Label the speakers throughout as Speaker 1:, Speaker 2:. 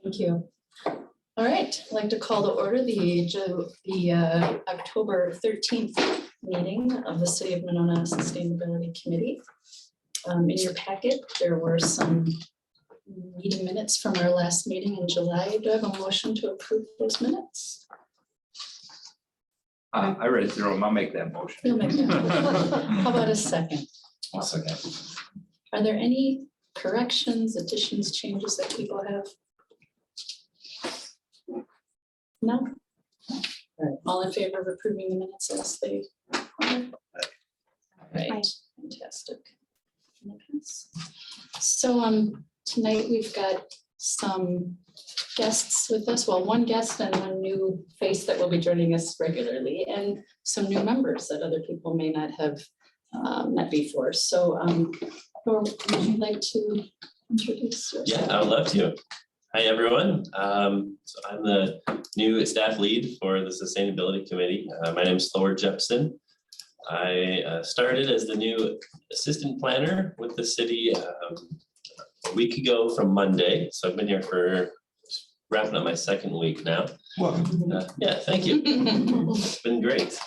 Speaker 1: Thank you. All right, I'd like to call to order the October 13th meeting of the City of Monona Sustainability Committee. In your packet, there were some meeting minutes from our last meeting in July. Do I have a motion to approve those minutes?
Speaker 2: I read through them. I'll make that motion.
Speaker 1: You'll make that motion. How about a second?
Speaker 2: I'll second.
Speaker 1: Are there any corrections, additions, changes that people have? No? All right, all in favor of approving the minutes as they are? All right, fantastic. So tonight we've got some guests with us. Well, one guest and one new face that will be joining us regularly, and some new members that other people may not have met before. So would you like to introduce yourself?
Speaker 3: Yeah, I would love to. Hi, everyone. So I'm the new staff lead for the Sustainability Committee. My name is Thor Jepson. I started as the new assistant planner with the city a week ago from Monday. So I've been here for wrapping up my second week now. Yeah, thank you. It's been great.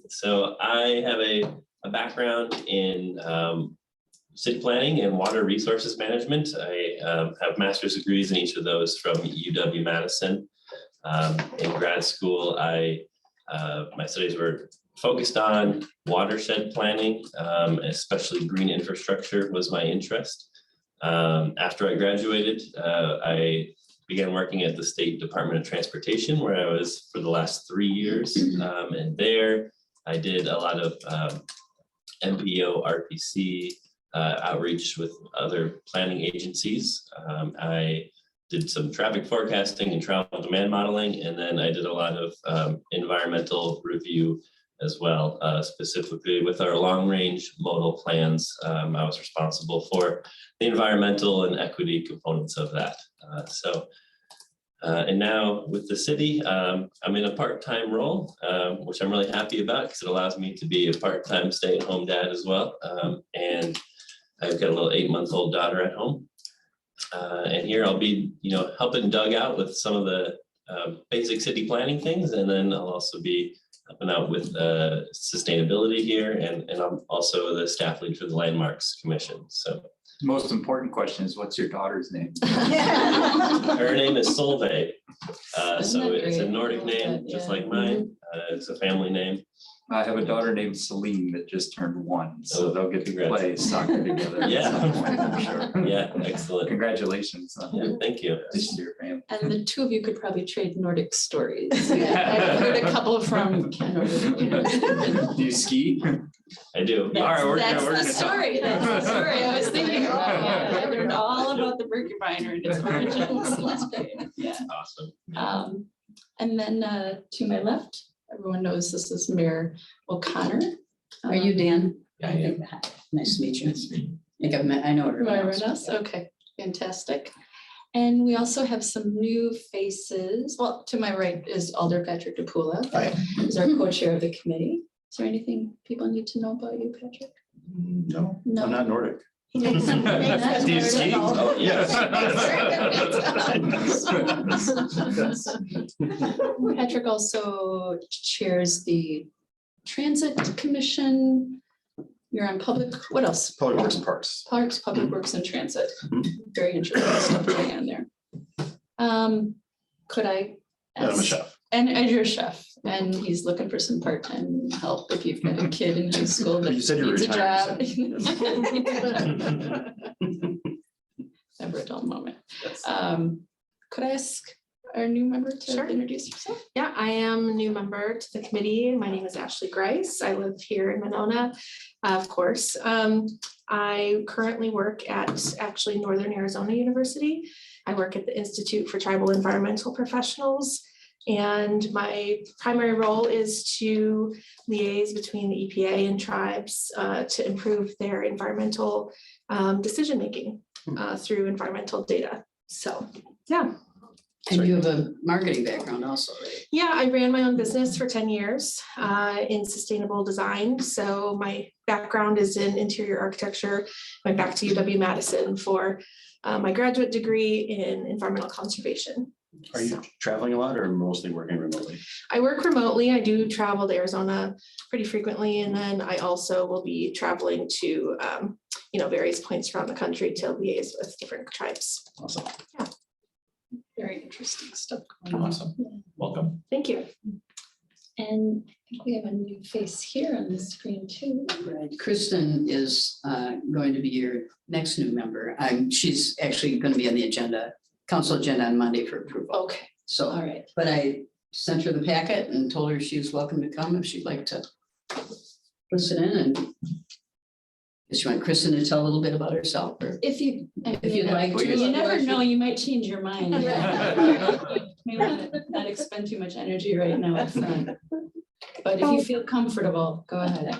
Speaker 3: So I have a background in city planning and water resources management. I have master's degrees in each of those from UW-Madison. In grad school, my studies were focused on watershed planning, especially green infrastructure was my interest. After I graduated, I began working at the State Department of Transportation, where I was for the last 3 years. And there I did a lot of MPO, RPC, outreach with other planning agencies. I did some traffic forecasting and travel demand modeling, and then I did a lot of environmental review as well, specifically with our long-range modal plans. I was responsible for the environmental and equity components of that. And now with the city, I'm in a part-time role, which I'm really happy about because it allows me to be a part-time stay-at-home dad as well. And I've got a little 8-month-old daughter at home. And here I'll be, helping Doug out with some of the basic city planning things. And then I'll also be helping out with sustainability here. And I'm also the staff lead for the Landmarks Commission. So
Speaker 2: Most important question is, what's your daughter's name?
Speaker 3: her name is Solveig. So it's a
Speaker 1: great?
Speaker 3: Nordic name, just like mine. It's a family name.
Speaker 2: I have a daughter named Celine that just turned 1, so
Speaker 3: Oh,
Speaker 2: they'll get to
Speaker 3: congrats.
Speaker 2: play soccer together.
Speaker 3: Yeah.
Speaker 2: At some point, I'm sure.
Speaker 3: Yeah, excellent.
Speaker 2: Congratulations on
Speaker 3: Yeah, thank you.
Speaker 2: this to your family.
Speaker 1: And the two of you could probably trade Nordic stories. I've heard a couple from Ken.
Speaker 2: Do you ski?
Speaker 3: I do.
Speaker 2: All right, we're
Speaker 1: That's
Speaker 2: gonna
Speaker 1: the
Speaker 2: talk.
Speaker 1: story. That's the story I was thinking about. Yeah, I learned all about the Birkebeiner and its origins. That's great. Yeah.
Speaker 3: Awesome.
Speaker 1: And then to my left, everyone knows this is Mayor O'Connor.
Speaker 4: Are you Dan?
Speaker 3: Yeah, I am.
Speaker 4: Nice to meet you. I think I know everyone
Speaker 1: Everyone
Speaker 4: else.
Speaker 1: else? Okay, fantastic. And we also have some new faces. Well, to my right is Alder Patrick DePula, who's our co-chair of the committee. Is there anything people need to know about you, Patrick?
Speaker 5: No,
Speaker 1: No.
Speaker 5: I'm not Nordic.
Speaker 1: Do you
Speaker 2: ski?
Speaker 3: Oh, yes.
Speaker 1: Patrick also chairs the Transit Commission. You're on public, what else?
Speaker 5: Public Works and Parks.
Speaker 1: Parks, Public Works and Transit.
Speaker 5: Mhm.
Speaker 1: Very interesting stuff going on there. Could I
Speaker 5: And I'm a
Speaker 1: ask?
Speaker 5: chef.
Speaker 1: And you're a chef, and he's looking for some part-time help if you've got a kid in high school that
Speaker 5: You said you were
Speaker 1: needs a job.
Speaker 5: retired,
Speaker 1: Never a dull moment.
Speaker 5: Yes.
Speaker 1: Could I ask our new member to
Speaker 6: Sure.
Speaker 1: introduce yourself?
Speaker 6: Yeah, I am a new member to the committee. My name is Ashley Grice. I live here in Monona, of course. I currently work at actually Northern Arizona University. I work at the Institute for Tribal Environmental Professionals. And my primary role is to liaise between the EPA and tribes to improve their environmental decision-making through environmental data. So, yeah.
Speaker 4: And you have a marketing background also, right?
Speaker 6: Yeah, I ran my own business for 10 years in sustainable design. So my background is in interior architecture. Went back to UW-Madison for my graduate degree in environmental conservation.
Speaker 5: Are you traveling a lot or mostly working remotely?
Speaker 6: I work remotely. I do travel to Arizona pretty frequently, and then I also will be traveling to various points around the country to liaise with different tribes.
Speaker 5: Awesome.
Speaker 1: Very interesting stuff going on.
Speaker 5: Awesome.
Speaker 1: Yeah.
Speaker 5: Welcome.
Speaker 6: Thank you.
Speaker 1: And I think we have a new face here on the screen too.
Speaker 4: Right. Kristen is going to be your next new member. She's actually going to be on the agenda, council agenda on Monday for approval.
Speaker 1: Okay,
Speaker 4: So,
Speaker 1: all right.
Speaker 4: but I sent her the packet and told her she's welcome to come if she'd like to listen in. And if you want Kristen to tell a little bit about herself, or
Speaker 1: If you'd
Speaker 4: like to.
Speaker 1: You never know, you might change your mind. Maybe not expend too much energy right now up front. But if you feel comfortable, go ahead.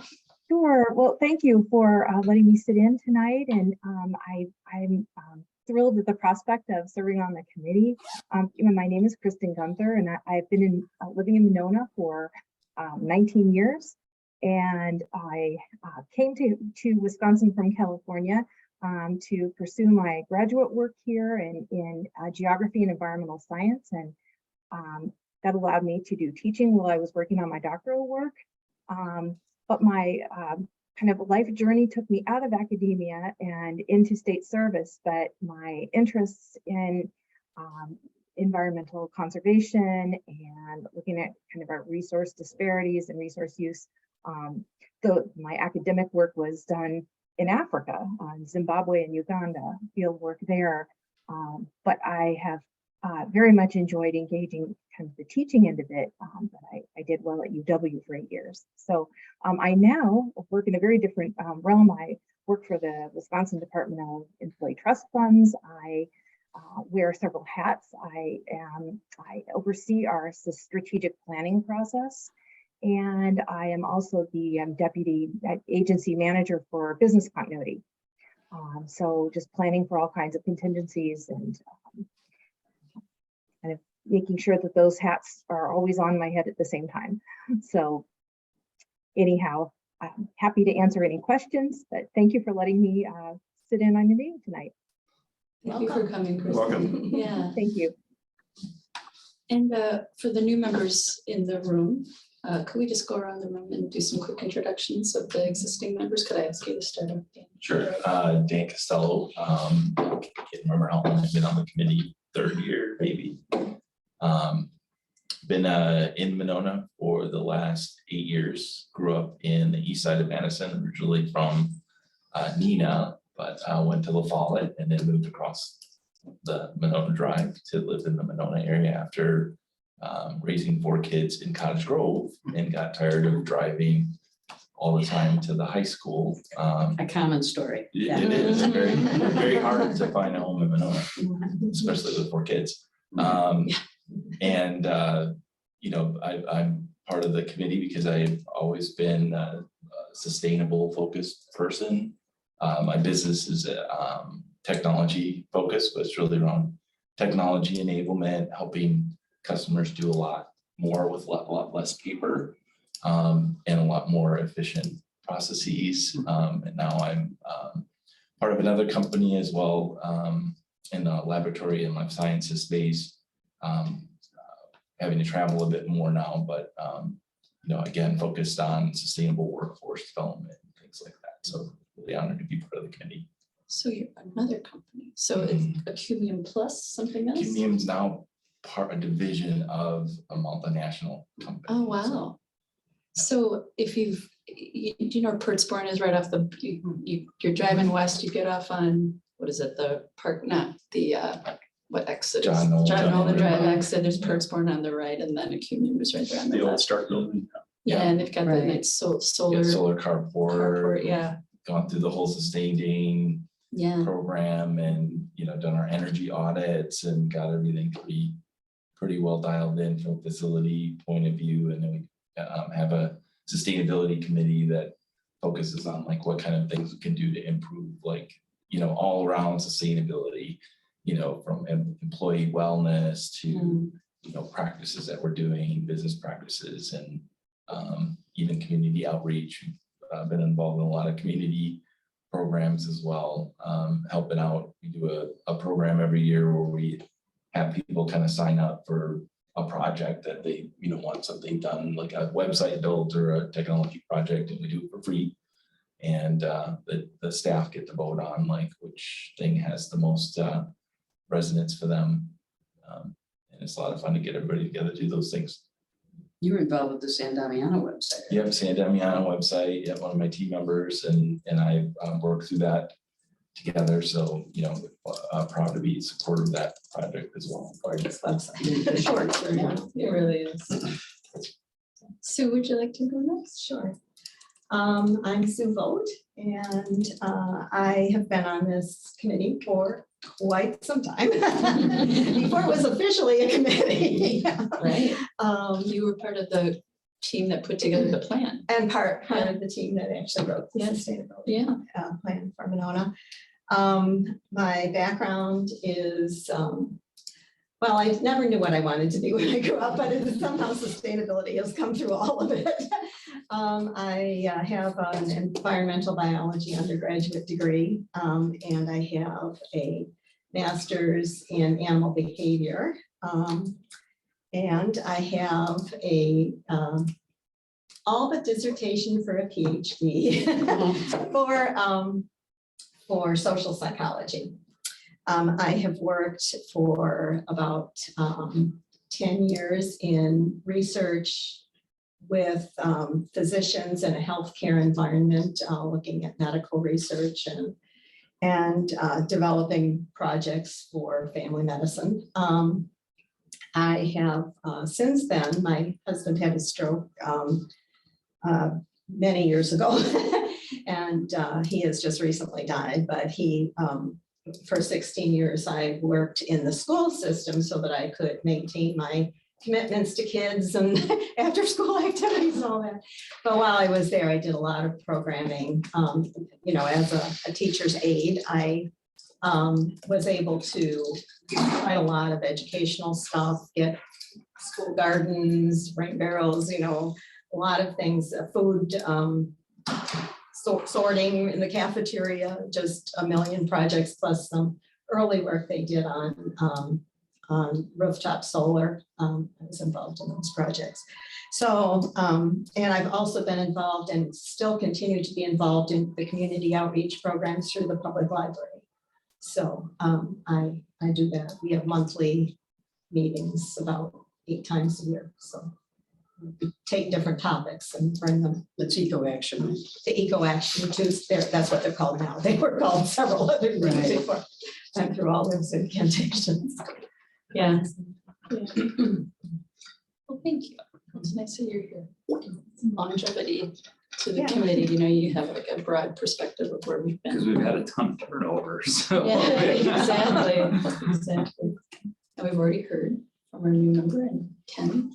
Speaker 7: Sure. Well, thank you for letting me sit in tonight, and I'm thrilled at the prospect of serving on the committee. My name is Kristen Gunther, and I've been living in Monona for 19 years, and I came to Wisconsin from California to pursue my graduate work here in geography and environmental science, and that allowed me to do teaching while I was working on my doctoral work. But my kind of life journey took me out of academia and into state service, but my interests in environmental conservation and looking at kind of our resource disparities and resource use. My academic work was done in Africa, Zimbabwe and Uganda, field work there. But I have very much enjoyed engaging kind of the teaching end of it that I did well at UW for 8 years. So I now work in a very different realm. I work for the Wisconsin Department of Employee Trust Funds. I wear several hats. I oversee our strategic planning process. And I am also the deputy agency manager for business continuity. So just planning for all kinds of contingencies and kind of making sure that those hats are always on my head at the same time. So anyhow, I'm happy to answer any questions, but thank you for letting me sit in on your meeting tonight.
Speaker 1: Thank you for coming, Kristen.
Speaker 5: Welcome.
Speaker 1: Yeah.
Speaker 7: Thank you.
Speaker 1: And for the new members in the room, could we just go around the room and do some quick introductions of the existing members? Could I ask you to start off? Dan?
Speaker 8: Sure. Dan Costello. Can't remember how long I've been on the committee, third year maybe. Been in Monona for the last 8 years. Grew up in the east side of Madison, originally from Neenah, but went to La Follette and then moved across the Monona Drive to live in the Monona area after raising 4 kids in Cottage Grove and got tired of driving all the time to the high school.
Speaker 4: A common story.
Speaker 8: It is very, very hard to find a home in Monona, especially with 4 kids. I'm part of the committee because I've always been a sustainable focused person. My business is technology focused, but it's really around technology enablement, helping customers do a lot more with a lot less paper and a lot more efficient processes. And now I'm part of another company as well in the laboratory and life sciences space, having to travel a bit more now, but again, focused on sustainable workforce development and things like that. So really honored to be part of the committee.
Speaker 1: So you're another company. So it's Acumium Plus, something else?
Speaker 8: Acumium's now a division of a multinational company.
Speaker 1: Oh, wow. So if you know, Pertsborn is right off you're driving west, you get off on, what is it, the park, not the, what exit?
Speaker 8: John Nolan
Speaker 1: Drive
Speaker 8: Drive.
Speaker 1: exit, there's Pertsborn on the right, and then Acumium is right there on the
Speaker 5: The old
Speaker 1: left.
Speaker 5: Start building.
Speaker 1: Yeah, and they've got the
Speaker 4: Right.
Speaker 1: nice solar
Speaker 8: Yeah, solar carport,
Speaker 1: yeah,
Speaker 8: gone through the whole sustaining
Speaker 1: yeah.
Speaker 8: program and, done our energy audits and got everything pretty well dialed in from a facility point of view. And then we have a sustainability committee that focuses on like what kind of things we can do to improve, like, all around sustainability. from employee wellness to, practices that we're doing, business practices, and even community outreach. I've been involved in a lot of community programs as well, helping out. We do a program every year where we have people kind of sign up for a project that they, want something done, like a website built or a technology project, and we do it for free. And the staff get to vote on like which thing has the most resonance for them. And it's a lot of fun to get everybody together to do those things.
Speaker 4: You were involved with the San Damiano website.
Speaker 8: Yep, San Damiano website, one of my team members and I worked through that together. So, proud to be supportive of that project as well.
Speaker 4: Gorgeous website. Short,
Speaker 1: Yeah, it really is. Sue, would you like to go next?
Speaker 9: Sure. I'm Sue Vogt, and I have been on this committee for quite some time, before it was officially a committee.
Speaker 1: Right. You were part of the team that put together the plan.
Speaker 9: And part of the team that actually wrote the sustainability plan for Monona. My background is, well, I never knew what I wanted to be when I grew up, but somehow sustainability has come through all of it. I have an environmental biology undergraduate degree, and I have a master's in animal behavior. And I have a all but dissertation for a PhD for social psychology. I have worked for about 10 years in research with physicians in a healthcare environment, looking at medical research and developing projects for family medicine. I have since then, my husband had a stroke many years ago, and he has just recently died, but he, for 16 years, I worked in the school system so that I could maintain my commitments to kids and after school activities and all that. But while I was there, I did a lot of programming. As a teacher's aide, I was able to write a lot of educational stuff, get school gardens, rain barrels, a lot of things, food sorting in the cafeteria, just a million projects plus some early work they did on rooftop solar. I was involved in those projects. So, and I've also been involved and still continue to be involved in the community outreach programs through the public library. So I do that. We have monthly meetings about 8 times a year. So we take different topics and bring them.
Speaker 4: Let's Eco Action.
Speaker 9: The Eco Action Tuesday, that's what they're called now. They were called several other things before. Went through all those incantations.
Speaker 1: Yeah. Well, thank you. It's nice that you're here. Longevity to the committee, you have like a broad perspective of where we've been.
Speaker 2: Because we've had a ton of turnover, so.
Speaker 1: Yeah, exactly. And we've already heard from our new member, and Ken.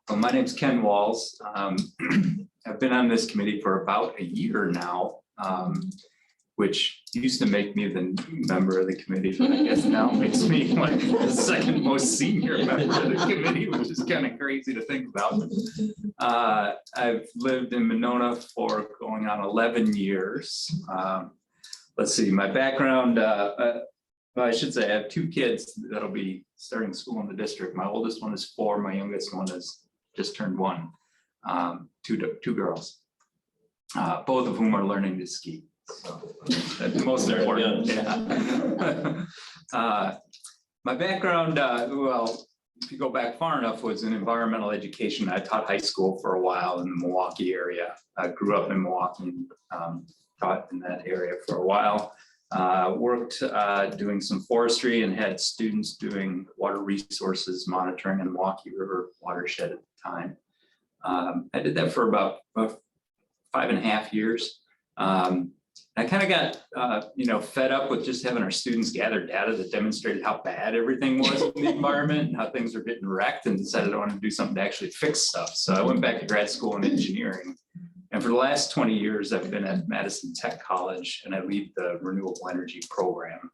Speaker 2: Well, my name's Ken Walls. I've been on this committee for about a year now, which used to make me the new member of the committee, but I guess now makes me like the second most senior member of the committee, which is kind of crazy to think about. I've lived in Monona for going on 11 years. Let's see, my background, well, I should say I have 2 kids that'll be starting school in the district. My oldest one is 4, my youngest one is just turned 1, 2 girls, both of whom are learning to ski. So that's most important. Yeah. My background, well, if you go back far enough, was in environmental education. I taught high school for a while in the Milwaukee area. I grew up in Milwaukee and taught in that area for a while. Worked doing some forestry and had students doing water resources monitoring in the Milwaukee River watershed at the time. I did that for about 5.5 years. I kind of got, fed up with just having our students gather data that demonstrated how bad everything was in the environment and how things were getting wrecked, and decided I wanted to do something to actually fix stuff. So I went back to grad school in engineering. And for the last 20 years, I've been at Madison Tech College, and I lead the renewable energy program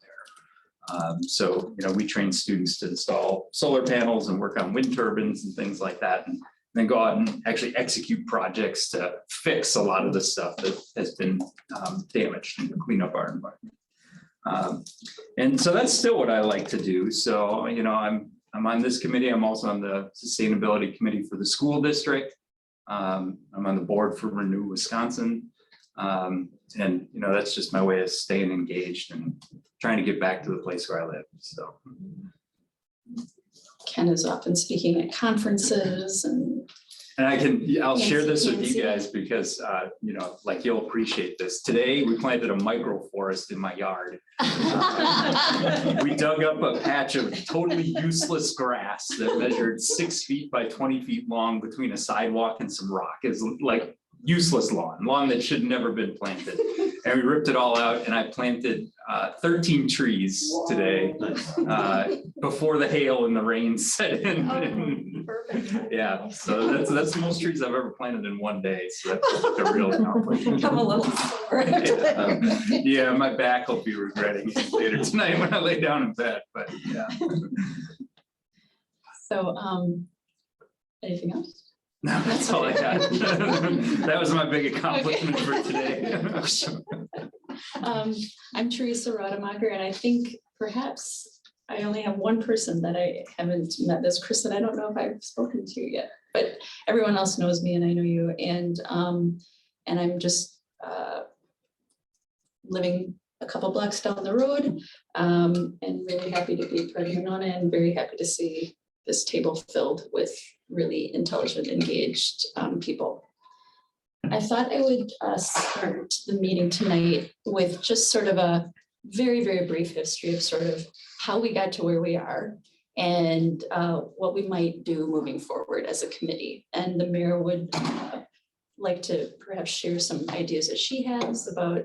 Speaker 2: So, we train students to install solar panels and work on wind turbines and things like that, and then go out and actually execute projects to fix a lot of the stuff that has been damaged and clean up our environment. And so that's still what I like to do. So, I'm on this committee. I'm also on the sustainability committee for the school district. I'm on the board for Renew Wisconsin. And, that's just my way of staying engaged and trying to get back to the place where I live. So.
Speaker 1: Ken is often speaking at conferences and
Speaker 2: I'll share this with
Speaker 1: Fancy.
Speaker 2: you guys because, you'll appreciate this. Today, we planted a micro forest in my yard. We dug up a patch of totally useless grass that measured 6 feet by 20 feet long between a sidewalk and some rock. It's like useless lawn that should never been planted. And we ripped it all out and I planted 13 trees today before the hail and the rain set in.
Speaker 9: Perfect.
Speaker 2: Yeah, so that's the most trees I've ever planted in one day. So that's like a real accomplishment.
Speaker 9: I'm a little sore.
Speaker 2: Yeah, my back will be regretting it later tonight when I lay down in bed, but yeah.
Speaker 1: so, anything else?
Speaker 2: No, that's all I got. That was my big accomplishment for today.
Speaker 1: I'm Teresa Rademacher, and I think perhaps I only have one person that I haven't met this Kristen. I don't know if I've spoken to you yet, but everyone else knows me and I know you. And I'm just living a couple blocks down the road, and really happy to be part of Monona and very happy to see this table filled with really intelligent, engaged people. I thought I would start the meeting tonight with just sort of a very, very brief history of sort of how we got to where we are and what we might do moving forward as a committee. And the mayor would like to perhaps share some ideas that she has about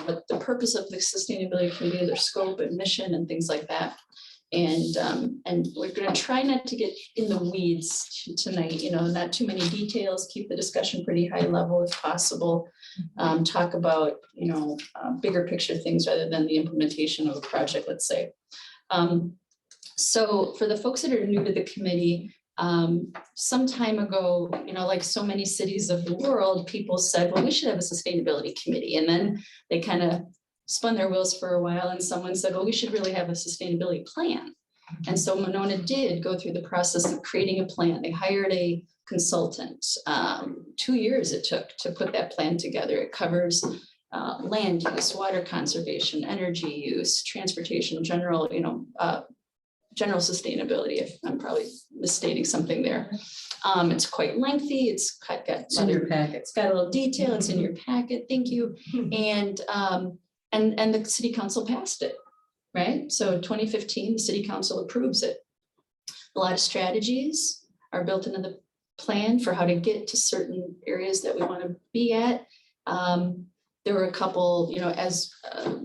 Speaker 1: what the purpose of the sustainability committee, their scope and mission and things like that. And we're going to try not to get in the weeds tonight, not too many details, keep the discussion pretty high level if possible. Talk about, bigger picture things rather than the implementation of a project, let's say. So for the folks that are new to the committee, some time ago, like so many cities of the world, people said, well, we should have a sustainability committee. And then they kind of spun their wheels for a while and someone said, well, we should really have a sustainability plan. And so Monona did go through the process of creating a plan. They hired a consultant. 2 years it took to put that plan together. It covers land use, water conservation, energy use, transportation, general sustainability. If I'm probably misstating something there. It's quite lengthy. It's
Speaker 4: in your packet.
Speaker 1: It's got a little detail. It's in your packet. Thank you. And the city council passed it, right? So 2015, the city council approves it. A lot of strategies are built into the plan for how to get to certain areas that we want to be at. There were a couple, as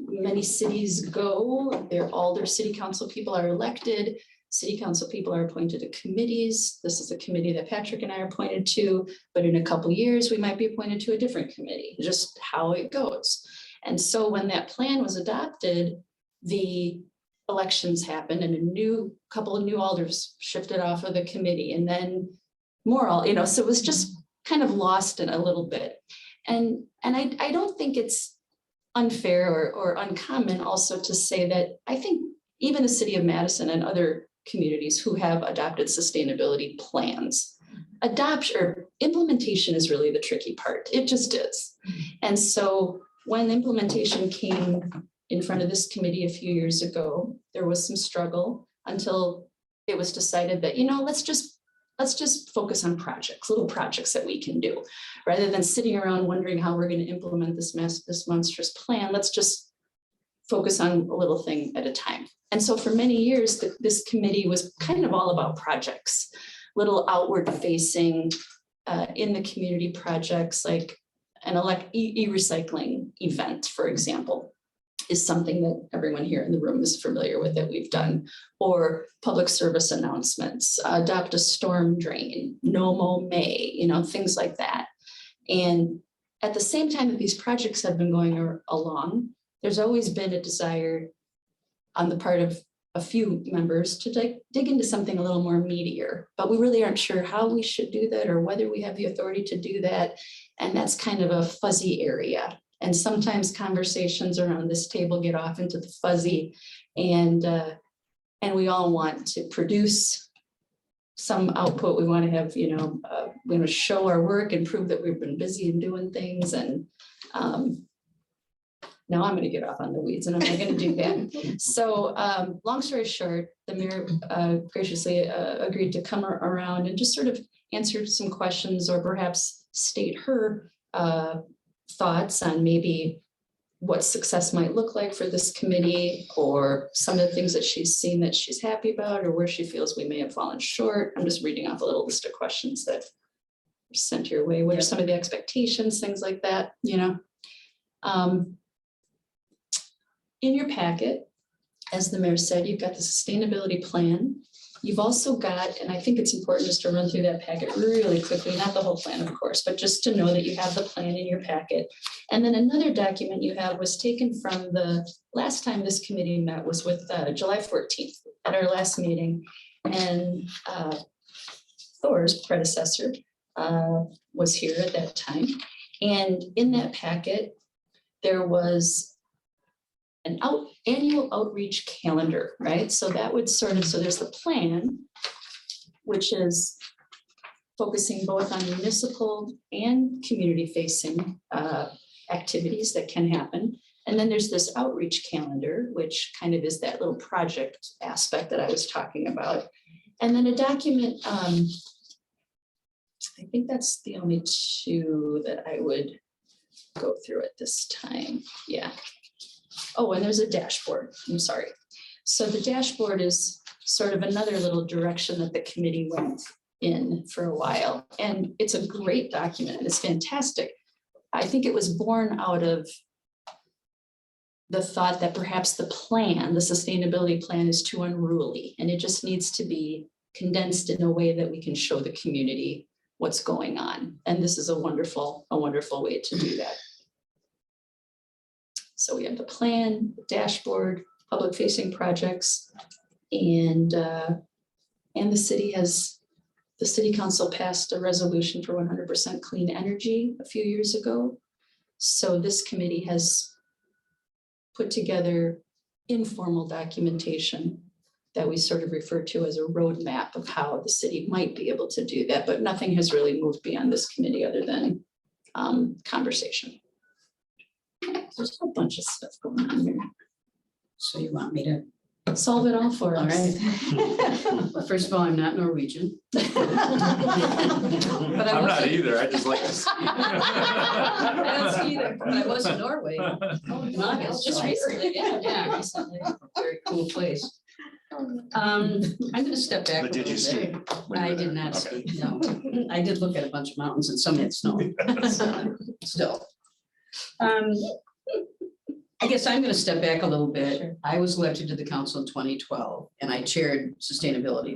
Speaker 1: many cities go, all their city council people are elected. City council people are appointed to committees. This is a committee that Patrick and I are appointed to, but in a couple of years, we might be appointed to a different committee, just how it goes. And so when that plan was adopted, the elections happened and a couple of new alders shifted off of the committee and then more, so it was just kind of lost in a little bit. And I don't think it's unfair or uncommon also to say that I think even the city of Madison and other communities who have adopted sustainability plans, implementation is really the tricky part. It just is. And so when implementation came in front of this committee a few years ago, there was some struggle until it was decided that, let's just focus on little projects that we can do, rather than sitting around wondering how we're going to implement this monstrous plan. Let's just focus on a little thing at a time. And so for many years, this committee was kind of all about projects, little outward facing in the community projects, like an e-recycling event, for example, is something that everyone here in the room is familiar with that we've done, or public service announcements, adopt a storm drain, no mow May, things like that. And at the same time that these projects have been going along, there's always been a desire on the part of a few members to dig into something a little more meatier, but we really aren't sure how we should do that or whether we have the authority to do that. And that's kind of a fuzzy area. And sometimes conversations around this table get off into the fuzzy, and we all want to produce some output. We want to have, we want to show our work and prove that we've been busy and doing things. And now I'm going to get off on the weeds, and I'm not going to do that. So long story short, the mayor graciously agreed to come around and just sort of answer some questions, or perhaps state her thoughts on maybe what success might look like for this committee, or some of the things that she's seen that she's happy about, or where she feels we may have fallen short. I'm just reading off a little list of questions that were sent your way. What are some of the expectations, things like that, in your packet, as the mayor said, you've got the sustainability plan. You've also got, and I think it's important just to run through that packet really quickly, not the whole plan, of course, but just to know that you have the plan in your packet. And then another document you have was taken from the last time this committee met was with July 14th at our last meeting. And Thor's predecessor was here at that time. And in that packet, there was an annual outreach calendar, right? So that would so there's the plan, which is focusing both on municipal and community facing activities that can happen. And then there's this outreach calendar, which kind of is that little project aspect that I was talking about. And then a document, I think that's the only two that I would go through at this time. Yeah. Oh, and there's a dashboard. I'm sorry. So the dashboard is sort of another little direction that the committee went in for a while. And it's a great document. It's fantastic. I think it was born out of the thought that perhaps the plan, the sustainability plan, is too unruly, and it just needs to be condensed in a way that we can show the community what's going on. And this is a wonderful way to do that. So we have the plan, the dashboard, public facing projects, and the city council passed a resolution for 100% clean energy a few years ago. So this committee has put together informal documentation that we sort of refer to as a roadmap of how the city might be able to do that, but nothing has really moved beyond this committee other than conversation. There's a whole bunch of stuff going on here.
Speaker 4: So you want me to?
Speaker 1: Solve it all for
Speaker 4: All
Speaker 1: us.
Speaker 4: right. Well, first of all, I'm not Norwegian.
Speaker 1: But
Speaker 2: I'm not either. I just like to ski.
Speaker 4: I don't see either, but I was in Norway.
Speaker 1: Just recently, yeah.
Speaker 4: Yeah, recently. Very cool place. I'm gonna step back.
Speaker 5: But
Speaker 4: a
Speaker 5: did you
Speaker 4: little bit.
Speaker 5: ski? when you
Speaker 4: I
Speaker 5: were
Speaker 4: did
Speaker 5: there?
Speaker 4: not
Speaker 5: Okay.
Speaker 4: ski, no. I did look at a bunch of mountains and some had snow. Still. I guess I'm gonna step back a little bit.
Speaker 1: Sure.
Speaker 4: I was elected to the council in 2012, and I chaired sustainability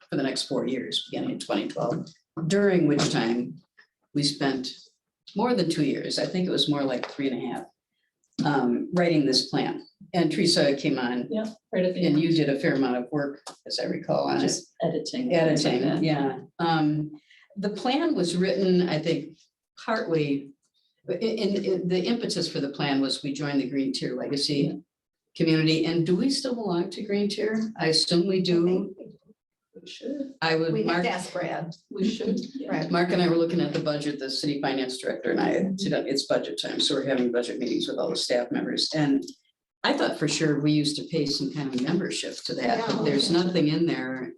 Speaker 4: for the next 4 years, beginning in 2012. During which time we spent more than 2 years, I think it was more like 3.5, writing this plan. And Teresa came on,
Speaker 1: Yeah, right at the
Speaker 4: and
Speaker 1: end,
Speaker 4: you did a fair amount of work, as I recall, on it.
Speaker 1: just editing. things like
Speaker 4: Editing,
Speaker 1: that.
Speaker 4: yeah. The plan was written, I think, partly, in the impetus for the plan was we joined the Green Tier Legacy community. And do we still belong to Green Tier? I assume we do.
Speaker 1: We should,
Speaker 4: I would,
Speaker 9: We have
Speaker 4: Mark,
Speaker 9: to ask Brad.
Speaker 1: we should. Yeah.
Speaker 9: Right.
Speaker 4: Mark and I were looking at the budget, the city finance director and I, it's budget time, so we're having budget meetings with all the staff members. And I thought for sure we used to pay some kind of membership to that,
Speaker 9: Yeah.
Speaker 4: but there's nothing in there.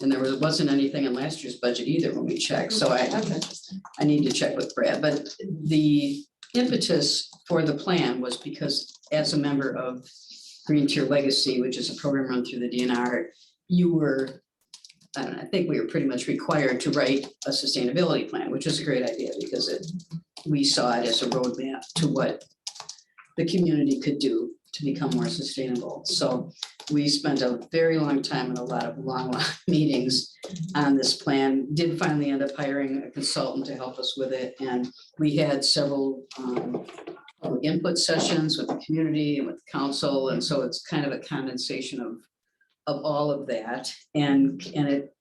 Speaker 4: And there wasn't anything in last year's budget either when we checked, so
Speaker 1: That's interesting.
Speaker 4: I need to check with Brad, but the impetus for the plan was because as a member of Green Tier Legacy, which is a program run through the DNR, you were, I think we were pretty much required to write a sustainability plan, which is a great idea because we saw it as a roadmap to what the community could do to become more sustainable. So we spent a very long time and a lot of long meetings on this plan, did finally end up hiring a consultant to help us with it. And we had several public input sessions with the community and with the council. And so it's kind of a condensation of all of that. And it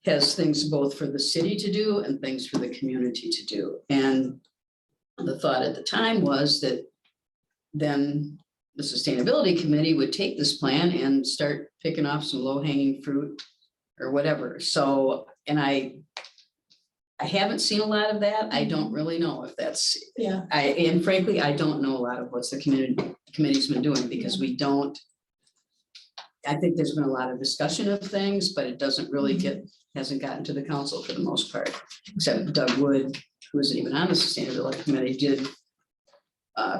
Speaker 4: has things both for the city to do and things for the community to do. And the thought at the time was that then the Sustainability Committee would take this plan and start picking off some low-hanging fruit or whatever. So, and I haven't seen a lot of that. I don't really know if that's,
Speaker 1: Yeah.
Speaker 4: and frankly, I don't know a lot of what's the committee's been doing because we don't. I think there's been a lot of discussion of things, but it doesn't really hasn't gotten to the council for the most part, except Doug Wood, who isn't even on the Sustainability Committee, did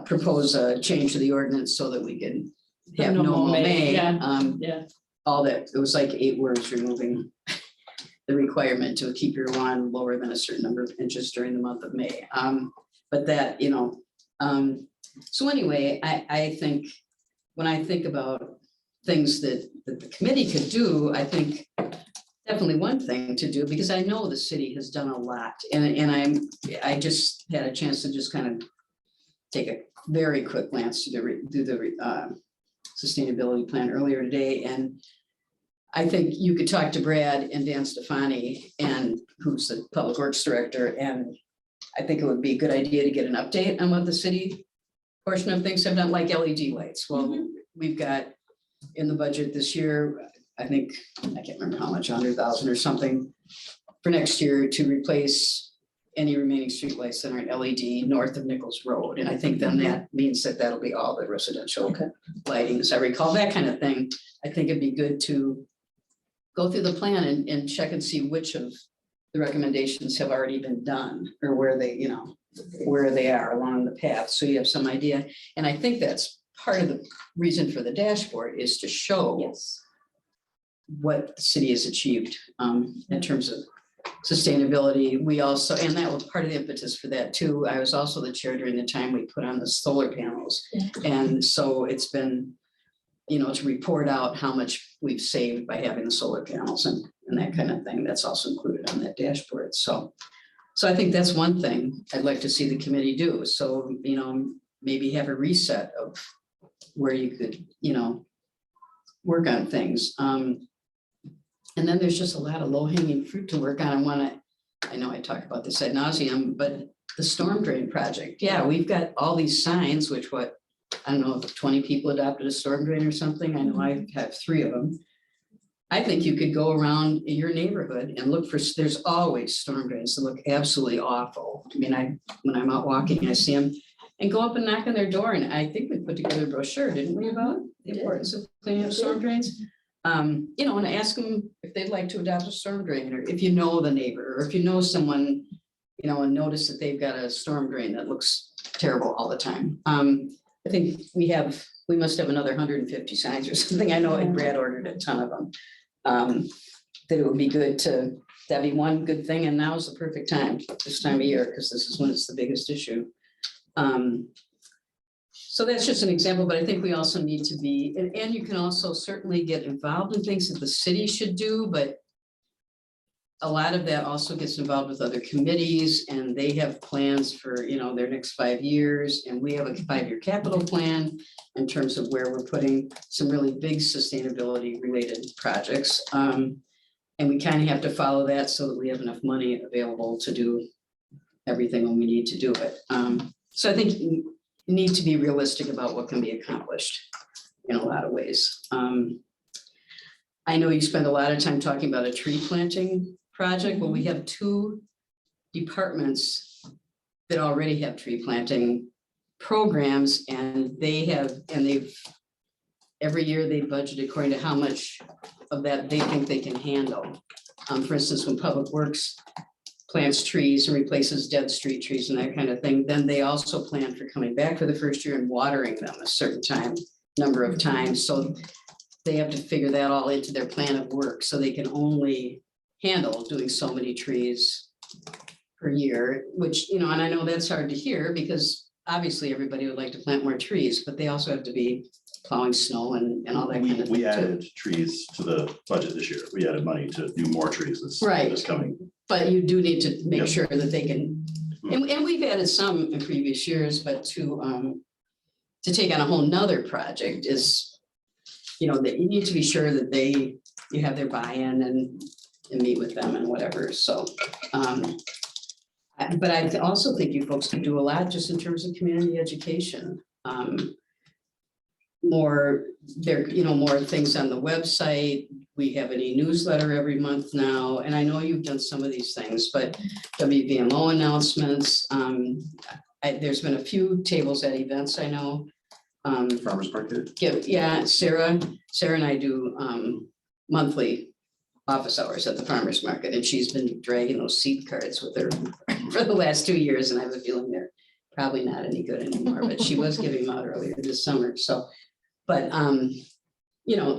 Speaker 4: propose a change to the ordinance so that we can have no more may.
Speaker 1: Yeah.
Speaker 4: All that, it was like 8 words removing the requirement to keep your lawn lower than a certain number of inches during the month of May. But that, so anyway, I think when I think about things that the committee could do, I think definitely one thing to do, because I know the city has done a lot, and I just had a chance to just kind of take a very quick glance to the sustainability plan earlier today, and I think you could talk to Brad and Dan Stefani, and who's the public works director, and I think it would be a good idea to get an update on what the city portion of things have done, like LED lights. Well, we've got in the budget this year, I think, I can't remember how much, 100,000 or something for next year to replace any remaining streetlights that aren't LED north of Nichols Road. And I think then that means that that'll be all the residential lighting, as I recall, that kind of thing. I think it'd be good to go through the plan and check and see which of the recommendations have already been done, or where they, where they are along the path. So you have some idea. And I think that's part of the reason for the dashboard, is to show what the city has achieved in terms of sustainability. We also, and that was part of the impetus for that too. I was also the chair during the time we put on the solar panels. And so it's been, to report out how much we've saved by having the solar panels and that kind of thing. That's also included on that dashboard. So I think that's one thing I'd like to see the committee do. So, maybe have a reset of where you could, work on things. And then there's just a lot of low-hanging fruit to work on. I know I talk about this ad nauseum, but the storm drain project, we've got all these signs, which I don't know if 20 people adopted a storm drain or something. I know I have 3 of them. I think you could go around your neighborhood and look for, there's always storm drains that look absolutely awful. I mean, when I'm out walking, I see them, and go up and knock on their door. And I think we put together a brochure, didn't we, about the importance of cleaning up storm drains? And ask them if they'd like to adopt a storm drain, or if you know the neighbor, or if you know someone, and notice that they've got a storm drain that looks terrible all the time. I think we must have another 150 signs or something. I know Brad ordered a ton of them. That it would be good that'd be one good thing. And now's the perfect time, this time of year, because this is when it's the biggest issue. So that's just an example, but I think we also need to be, and you can also certainly get involved in things that the city should do, but a lot of that also gets involved with other committees, and they have plans for, their next 5 years. And we have a 5-year capital plan in terms of where we're putting some really big sustainability related projects. And we kind of have to follow that so that we have enough money available to do everything when we need to do it. So I think you need to be realistic about what can be accomplished in a lot of ways. I know you spend a lot of time talking about a tree planting project. Well, we have 2 departments that already have tree planting programs, and they've every year they budget according to how much of that they think they can handle. For instance, when Public Works plants trees and replaces dead street trees and that kind of thing, then they also plan for coming back for the first year and watering them a certain number of times. So they have to figure that all into their plan of work, so they can only handle doing so many trees per year, which, and I know that's hard to hear, because obviously everybody would like to plant more trees, but they also have to be plowing snow and all that kind of thing.
Speaker 5: We
Speaker 4: too.
Speaker 5: added trees to the budget this year. We added money to do more trees this
Speaker 4: Right.
Speaker 5: coming.
Speaker 4: But you do need to make sure that they can And we've added some in previous years, but to take on a whole nother project is, that you need to be sure that you have their buy-in and meet with them and whatever, so. But I also think you folks can do a lot just in terms of community education. More things on the website. We have an e-newsletter every month now, and I know you've done some of these things, but WVMO announcements. There's been a few tables at events, I know.
Speaker 5: Farmers market.
Speaker 4: Yeah, Sarah and I do monthly office hours at the farmer's market, and she's been dragging those seed cards with her for the last 2 years, and I have a feeling they're probably not any good anymore, but she was giving them out earlier this summer, so. But,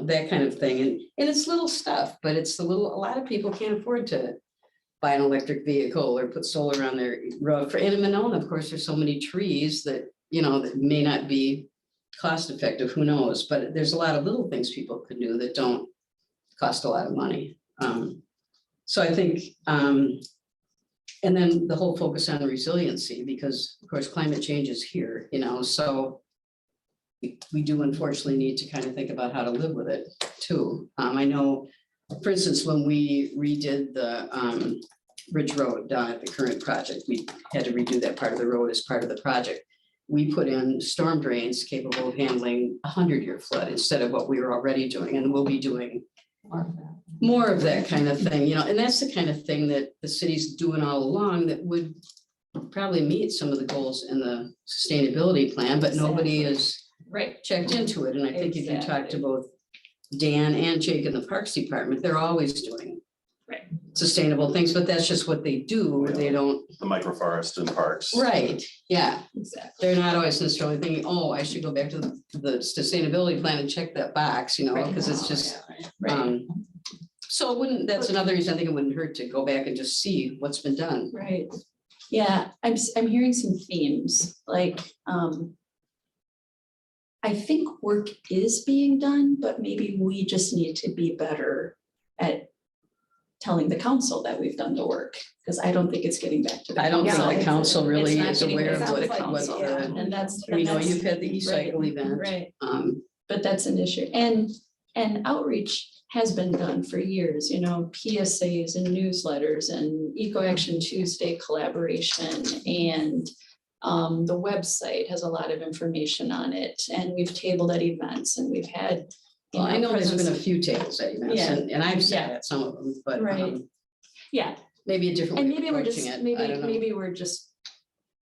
Speaker 4: that kind of thing, and it's little stuff, but a lot of people can't afford to buy an electric vehicle or put solar on their roof. And in Monona, of course, there's so many trees that, that may not be cost effective, who knows, but there's a lot of little things people can do that don't cost a lot of money. So I think, and then the whole focus on resiliency, because of course, climate change is here, so we do unfortunately need to kind of think about how to live with it too. I know, for instance, when we redid the Ridge Road down at the current project, we had to redo that part of the road as part of the project. We put in storm drains capable of handling a 100-year flood instead of what we were already doing, and we'll be doing more of that kind of thing, and that's the kind of thing that the city's doing all along that would probably meet some of the goals in the sustainability plan, but nobody is checked into it. And I think if you talk to both Dan and Jake in the Parks Department, they're always doing sustainable things, but that's just what they do. They don't.
Speaker 5: The microforest and parks.
Speaker 4: Right, yeah.
Speaker 1: Exactly.
Speaker 4: They're not always necessarily thinking, oh, I should go back to the sustainability plan and check that box, because it's just. So it wouldn't, that's another reason I think it wouldn't hurt to go back and just see what's been done.
Speaker 1: Right. Yeah, I'm hearing some themes, like, I think work is being done, but maybe we just need to be better at telling the council that we've done the work, because I don't think it's getting back to the
Speaker 4: I don't think
Speaker 1: council.
Speaker 4: the council really
Speaker 1: It's not
Speaker 4: is
Speaker 1: getting
Speaker 4: aware of
Speaker 1: back to
Speaker 4: what
Speaker 1: the
Speaker 4: it
Speaker 1: council, and that's.
Speaker 4: we know
Speaker 1: that's-
Speaker 4: you've had the e-cycle
Speaker 1: right,
Speaker 4: event.
Speaker 1: Right,
Speaker 4: Um,
Speaker 1: but that's an issue, and outreach has been done for years, PSAs and newsletters and Eco Action Tuesday collaboration, and the website has a lot of information on it, and we've tabled at events, and we've had.
Speaker 4: well, I know there's been a
Speaker 1: presence-
Speaker 4: few tables at events,
Speaker 1: Yeah.
Speaker 4: and I've sat
Speaker 1: Yeah.
Speaker 4: at some of them, but
Speaker 1: Right. Yeah,
Speaker 4: maybe a different
Speaker 1: and
Speaker 4: way of
Speaker 1: maybe we're just,
Speaker 4: approaching it. I don't know.
Speaker 1: maybe we're just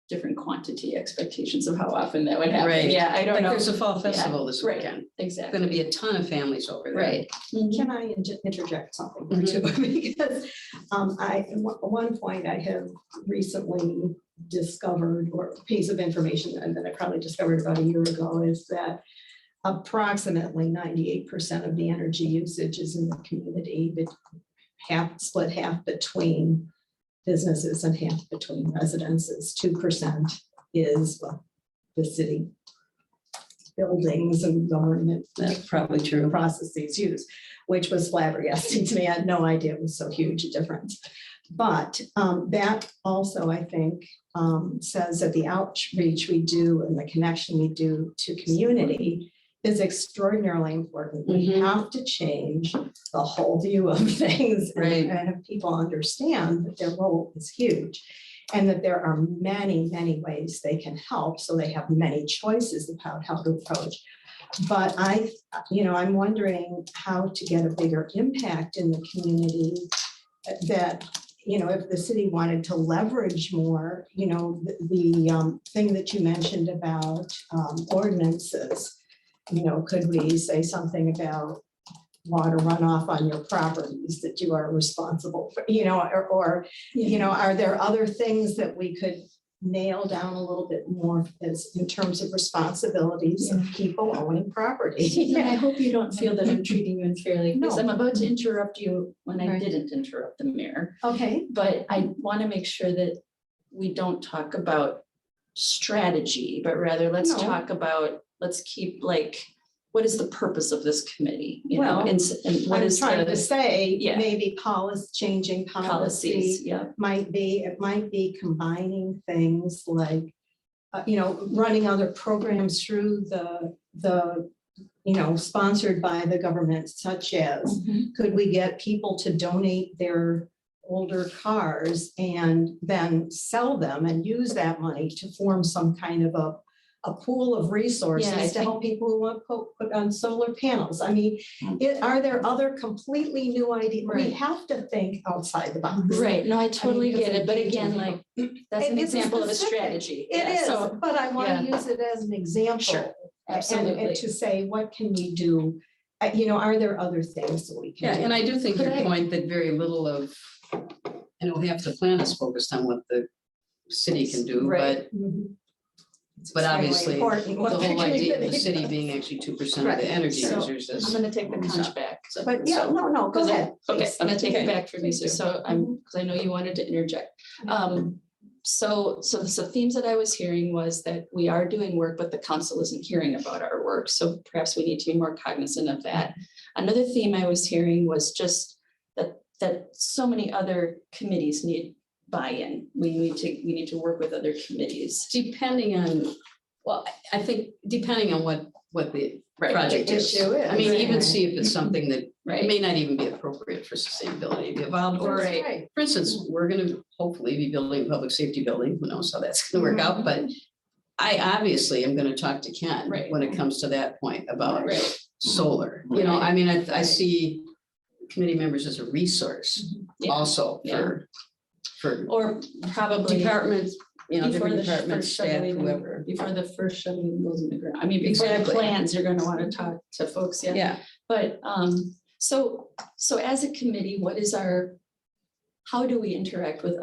Speaker 1: different quantity expectations of how often that would happen.
Speaker 4: Right.
Speaker 1: Yeah, I don't
Speaker 4: Like
Speaker 1: know.
Speaker 4: there's a fall festival this
Speaker 1: right.
Speaker 4: weekend.
Speaker 1: Exactly.
Speaker 4: Going to be a ton of families over there.
Speaker 1: Right.
Speaker 9: Can I interject something or two? Because at one point I have recently discovered, or a piece of information that I probably discovered about a year ago, is that approximately 98% of the energy usage is in the community, but split half between businesses and half between residences. 2% is the city buildings and government.
Speaker 4: That's probably true.
Speaker 9: Processes used, which was flabbergasting to me. I had no idea it was so huge a difference. But that also, I think, says that the outreach we do and the connection we do to community is extraordinarily important. We
Speaker 4: Mhm.
Speaker 9: have to change the whole view of things
Speaker 4: Right.
Speaker 9: and have people understand that their role is huge and that there are many, many ways they can help. So they have many choices about how to approach. But I'm wondering how to get a bigger impact in the community that, if the city wanted to leverage more, the thing that you mentioned about ordinances, could we say something about water runoff on your properties that you are responsible for, or are there other things that we could nail down a little bit more as in terms of responsibilities of people owning property?
Speaker 1: And I hope you don't feel that I'm treating you unfairly, because
Speaker 9: No.
Speaker 1: I'm about to interrupt you when I
Speaker 9: Right.
Speaker 1: didn't interrupt the mayor.
Speaker 9: Okay.
Speaker 1: But I want to make sure that we don't talk about strategy, but rather let's
Speaker 9: No.
Speaker 1: talk about, let's keep what is the purpose of this committee? You know,
Speaker 9: Well,
Speaker 1: and what
Speaker 9: I'm
Speaker 1: is
Speaker 9: trying to
Speaker 1: the
Speaker 9: say,
Speaker 1: Yeah.
Speaker 9: maybe changing
Speaker 1: policies?
Speaker 9: policy
Speaker 1: Yeah,
Speaker 9: it might be combining things like, running other programs through the, sponsored by the government, such as, could we get people to donate their older cars and then sell them and use that money to form some kind of a pool of
Speaker 1: Yeah, I
Speaker 9: resources to help people who want to put on solar panels? I mean, are there other completely new ideas? We
Speaker 1: Right.
Speaker 9: have to think outside the box.
Speaker 1: right. No, I totally
Speaker 9: because
Speaker 1: get it. But again,
Speaker 9: engagement-
Speaker 1: like, that's an
Speaker 9: It's a
Speaker 1: example of a
Speaker 9: specific-
Speaker 1: strategy.
Speaker 9: It
Speaker 1: Yeah,
Speaker 9: is,
Speaker 1: so
Speaker 9: but I want
Speaker 1: yeah.
Speaker 9: to use it as an example.
Speaker 1: Sure,
Speaker 9: and
Speaker 1: absolutely.
Speaker 9: to say, what can we do? Are there other things that we
Speaker 4: Yeah,
Speaker 9: can do?
Speaker 4: and I do think
Speaker 1: Could
Speaker 4: your
Speaker 1: I-
Speaker 4: point that very little of, half the plan is focused on what the city can do,
Speaker 1: Right.
Speaker 9: Mhm.
Speaker 4: but
Speaker 9: extremely
Speaker 4: obviously, the
Speaker 9: important what
Speaker 4: whole
Speaker 9: the
Speaker 4: idea of the
Speaker 9: community
Speaker 4: city
Speaker 9: does.
Speaker 4: being actually 2% of
Speaker 9: Right.
Speaker 4: the energy
Speaker 1: So,
Speaker 4: users
Speaker 1: I'm
Speaker 4: is.
Speaker 1: gonna take the conch back.
Speaker 9: But yeah, no, go ahead.
Speaker 1: Okay,
Speaker 9: please.
Speaker 1: I'm gonna take it
Speaker 4: Okay.
Speaker 1: back from you, so because I know you wanted to interject. So the themes that I was hearing was that we are doing work, but the council isn't hearing about our work, so perhaps we need to be more cognizant of that. Another theme I was hearing was just that so many other committees need buy-in. We need to work with other committees.
Speaker 4: Depending on, well, I think depending on what the
Speaker 1: Right.
Speaker 4: project
Speaker 9: The
Speaker 4: is.
Speaker 9: issue
Speaker 4: I mean,
Speaker 9: is,
Speaker 4: even
Speaker 9: right.
Speaker 4: see if it's something that it
Speaker 1: Right.
Speaker 4: may not even be appropriate for sustainability to be involved. Or,
Speaker 1: Right.
Speaker 9: Right.
Speaker 4: for instance, we're gonna hopefully be building a public safety building. Who knows how that's gonna work out, but I obviously am gonna talk to Ken
Speaker 1: Right.
Speaker 4: when it comes to that point about
Speaker 1: Right.
Speaker 4: solar.
Speaker 1: Right.
Speaker 4: I mean, I see committee members as a resource
Speaker 1: Yeah.
Speaker 4: also
Speaker 1: Yeah.
Speaker 4: for
Speaker 1: Or probably
Speaker 4: departments,
Speaker 1: before
Speaker 4: different
Speaker 1: the
Speaker 4: departments,
Speaker 1: first
Speaker 4: staff,
Speaker 1: shovel even,
Speaker 4: whoever.
Speaker 1: before the first shovel even goes in the ground. I mean, before the
Speaker 4: Exactly.
Speaker 1: plans, you're gonna wanna talk to folks, yeah.
Speaker 4: Yeah,
Speaker 1: But so as a committee, how do we interact with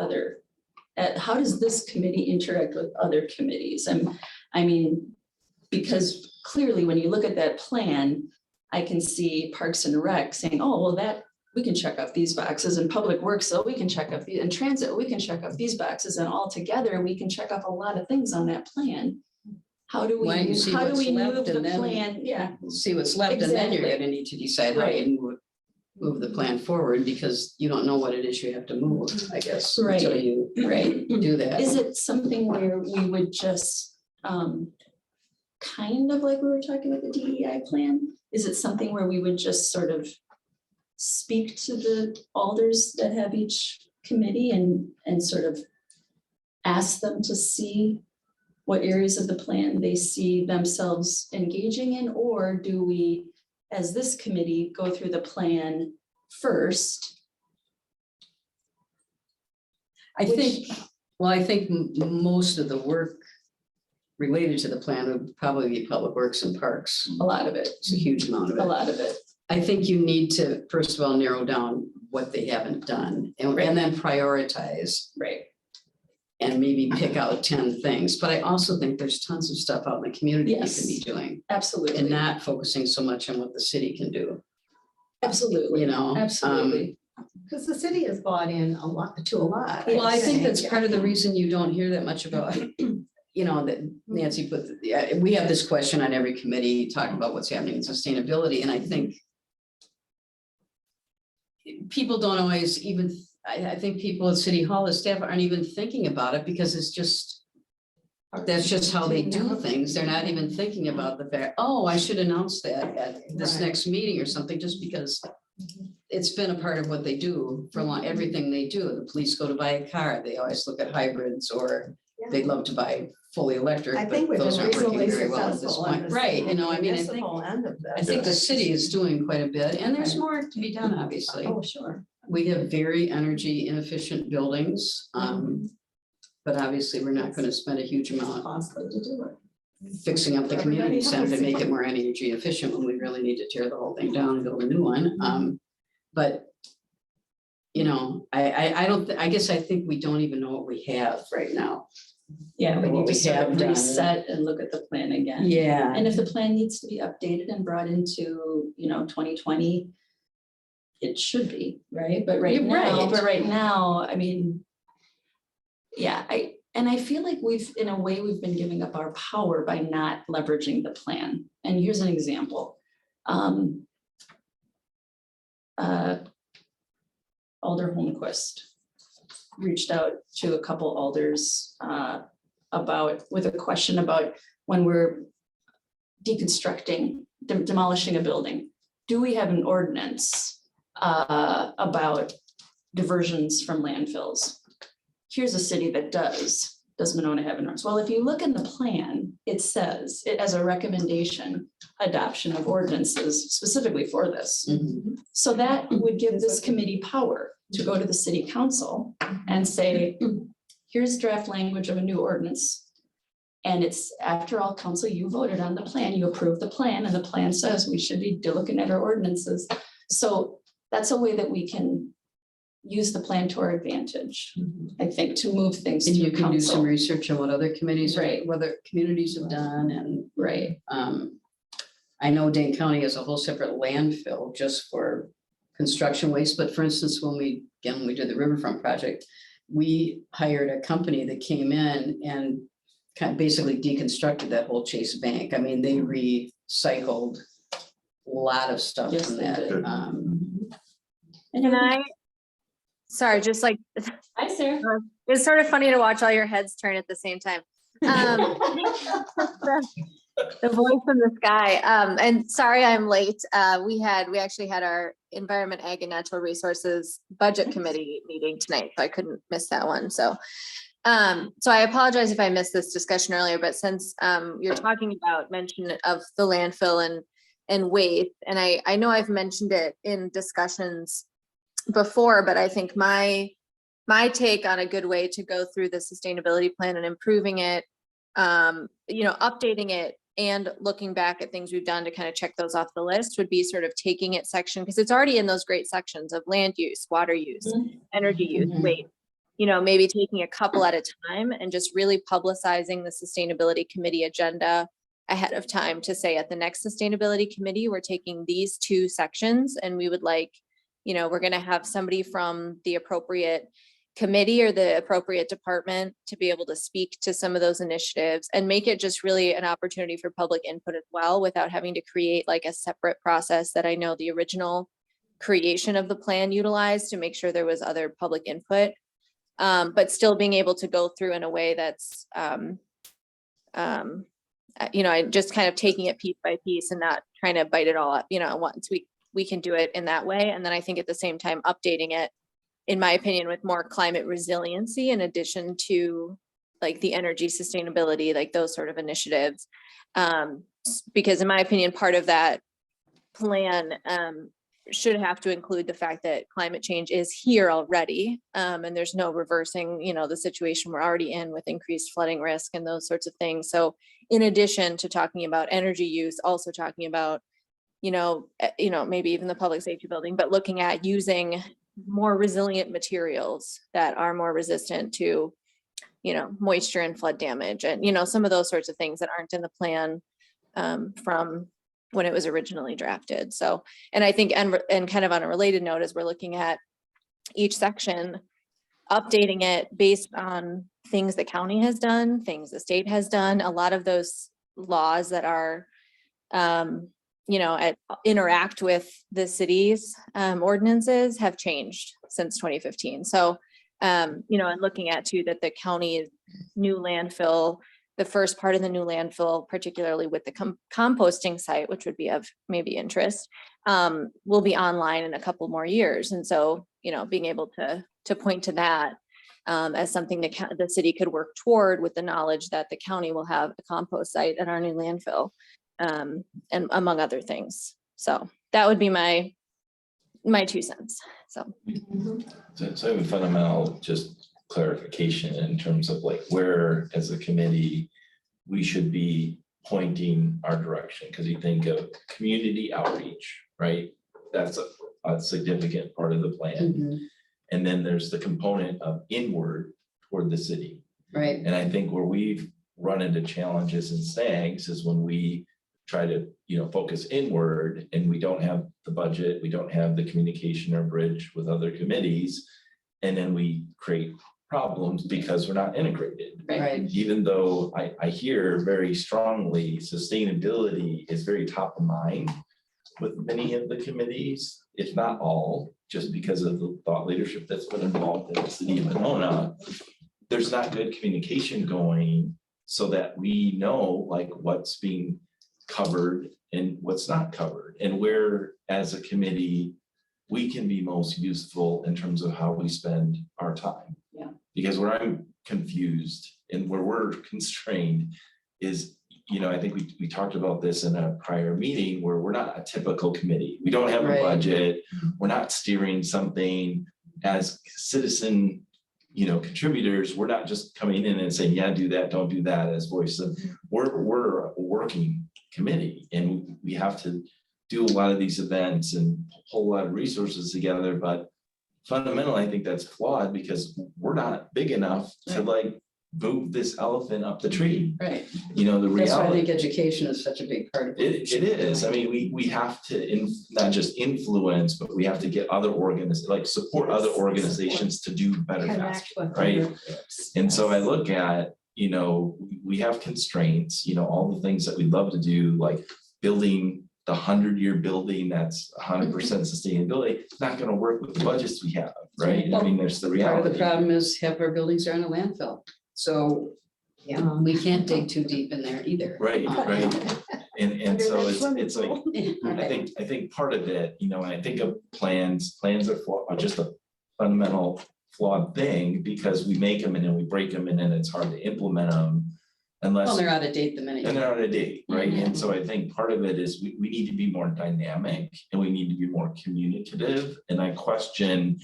Speaker 1: how does this committee interact with other committees? I mean, because clearly when you look at that plan, I can see Parks and Rec saying, oh, well, that we can check off these boxes, and Public Works, so we can check off these, and Transit, we can check off these boxes, and all together we can check off a lot of things on that plan. How do
Speaker 4: Why don't you see what's
Speaker 1: we
Speaker 4: left
Speaker 1: move the
Speaker 4: and then-
Speaker 1: plan? Yeah,
Speaker 4: see what's left, and then you're
Speaker 1: Exactly.
Speaker 4: gonna need to decide how you move the plan forward, because you don't know what it is you have to move, I guess,
Speaker 1: Right.
Speaker 4: until you
Speaker 1: right.
Speaker 4: do that.
Speaker 1: Is it something where we would just, kind of like we were talking with the DEI plan? Is it something where we would just sort of speak to the alders that have each committee and sort of ask them to see what areas of the plan they see themselves engaging in? Or do we, as this committee, go through the plan first?
Speaker 4: I think most of the work related to the plan would probably be Public Works and Parks.
Speaker 1: A lot of it,
Speaker 4: It's a huge amount of
Speaker 1: a
Speaker 4: it.
Speaker 1: lot of it.
Speaker 4: I think you need to, first of all, narrow down what they haven't done and then prioritize
Speaker 1: Right.
Speaker 4: and maybe pick out 10 things. But I also think there's tons of stuff out in the community you
Speaker 1: Yes.
Speaker 4: can be doing
Speaker 1: Absolutely.
Speaker 4: and not focusing so much on what the city can do,
Speaker 1: Absolutely. Absolutely.
Speaker 9: Because the city has bought in a lot.
Speaker 4: Well, I think that's
Speaker 9: Yeah.
Speaker 4: part of the reason you don't hear that much about, that Nancy put, we have this question on every committee, talking about what's happening in sustainability, and I think people don't always even, I think people at City Hall, the staff aren't even thinking about it because it's just, that's just how they do things. They're not even thinking about the fact, oh, I should announce that at this
Speaker 9: Right.
Speaker 4: next meeting or something, just because it's been a part of what they do for long, everything they do. The police go to buy a car, they always look at hybrids, or they'd love to buy fully electric,
Speaker 9: I
Speaker 4: but
Speaker 9: think we've been
Speaker 4: those aren't working
Speaker 9: reasonably
Speaker 4: very well at this
Speaker 9: successful. on
Speaker 4: point.
Speaker 9: this
Speaker 4: Right, I mean, I think,
Speaker 9: municipal end of this.
Speaker 4: I think the city is doing quite a bit, and there's
Speaker 9: Right.
Speaker 4: more to be done, obviously.
Speaker 9: Oh, sure.
Speaker 4: We have very energy inefficient buildings, but obviously we're not gonna spend a huge amount
Speaker 9: Costly to do it.
Speaker 4: fixing up the community
Speaker 9: Everybody
Speaker 4: center to
Speaker 9: else.
Speaker 4: make it more energy efficient when we really need to tear the whole thing down and build a new one. But I don't, I guess I think we don't even know what we have right now.
Speaker 1: Yeah, we
Speaker 4: What
Speaker 1: need to
Speaker 4: we
Speaker 1: sort
Speaker 4: have
Speaker 1: of
Speaker 4: done.
Speaker 1: reset and look at the plan again.
Speaker 4: Yeah.
Speaker 1: And if the plan needs to be updated and brought into, 2020, it should be, right? But
Speaker 4: You're right.
Speaker 1: now, I mean, yeah, I feel like in a way, we've been giving up our power by not leveraging the plan. And here's an example. Alder Holmquist reached out to a couple alders with a question about when we're deconstructing, demolishing a building. Do we have an ordinance about diversions from landfills? Here's a city that does. Does Monona have an ordinance? Well, if you look in the plan, it says it as a recommendation, adoption of ordinances specifically for this.
Speaker 4: Mhm.
Speaker 1: So that would give this committee power to go to the city council and say, here's draft language of a new ordinance. And it's, after all, council, you voted on the plan, you approved the plan, and the plan says we should be looking at our ordinances. So that's a way that we can use the plan to our advantage, I think, to move things
Speaker 4: And you
Speaker 1: through
Speaker 4: can do some
Speaker 1: council.
Speaker 4: research on what other committees,
Speaker 1: Right.
Speaker 4: what other communities have done, and
Speaker 1: Right,
Speaker 4: I know Dane County has a whole separate landfill just for construction waste, but for instance, when we did the Riverfront project, we hired a company that came in and kind of basically deconstructed that whole Chase Bank. I mean, they recycled a lot of stuff
Speaker 1: Yes,
Speaker 4: from
Speaker 1: they
Speaker 4: that.
Speaker 1: did.
Speaker 10: Can I? Sorry, just like,
Speaker 1: Hi, Sarah.
Speaker 10: it's sort of funny to watch all your heads turn at the same time. The voice in the sky. And sorry, I'm late. We actually had our Environment, Ag and Natural Resources Budget Committee meeting tonight, so I couldn't miss that one. So I apologize if I missed this discussion earlier, but since you're talking about mention of the landfill and waste, and I know I've mentioned it in discussions before, but I think my take on a good way to go through the sustainability plan and improving it, updating it and looking back at things we've done to kind of check those off the list would be sort of taking it section, because it's already in those great sections of land use, water use, energy use, waste, maybe taking a couple at a time and just really publicizing the sustainability committee agenda ahead of time to say at the next sustainability committee, we're taking these 2 sections and we would like, we're going to have somebody from the appropriate committee or the appropriate department to be able to speak to some of those initiatives and make it just really an opportunity for public input as well, without having to create like a separate process that I know the original creation of the plan utilized to make sure there was other public input, but still being able to go through in a way that's, I just kind of taking it piece by piece and not trying to bite it all up, once we can do it in that way. And then I think at the same time, updating it, in my opinion, with more climate resiliency in addition to like the energy sustainability, like those sort of initiatives. Because in my opinion, part of that plan should have to include the fact that climate change is here already. And there's no reversing, the situation we're already in with increased flooding risk and those sorts of things. So in addition to talking about energy use, also talking about, maybe even the public safety building, but looking at using more resilient materials that are more resistant to, moisture and flood damage and, some of those sorts of things that aren't in the plan from when it was originally drafted. So, and I think, and kind of on a related note, as we're looking at each section, updating it based on things the county has done, things the state has done, a lot of those laws that are, interact with the city's ordinances have changed since 2015. So, and looking at too, that the county's new landfill, the first part of the new landfill, particularly with the composting site, which would be of maybe interest, will be online in a couple more years. And so, being able to point to that as something that the city could work toward, with the knowledge that the county will have a compost site at our new landfill, and among other things. So that would be my 2 cents. So
Speaker 8: So I have a fundamental just clarification in terms of like where, as a committee, we should be pointing our direction, because you think of community outreach, right? That's a significant part of the plan.
Speaker 4: Mhm.
Speaker 8: And then there's the component of inward toward the city.
Speaker 4: Right.
Speaker 8: And I think where we've run into challenges and snags is when we try to, focus inward and we don't have the budget, we don't have the communication or bridge with other committees. And then we create problems because we're not integrated.
Speaker 4: Right.
Speaker 8: Even though I hear very strongly sustainability is very top of mind, with many of the committees, if not all, just because of the thought leadership that's been involved in the city of Monona. There's not good communication going so that we know like what's being covered and what's not covered, and where as a committee we can be most useful in terms of how we spend our time.
Speaker 1: Yeah.
Speaker 8: Because where I'm confused and where we're constrained is, you know, I think we talked about this in a prior meeting where we're not a typical committee. We don't have a
Speaker 4: Right.
Speaker 8: budget. We're not steering something as citizen, you know, contributors. We're not just coming in and saying, yeah, do that, don't do that as voices. We're a working committee, and we have to do a lot of these events and pull a lot of resources together, but fundamentally, I think that's flawed because we're not big enough to like move this elephant up the tree.
Speaker 4: Right.
Speaker 8: You know, the
Speaker 4: That's why I
Speaker 8: reality.
Speaker 4: think education is such a big part of it.
Speaker 8: It is. I mean, we have to not just influence, but we have to get other support other organizations to do better
Speaker 9: Connect
Speaker 8: faster,
Speaker 9: with
Speaker 8: right?
Speaker 9: other groups.
Speaker 8: And so I look at, you know, we have constraints, you know, all the things that we love to do, like building the 100-year building that's 100% sustainability, it's not gonna work with the budgets we have, right? I mean, there's the
Speaker 4: Part of
Speaker 8: reality.
Speaker 4: the problem is half our buildings are in a landfill, so we can't dig too deep in there either.
Speaker 8: Right, right. And so it's like,
Speaker 4: Right.
Speaker 8: I think part of it, you know, when I think of plans are flawed, are just a fundamental flawed thing because we make them and then we break them and then it's hard to implement them unless.
Speaker 4: Well, they're out of date the minute.
Speaker 8: And they're out of date, right?
Speaker 4: Mhm.
Speaker 8: And so I think part of it is we need to be more dynamic and we need to be more communicative. And I question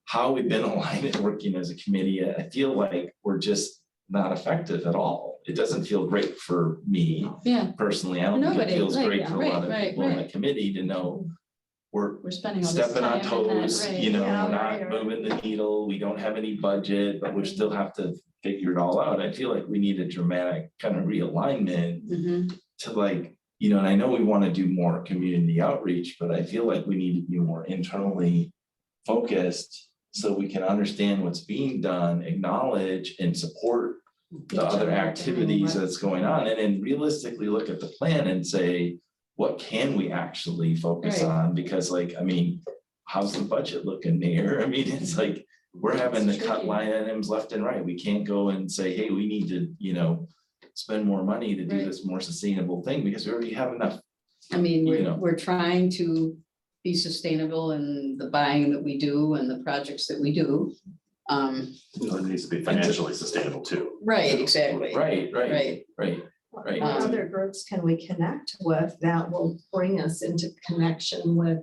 Speaker 8: how we've been aligned and working as a committee. I feel like we're just not effective at all. It doesn't feel great for me
Speaker 4: Yeah,
Speaker 8: personally. I don't think it
Speaker 4: Nobody,
Speaker 8: feels
Speaker 4: right,
Speaker 8: great
Speaker 4: yeah,
Speaker 8: for a lot of
Speaker 4: right,
Speaker 8: people in the
Speaker 4: right.
Speaker 8: committee to know we're
Speaker 1: We're spending all this
Speaker 8: stepping on
Speaker 1: time in that,
Speaker 8: toes,
Speaker 1: right,
Speaker 8: you know,
Speaker 1: yeah,
Speaker 8: we're
Speaker 1: right,
Speaker 8: not
Speaker 1: right.
Speaker 8: moving the needle. We don't have any budget, but we still have to figure it all out. I feel like we need a dramatic kind of realignment
Speaker 4: Mhm.
Speaker 8: to like, you know, and I know we want to do more community outreach, but I feel like we need to be more internally focused so we can understand what's being done, acknowledge and support the other activities that's going on, and then realistically look at the plan and say, what can we actually focus
Speaker 4: Right.
Speaker 8: on? Because like, I mean, how's the budget looking there? I mean, it's like, we're having to
Speaker 1: It's
Speaker 8: cut
Speaker 1: tricky.
Speaker 8: line items left and right. We can't go and say, hey, we need to, you know, spend more money to do
Speaker 4: Right.
Speaker 8: this more sustainable thing because we already have enough.
Speaker 4: I mean,
Speaker 8: You know.
Speaker 4: we're trying to be sustainable in the buying that we do and the projects that we do.
Speaker 5: It needs to be financially sustainable too.
Speaker 4: Right, exactly.
Speaker 8: Right,
Speaker 4: Right.
Speaker 8: right.
Speaker 9: What other groups can we connect with that will bring us into connection with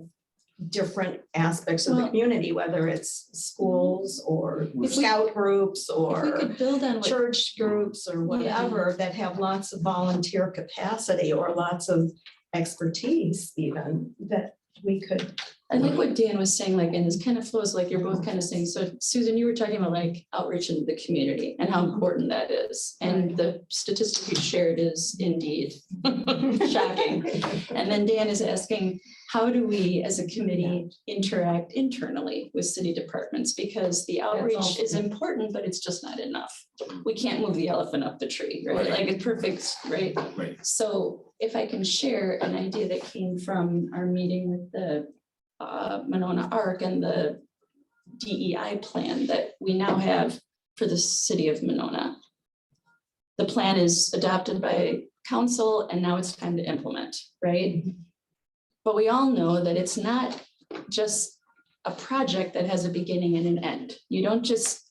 Speaker 9: different aspects of the
Speaker 1: Well-
Speaker 9: community, whether it's schools or
Speaker 1: we-
Speaker 9: scout groups
Speaker 1: If we
Speaker 9: or
Speaker 1: could build on what
Speaker 9: church groups or whatever that have lots of volunteer capacity or lots of expertise even that we could.
Speaker 1: I like what Dan was saying, like, and this kind of flows, like you're both kind of saying, so Susan, you were talking about like outreach into the community and how important that is. And the statistic you shared is indeed shocking. And then Dan is asking, how do we as a committee interact internally with city departments? Because the outreach
Speaker 9: also-
Speaker 1: is important, but it's just not enough. We can't move the elephant up the tree, right?
Speaker 8: Right.
Speaker 1: Like it's perfect, right?
Speaker 8: Right.
Speaker 1: So if I can share an idea that came from our meeting with the Monona ARC and the DEI plan that we now have for the city of Monona. The plan is adopted by council and now it's time to implement, right? But we all know that it's not just a project that has a beginning and an end. You don't just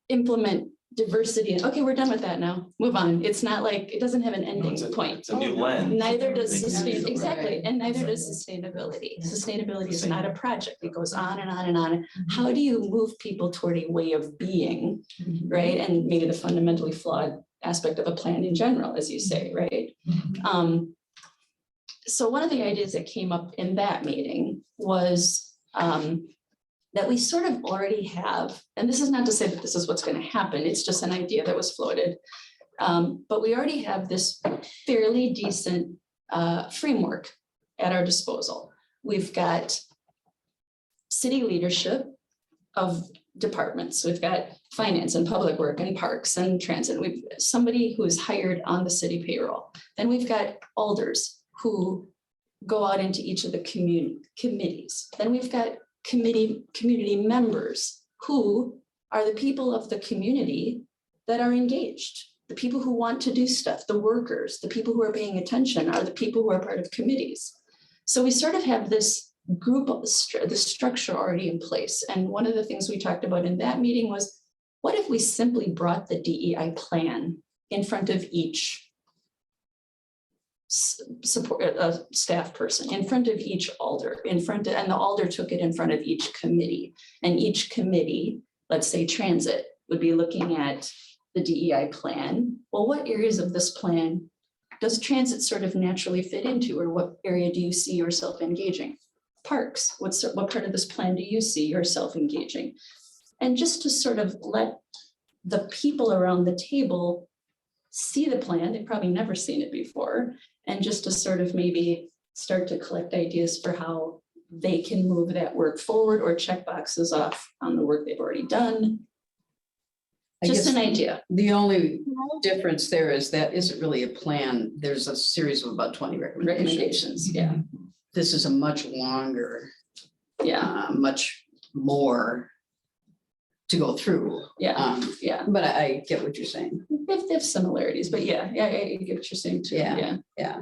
Speaker 1: implement diversity and, okay, we're done with that now, move on. It's not like, it doesn't have an ending point.
Speaker 8: It's a new lens.
Speaker 1: Neither does
Speaker 8: Thank you.
Speaker 1: sustain,
Speaker 8: Right.
Speaker 1: exactly, and neither does sustainability. Sustainability is not a project. It goes on and on and on. How do you move people toward a way of being, right? And maybe the fundamentally flawed aspect of a plan in general, as you say, right? So one of the ideas that came up in that meeting was that we sort of already have, and this is not to say that this is what's going to happen, it's just an idea that was floated. But we already have this fairly decent framework at our disposal. We've got city leadership of departments. We've got finance and public work and parks and transit. We've somebody who is hired on the city payroll. Then we've got alders who go out into each of the committees. Then we've got community members who are the people of the community that are engaged. The people who want to do stuff, the workers, the people who are paying attention are the people who are part of committees. So we sort of have this group of the structure already in place. And one of the things we talked about in that meeting was, what if we simply brought the DEI plan in front of each support staff person, in front of each alder, and the alder took it in front of each committee, and each committee, let's say transit, would be looking at the DEI plan. Well, what areas of this plan does transit sort of naturally fit into, or what area do you see yourself engaging? Parks, what part of this plan do you see yourself engaging? And just to sort of let the people around the table see the plan, they've probably never seen it before, and just to sort of maybe start to collect ideas for how they can move that work forward or check boxes off on the work they've already done.
Speaker 4: I
Speaker 1: Just
Speaker 4: guess
Speaker 1: an idea.
Speaker 4: The only difference there is that isn't really a plan. There's a series of about 20 recommendations.
Speaker 1: Yeah,
Speaker 4: This is a much longer,
Speaker 1: yeah,
Speaker 4: much more to go through.
Speaker 1: yeah, yeah.
Speaker 4: But I get what you're saying.
Speaker 1: They have similarities, but yeah, I get what you're saying too,
Speaker 4: Yeah.
Speaker 1: yeah.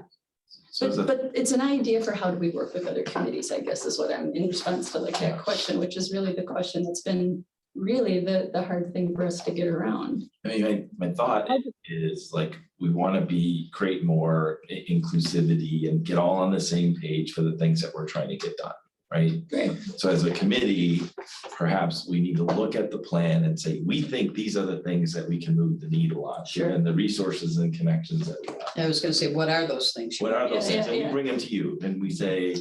Speaker 5: So is it,
Speaker 1: But it's an idea for how do we work with other committees, I guess, is what I'm in response to, like, that question, which is really the question that's been really the hard thing for us to get around.
Speaker 8: I mean, my thought is like, we want to create more inclusivity and get all on the same page for the things that we're trying to get done, right?
Speaker 1: Right.
Speaker 8: So as a committee, perhaps we need to look at the plan and say, we think these are the things that we can move the needle on,
Speaker 1: Sure.
Speaker 8: and the resources and connections that we have.
Speaker 4: I was gonna say, what are those things?
Speaker 8: What are those
Speaker 1: Yeah,
Speaker 8: things?
Speaker 1: yeah,
Speaker 8: And we
Speaker 1: yeah.
Speaker 8: bring them to you and we say,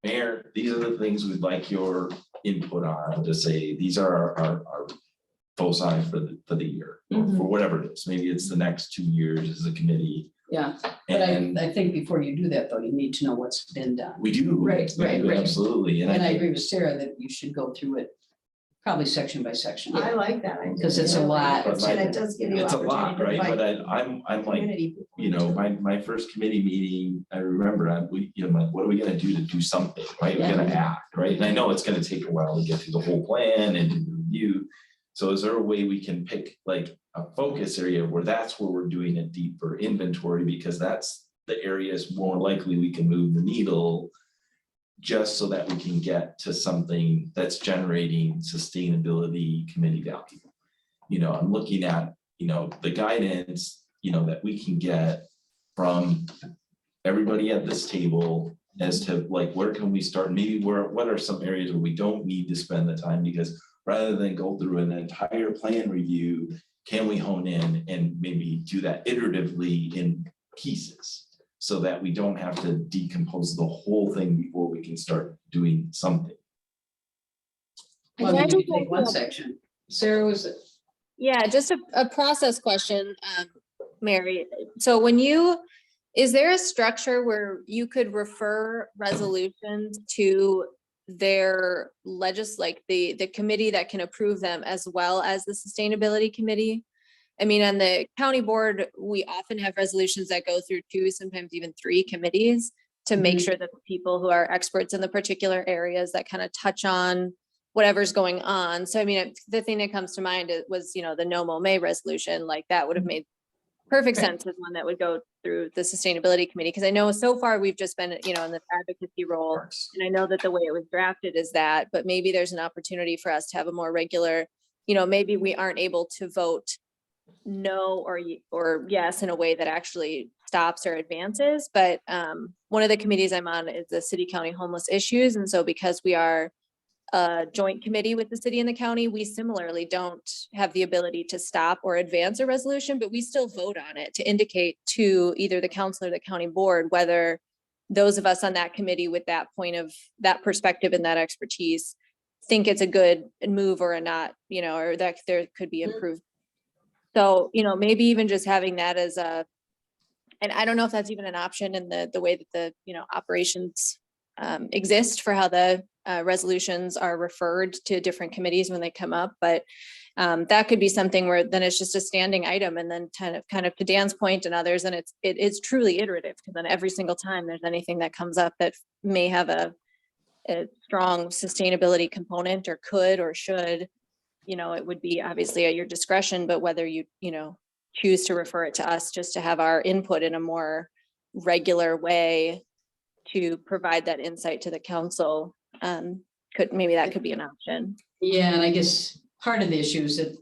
Speaker 8: Mayor, these are the things we'd like your input on, to say, these are our foci for the year, or
Speaker 1: Mhm.
Speaker 8: for whatever it is. Maybe it's the next 2 years as a committee.
Speaker 1: Yeah,
Speaker 4: But
Speaker 8: And
Speaker 4: I think before you do that, though, you need to know what's been done.
Speaker 8: we do.
Speaker 1: Right,
Speaker 8: we
Speaker 1: right,
Speaker 8: do,
Speaker 1: right.
Speaker 8: Absolutely.
Speaker 4: And I
Speaker 8: think-
Speaker 4: agree with Sarah that you should go through it probably section by section.
Speaker 9: I like that idea.
Speaker 4: 'Cause it's a lot.
Speaker 9: And it does give you
Speaker 8: It's a lot,
Speaker 9: opportunity to
Speaker 8: right?
Speaker 9: invite
Speaker 8: But I'm like,
Speaker 9: community people
Speaker 8: you know,
Speaker 9: into
Speaker 8: my first committee meeting, I remember, what are we gonna do to do something, right? We're
Speaker 1: Yeah.
Speaker 8: gonna act, right? And I know it's gonna take a while to get through the whole plan and do the review. So is there a way we can pick like a focus area where that's where we're doing a deeper inventory, because that's the areas more likely we can move the needle, just so that we can get to something that's generating sustainability committee value. You know, I'm looking at, the guidance, that we can get from everybody at this table as to like, where can we start? Maybe what are some areas where we don't need to spend the time, because rather than go through an entire plan review, can we hone in and maybe do that iteratively in pieces, so that we don't have to decompose the whole thing before we can start doing something?
Speaker 4: Well,
Speaker 10: I
Speaker 4: you
Speaker 10: think
Speaker 4: can take one section. Sarah, was it?
Speaker 10: Yeah, just a process question, Mary. So is there a structure where you could refer resolutions to their like the committee that can approve them, as well as the sustainability committee? I mean, on the county board, we often have resolutions that go through 2, sometimes even 3 committees to make sure that the people who are experts in the particular areas that kind of touch on whatever's going on. So I mean, the thing that comes to mind was, the NOMO May resolution, like that would have made perfect sense as one that would go through the sustainability committee. Because I know so far we've just been, in this advocacy role. And I know that the way it was drafted is that, but maybe there's an opportunity for us to have a more regular, maybe we aren't able to vote no or yes in a way that actually stops or advances. But one of the committees I'm on is the city county homeless issues. And so because we are a joint committee with the city and the county, we similarly don't have the ability to stop or advance a resolution, but we still vote on it to indicate to either the council or the county board whether those of us on that committee with that point of that perspective and that expertise think it's a good move or a not, or that there could be improved. So, maybe even just having that as and I don't know if that's even an option in the way that the, operations exist for how the resolutions are referred to different committees when they come up, but That could be something where then it's just a standing item, and then kind of to Dan's point and others, and it's truly iterative, because then every single time there's anything that comes up that may have a strong sustainability component, or could or should, it would be obviously at your discretion, but whether you choose to refer it to us just to have our input in a more regular way to provide that insight to the council, that could be an option.
Speaker 4: Yeah, and I guess part of the issue is that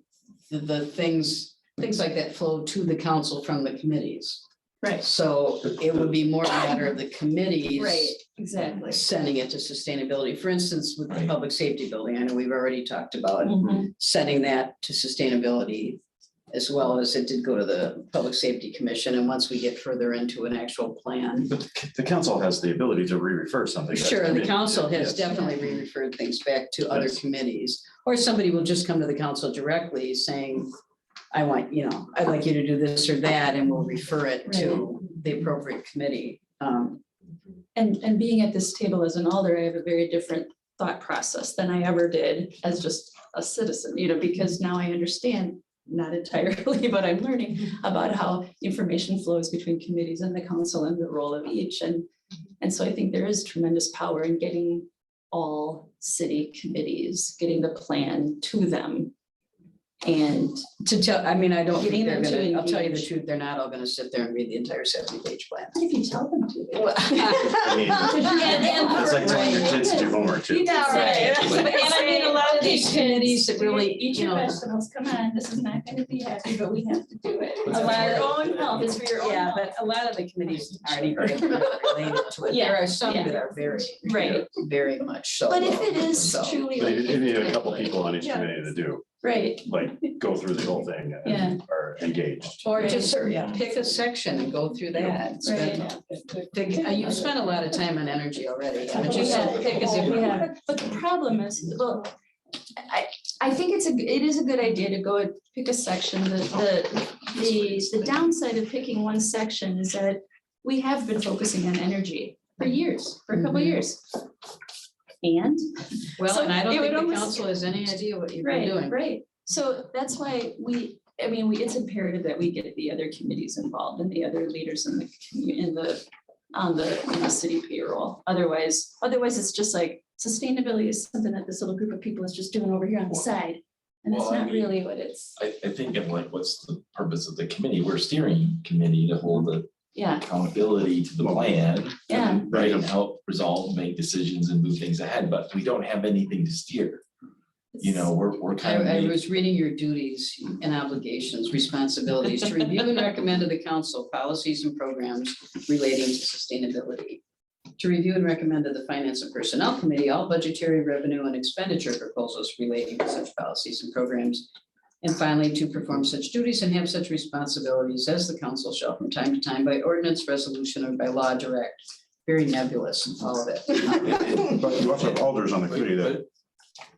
Speaker 4: the things like that flow to the council from the committees.
Speaker 1: Right.
Speaker 4: So it would be more a matter of the committees.
Speaker 1: Right, exactly.
Speaker 4: Sending it to sustainability. For instance, with the public safety building, I know we've already talked about
Speaker 1: Mhm.
Speaker 4: sending that to sustainability, as well as it did go to the Public Safety Commission. And once we get further into an actual plan.
Speaker 5: But the council has the ability to re-refer something.
Speaker 4: Sure, the council has
Speaker 5: Yes.
Speaker 4: definitely re-referred things back to other
Speaker 5: Yes.
Speaker 4: committees. Or somebody will just come to the council directly saying, I'd like you to do this or that, and we'll refer it to the appropriate committee.
Speaker 1: And being at this table as an alder, I have a very different thought process than I ever did as just a citizen, because now I understand, not entirely, but I'm learning about how information flows between committees and the council and the role of each. And so I think there is tremendous power in getting all city committees, getting the plan to them. And
Speaker 4: To tell, I don't think
Speaker 1: Getting
Speaker 4: they're
Speaker 1: them to
Speaker 4: gonna, I'll tell you the
Speaker 1: engage.
Speaker 4: truth, they're not all gonna sit there and read the entire 70-page plan.
Speaker 1: if you tell them to.
Speaker 5: I mean, It's like telling your kids to do homework too.
Speaker 1: Right.
Speaker 4: And I mean, a lot of these committees that really,
Speaker 1: Eat your vegetables, come on, this is not gonna be happy, but we have to do it. It's for your own health, it's for your own
Speaker 4: yeah,
Speaker 1: health.
Speaker 4: but a lot of the committees aren't even related to it. There are some that are very,
Speaker 1: Right.
Speaker 4: very much so.
Speaker 1: But if it is
Speaker 4: So-
Speaker 1: truly.
Speaker 5: But
Speaker 1: like-
Speaker 5: you need a couple people on each
Speaker 1: Yeah.
Speaker 5: committee to do,
Speaker 1: Right,
Speaker 5: like, go through the whole thing and are engaged.
Speaker 4: Or
Speaker 1: Right.
Speaker 4: just pick a section and go through that. You've spent a lot of time on energy already. I would
Speaker 1: We
Speaker 4: just
Speaker 1: have,
Speaker 4: pick a different.
Speaker 1: but the problem is, well, I think it is a good idea to go and pick a section. The downside of picking one section is that we have been focusing on energy for years, for a couple of years. And
Speaker 4: Well,
Speaker 1: So
Speaker 4: and I don't
Speaker 1: it would
Speaker 4: think the
Speaker 1: almost-
Speaker 4: council has any idea what you've been
Speaker 1: Right,
Speaker 4: doing.
Speaker 1: right. So that's why it's imperative that we get the other committees involved and the other leaders on the city payroll. Otherwise it's just like sustainability is something that this little group of people is just doing over here on the side. And it's
Speaker 8: Well, I
Speaker 1: not
Speaker 8: mean,
Speaker 1: really what it's,
Speaker 8: I think of like, what's the purpose of the committee? We're a steering committee to hold the
Speaker 1: yeah,
Speaker 8: accountability to the plan.
Speaker 1: Yeah.
Speaker 8: Right, and help resolve, make decisions and move things ahead, but we don't have anything to steer. We're kind of.
Speaker 4: I was reading your duties and obligations, responsibilities to review and recommend to the council policies and programs relating to sustainability. To review and recommend to the Finance and Personnel Committee all budgetary revenue and expenditure proposals relating to such policies and programs. And finally, to perform such duties and have such responsibilities as the council shall from time to time by ordinance, resolution, or by law direct. Very nebulous, all of it.
Speaker 5: But you also have alders on the committee that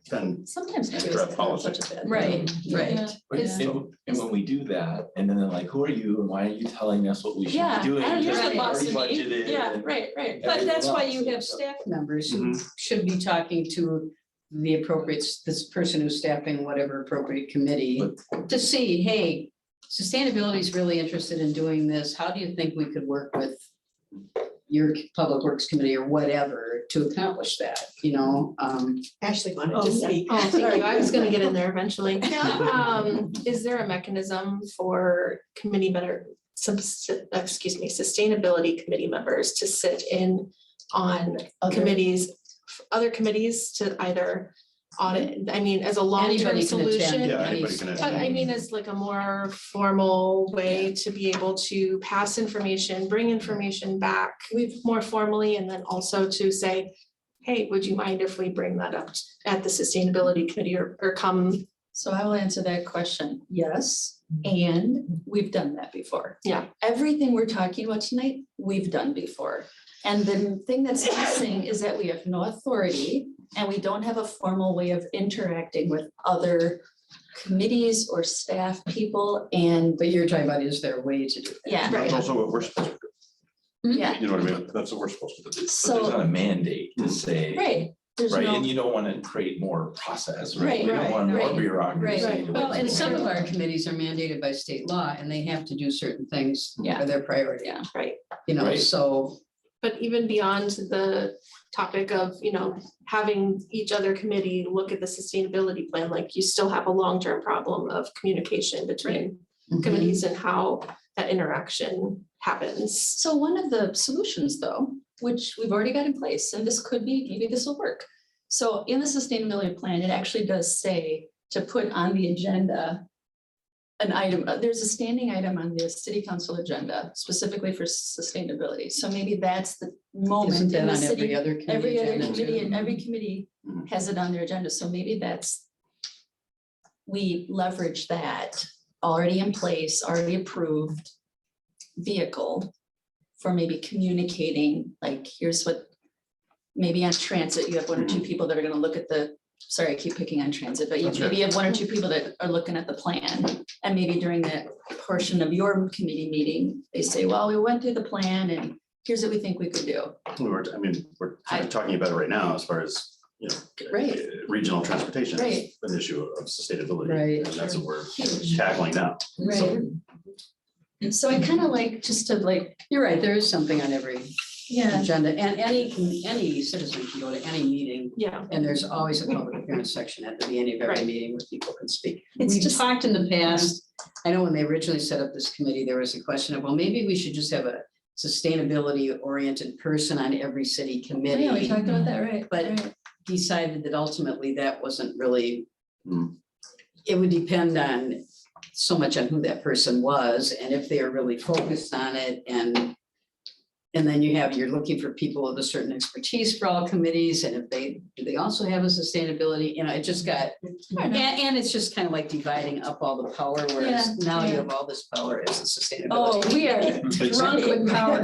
Speaker 5: can
Speaker 1: sometimes maybe
Speaker 5: Draft
Speaker 1: it's not
Speaker 5: policy.
Speaker 1: such a bad.
Speaker 4: Right, right.
Speaker 1: Yeah.
Speaker 8: But
Speaker 1: It's-
Speaker 8: and when we do that, and then they're like, who are you and why are you telling us what we should
Speaker 1: Yeah,
Speaker 8: be doing?
Speaker 1: I don't
Speaker 8: Because
Speaker 1: hear
Speaker 8: we
Speaker 1: the boss
Speaker 8: already
Speaker 1: to me.
Speaker 8: budgeted
Speaker 1: Yeah,
Speaker 8: and
Speaker 1: right.
Speaker 4: But that's why you
Speaker 8: everything
Speaker 4: have
Speaker 8: else.
Speaker 4: staff members who should be talking to the appropriate, this person who's staffing whatever appropriate committee to see, hey, sustainability is really interested in doing this. How do you think we could work with your public works committee or whatever to accomplish that,
Speaker 9: Ashley wanted
Speaker 6: Oh,
Speaker 9: to speak.
Speaker 6: oh, thank you. I was gonna get in there eventually. Is there a mechanism for sustainability committee members to sit in on other committees to either audit, as a long-term
Speaker 4: Anybody can
Speaker 6: solution?
Speaker 4: attend.
Speaker 5: Yeah, anybody can
Speaker 6: But I mean, as like a more formal way to be able to pass information, bring information back more formally, and then also to say, hey, would you mind if we bring that up at the sustainability committee or come?
Speaker 1: So I will answer that question. Yes, and we've done that before.
Speaker 6: Yeah.
Speaker 1: Everything we're talking about tonight, we've done before. And the thing that's missing is that we have no authority and we don't have a formal way of interacting with other committees or staff people and.
Speaker 4: but you're talking about, is there a way to do that?
Speaker 1: Yeah.
Speaker 5: That's also what we're supposed to do.
Speaker 1: Yeah,
Speaker 5: You know what I mean? That's what we're supposed to do.
Speaker 8: But there's
Speaker 1: so,
Speaker 8: not a mandate to say.
Speaker 1: right, There's
Speaker 8: right?
Speaker 1: no-
Speaker 8: And you don't want to create more process, right?
Speaker 1: Right,
Speaker 8: You don't
Speaker 1: right,
Speaker 8: want more
Speaker 1: right,
Speaker 8: bureaucracy.
Speaker 1: right.
Speaker 8: to
Speaker 4: Well,
Speaker 8: what's
Speaker 4: and
Speaker 8: going
Speaker 4: some of
Speaker 8: on.
Speaker 4: our committees are mandated by state law and they have to do certain things
Speaker 1: Yeah.
Speaker 4: for their priority,
Speaker 1: Yeah.
Speaker 6: Right.
Speaker 4: you know,
Speaker 8: Right.
Speaker 4: so.
Speaker 6: But even beyond the topic of, having each other committee look at the sustainability plan, like you still have a long-term problem of communication between committees and how that interaction happens.
Speaker 1: So one of the solutions though, which we've already got in place, and this could be, maybe this will work. So in the sustainability plan, it actually does say to put on the agenda an item, there's a standing item on the city council agenda specifically for sustainability. So maybe that's the moment
Speaker 4: Isn't
Speaker 1: in
Speaker 4: that
Speaker 1: the
Speaker 4: on
Speaker 1: city.
Speaker 4: every other committee?
Speaker 1: Every other
Speaker 4: agenda
Speaker 1: committee
Speaker 4: too?
Speaker 1: and every committee
Speaker 5: Mhm.
Speaker 1: has it on their agenda, so maybe we leverage that already in place, already approved vehicle for maybe communicating, like, here's what, maybe on transit, you have one or two people that are gonna look at the, sorry, I keep picking on transit, but
Speaker 5: That's
Speaker 1: maybe you have one or two people that are looking at the plan. And maybe during that portion of your committee meeting, they say, well, we went through the plan and here's what we think we could do.
Speaker 5: We're kind of talking about it right now as far as,
Speaker 1: Right.
Speaker 5: regional transportation
Speaker 1: Right.
Speaker 5: is an issue of sustainability.
Speaker 4: Right.
Speaker 5: And that's what we're
Speaker 1: Huge.
Speaker 5: tackling now.
Speaker 1: Right. So I kind of like, just to like,
Speaker 4: You're right, there is something on every
Speaker 1: yeah,
Speaker 4: agenda and any citizen can go to any meeting.
Speaker 6: Yeah.
Speaker 4: And there's always a public appearance section at the beginning of every
Speaker 6: Right.
Speaker 4: meeting where people can speak.
Speaker 1: It's
Speaker 4: We've
Speaker 1: just-
Speaker 4: talked in the past, I know when they originally set up this committee, there was a question of, well, maybe we should just have a sustainability oriented person on every city committee.
Speaker 1: yeah, we talked about that, right?
Speaker 4: But-
Speaker 1: right.
Speaker 4: Decided that ultimately that wasn't really.
Speaker 5: Hmm.
Speaker 4: It would depend on so much on who that person was and if they are really focused on it and then you're looking for people with a certain expertise for all committees and if do they also have a sustainability, it just got. And it's just kind of like dividing up all the power, whereas now you
Speaker 1: yeah.
Speaker 4: have all this power as a sustainability.
Speaker 1: Oh, we are drunk with power.
Speaker 5: I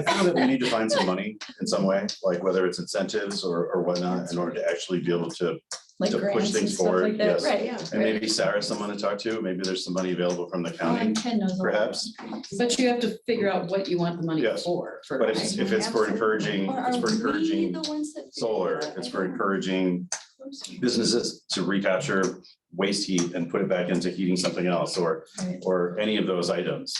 Speaker 5: feel that we need to find some money in some way, like whether it's incentives or whatnot, in order to actually be able to
Speaker 1: Like
Speaker 5: to push
Speaker 1: grants and
Speaker 5: things
Speaker 1: stuff
Speaker 5: forward,
Speaker 1: like that,
Speaker 5: yes.
Speaker 1: right, yeah.
Speaker 5: And maybe Sarah's someone to talk to, maybe there's some money available from the county,
Speaker 1: Ken knows a lot.
Speaker 5: perhaps.
Speaker 4: But you have to figure out what you want the money
Speaker 5: Yes.
Speaker 4: for.
Speaker 5: But if it's for encouraging,
Speaker 1: Or
Speaker 5: if it's
Speaker 1: are
Speaker 5: for
Speaker 1: we
Speaker 5: encouraging
Speaker 1: the ones that figure
Speaker 5: solar,
Speaker 1: that
Speaker 5: if it's
Speaker 1: out?
Speaker 5: for encouraging businesses to recapture waste heat and put it back into heating something else, or
Speaker 1: Right.
Speaker 5: any of those items.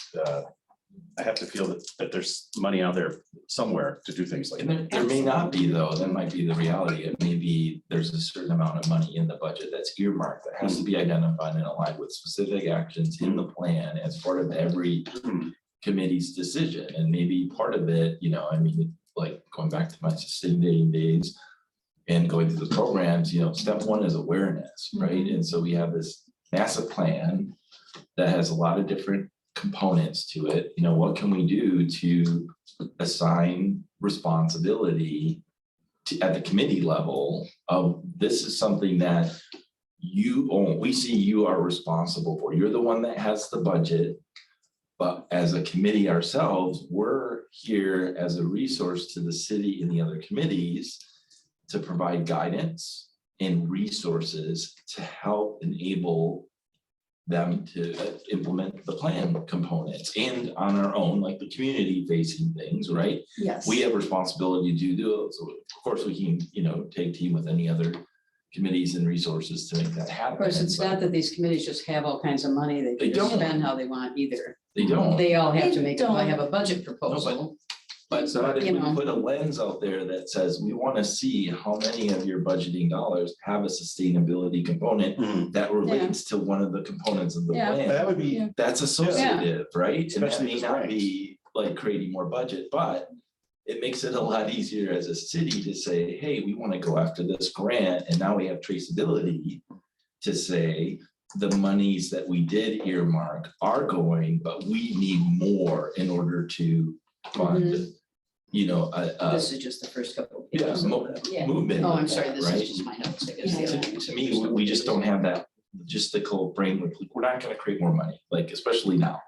Speaker 5: I have to feel that there's money out there somewhere to do things like
Speaker 8: And
Speaker 5: that.
Speaker 8: there may not be though, that might be the reality. It may be, there's a certain amount of money in the budget that's earmarked that has to be identified and aligned with specific actions in the plan as part of every committee's decision. And maybe part of it, like going back to my sustaining days and going through the programs, step one is awareness, right? And so we have this massive plan that has a lot of different components to it. What can we do to assign responsibility at the committee level of this is something that you own, we see you are responsible for. You're the one that has the budget. But as a committee ourselves, we're here as a resource to the city and the other committees to provide guidance and resources to help enable them to implement the plan components and on our own, like the community facing things, right?
Speaker 1: Yes.
Speaker 8: We have responsibility to do those. So of course, we can, take team with any other committees and resources to make that happen.
Speaker 4: Of course, it's not that these committees just have all kinds of money, they
Speaker 8: They
Speaker 4: can just
Speaker 8: don't.
Speaker 4: spend how they want either.
Speaker 8: They don't.
Speaker 4: They all have to
Speaker 1: They
Speaker 4: make,
Speaker 1: don't.
Speaker 4: have a budget proposal.
Speaker 8: But if
Speaker 4: you
Speaker 8: we
Speaker 4: know.
Speaker 8: put a lens out there that says, we want to see how many of your budgeting dollars have a sustainability component
Speaker 5: Mhm.
Speaker 8: that relates to one of the components of the
Speaker 4: Yeah.
Speaker 8: plan.
Speaker 5: That would be,
Speaker 1: Yeah.
Speaker 8: That's associative, right? And that
Speaker 5: Especially
Speaker 8: may
Speaker 5: if it's
Speaker 8: not
Speaker 5: ranked.
Speaker 8: be like creating more budget, but it makes it a lot easier as a city to say, hey, we want to go after this grant, and now we have traceability to say the monies that we did earmark are going, but we need more in order to fund,
Speaker 4: This is just the first couple of
Speaker 8: yeah,
Speaker 4: pages.
Speaker 1: Yeah.
Speaker 8: movement.
Speaker 4: Oh,
Speaker 8: of
Speaker 4: I'm sorry,
Speaker 8: that,
Speaker 4: this
Speaker 8: right?
Speaker 4: is just my notes, I guess.
Speaker 8: To me, we just don't have that logistical framework. We're not gonna create more money, like especially now.